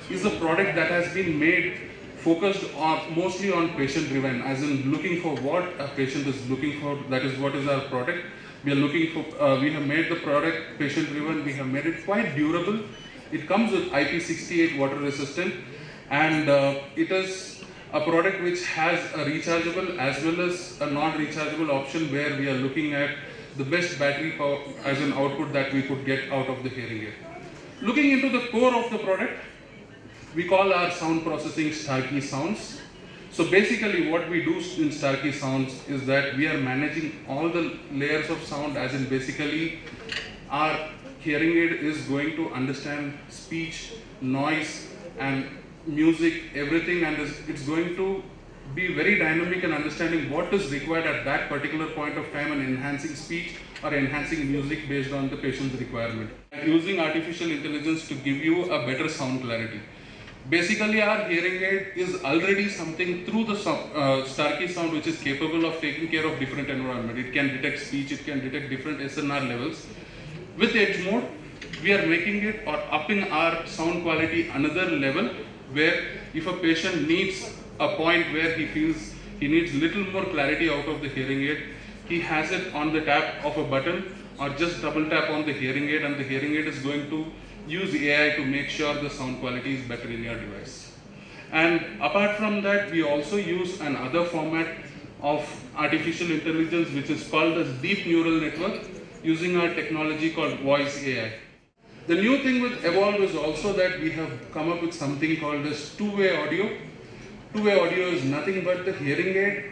is a product that has been made focused on mostly on patient driven, as in looking for what a patient is looking for. That is what is our product. We are looking for. We have made the product patient driven. We have made it quite durable. It comes with IP68 water resistant, and it is a product which has a rechargeable as well as a non-rechargeable option, where we are looking at the best battery power as an output that we could get out of the hearing aid. Looking into the core of the product, we call our sound processing Starkey Sounds. So basically what we do in Starkey Sounds is that we are managing all the layers of sound, as in basically our hearing aid is going to understand speech, noise and music, everything, and it's going to be very dynamic in understanding what is required at that particular point of time and enhancing speech or enhancing music based on the patient's requirement. Using artificial intelligence to give you a better sound clarity. Basically, our hearing aid is already something through the Starkey sound which is capable of taking care of different environment. It can detect speech, it can detect different SNR levels. With Edge Mode, we are making it or upping our sound quality another level, where if a patient needs a point where he feels he needs little more clarity out of the hearing aid, he has it on the tap of a button or just double tap on the hearing aid, and the hearing aid is going to use AI to make sure the sound quality is better in your device. And apart from that, we also use another format of artificial intelligence which is called as deep neural network, using our technology called voice AI. The new thing with Evolve is also that we have come up with something called as two-way audio. Two-way audio is nothing but the hearing aid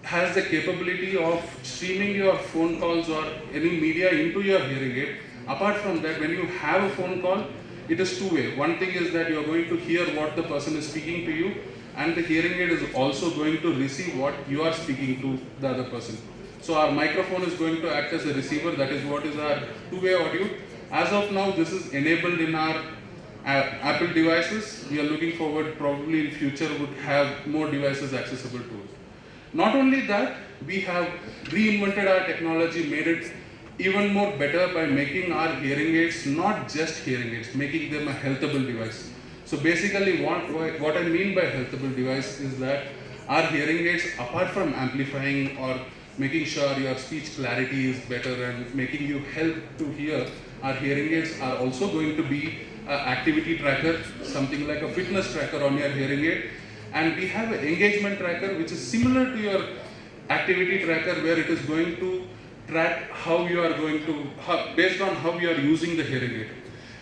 has the capability of streaming your phone calls or any media into your hearing aid. Apart from that, when you have a phone call, it is two-way. One thing is that you are going to hear what the person is speaking to you, and the hearing aid is also going to receive what you are speaking to the other person. So our microphone is going to act as a receiver. That is what is our two-way audio. As of now, this is enabled in our Apple devices. We are looking forward, probably in future would have more devices accessible to it. Not only that, we have reinvented our technology, made it even more better by making our hearing aids not just hearing aids, making them a healthable device. So basically what I mean by healthable device is that our hearing aids, apart from amplifying or making sure your speech clarity is better and making you help to hear, our hearing aids are also going to be an activity tracker, something like a fitness tracker on your hearing aid. And we have an engagement tracker which is similar to your activity tracker, where it is going to track how you are going to, based on how you are using the hearing aid.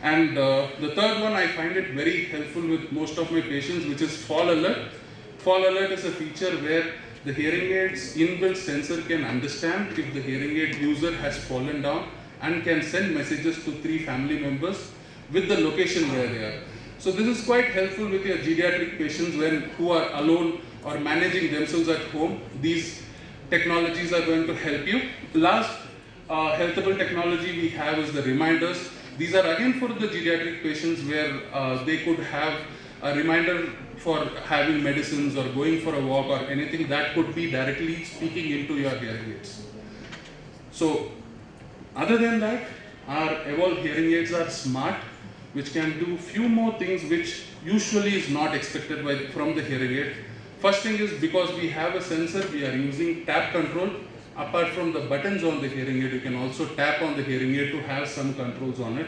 And the third one, I find it very helpful with most of my patients, which is Fall Alert. Fall Alert is a feature where the hearing aid's inbuilt sensor can understand if the hearing aid user has fallen down and can send messages to 3 family members with the location where they are. So this is quite helpful with your geriatric patients who are alone or managing themselves at home. These technologies are going to help you. Last healthable technology we have is the reminders. These are again for the geriatric patients where they could have a reminder for having medicines or going for a walk or anything that could be directly speaking into your hearing aids. So other than that, our Evolve hearing aids are smart, which can do few more things which usually is not expected from the hearing aid. First thing is, because we have a sensor, we are using tap control. Apart from the buttons on the hearing aid, you can also tap on the hearing aid to have some controls on it.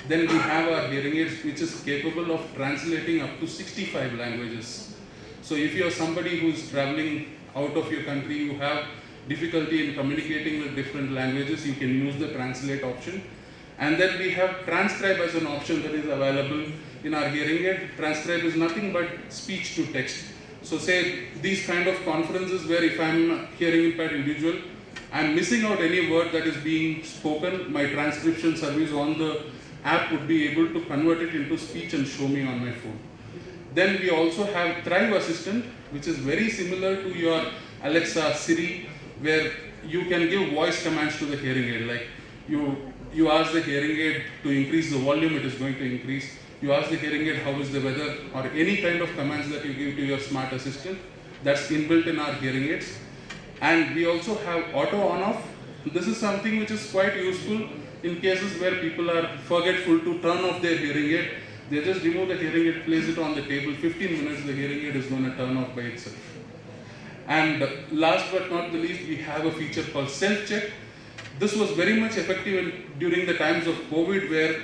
Then we have our hearing aids which is capable of translating up to 65 languages. So if you are somebody who is traveling out of your country, you have difficulty in communicating with different languages, you can use the translate option. And then we have transcribe as an option that is available in our hearing aid. Transcribe is nothing but speech to text. So say these kind of conferences where if I'm a hearing impaired individual, I'm missing out any word that is being spoken, my transcription service on the app would be able to convert it into speech and show me on my phone. Then we also have Thrive Assistant, which is very similar to your Alexa, Siri, where you can give voice commands to the hearing aid. Like you ask the hearing aid to increase the volume, it is going to increase. You ask the hearing aid how is the weather, or any kind of commands that you give to your smart assistant, that's inbuilt in our hearing aids. And we also have auto on-off. This is something which is quite useful in cases where people are forgetful to turn off their hearing aid. They just remove the hearing aid, place it on the table, 15 minutes the hearing aid is going to turn off by itself. And last but not the least, we have a feature called self-check. This was very much effective during the times of COVID, where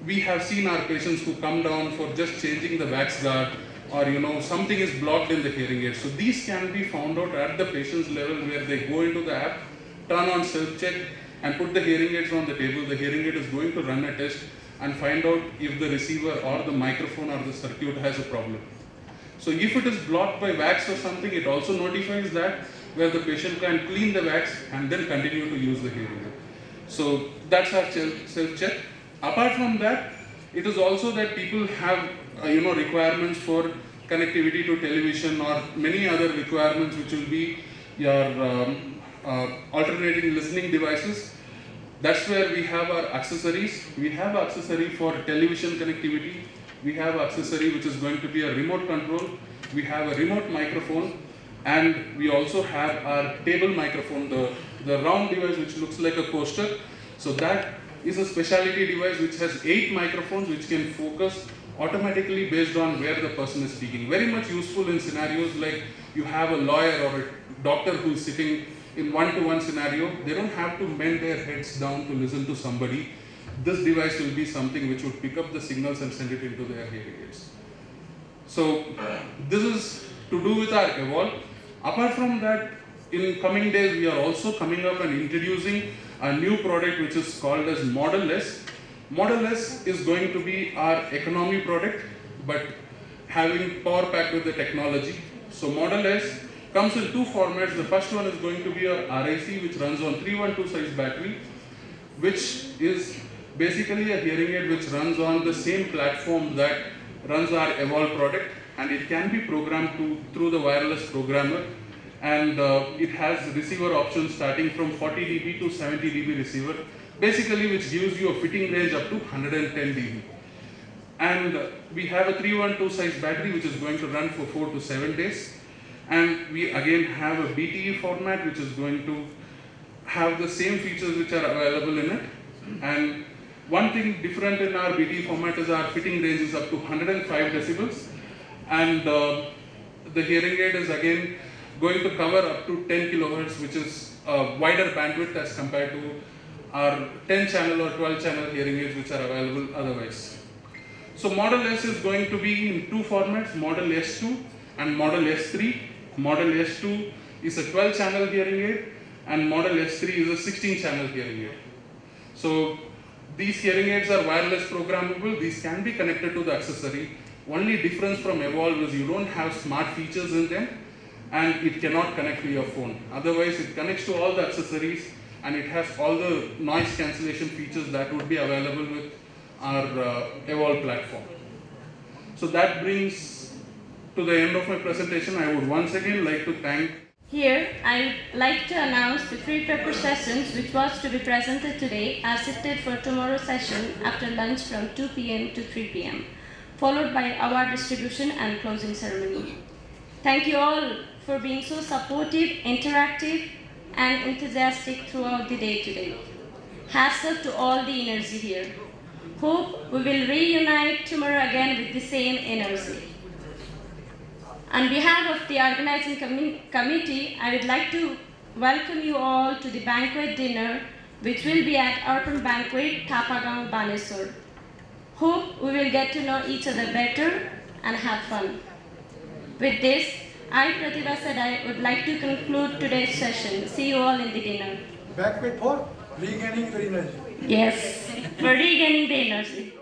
we have seen our patients who come down for just changing the wax guard, or something is blocked in the hearing aid. So these can be found out at the patient's level, where they go into the app, turn on self-check and put the hearing aids on the table. The hearing aid is going to run a test and find out if the receiver or the microphone or the circuit has a problem. So if it is blocked by wax or something, it also notifies that, where the patient can clean the wax and then continue to use the hearing aid. So that's our self-check. Apart from that, it is also that people have requirements for connectivity to television or many other requirements, which will be your alternating listening devices. That's where we have our accessories. We have accessory for television connectivity. We have accessory which is going to be a remote control. We have a remote microphone, and we also have our table microphone, the round device which looks like a coaster. So that is a specialty device which has 8 microphones which can focus automatically based on where the person is speaking. Very much useful in scenarios like you have a lawyer or a doctor who is sitting in one-to-one scenario. They don't have to bend their heads down to listen to somebody. This device will be something which would pick up the signals and send it into their hearing aids. So this is to do with our Evolve. Apart from that, in coming days we are also coming up and introducing a new product which is called as Model S. Model S is going to be our economy product, but having power packed with the technology. So Model S comes in 2 formats. The first one is going to be a RIC, which runs on 312 size battery, which is basically a hearing aid which runs on the same platform that runs our Evolve product, and it can be programmed through the wireless programmer, and it has receiver options starting from 40 dB to 70 dB receiver, basically which gives you a fitting range up to 110 dB. And we have a 312 size battery which is going to run for 4 to 7 days. And we again have a BTE format which is going to have the same features which are available in it. And one thing different in our BTE format is our fitting range is up to 105 decibels. And the hearing aid is again going to cover up to 10 kilohertz, which is a wider bandwidth as compared to our 10 channel or 12 channel hearing aids which are available otherwise. So Model S is going to be in 2 formats, Model S2 and Model S3. Model S2 is a 12 channel hearing aid and Model S3 is a 16 channel hearing aid. So these hearing aids are wireless programmable. These can be connected to the accessory. Only difference from Evolve is you don't have smart features in them and it cannot connect to your phone. Otherwise it connects to all the accessories and it has all the noise cancellation features that would be available with our Evolve platform. So that brings to the end of my presentation. I would once again like to thank Here, I would like to announce the free paper sessions which was to be presented today are shifted for tomorrow's session after lunch from 2 p.m. to 3 p.m., followed by award distribution and closing ceremony. Thank you all for being so supportive, interactive, and enthusiastic throughout the day today. Hats off to all the energy here. Hope we will reunite tomorrow again with the same energy. On behalf of the organizing committee, I would like to welcome you all to the banquet dinner, which will be at Urban Banquet, Tapagaon, Baneswar. Hope we will get to know each other better and have fun. With this, I, Pratibha Sadai, would like to conclude today's session. See you all in the dinner. Banquet for regaining the energy. Yes, for regaining the energy.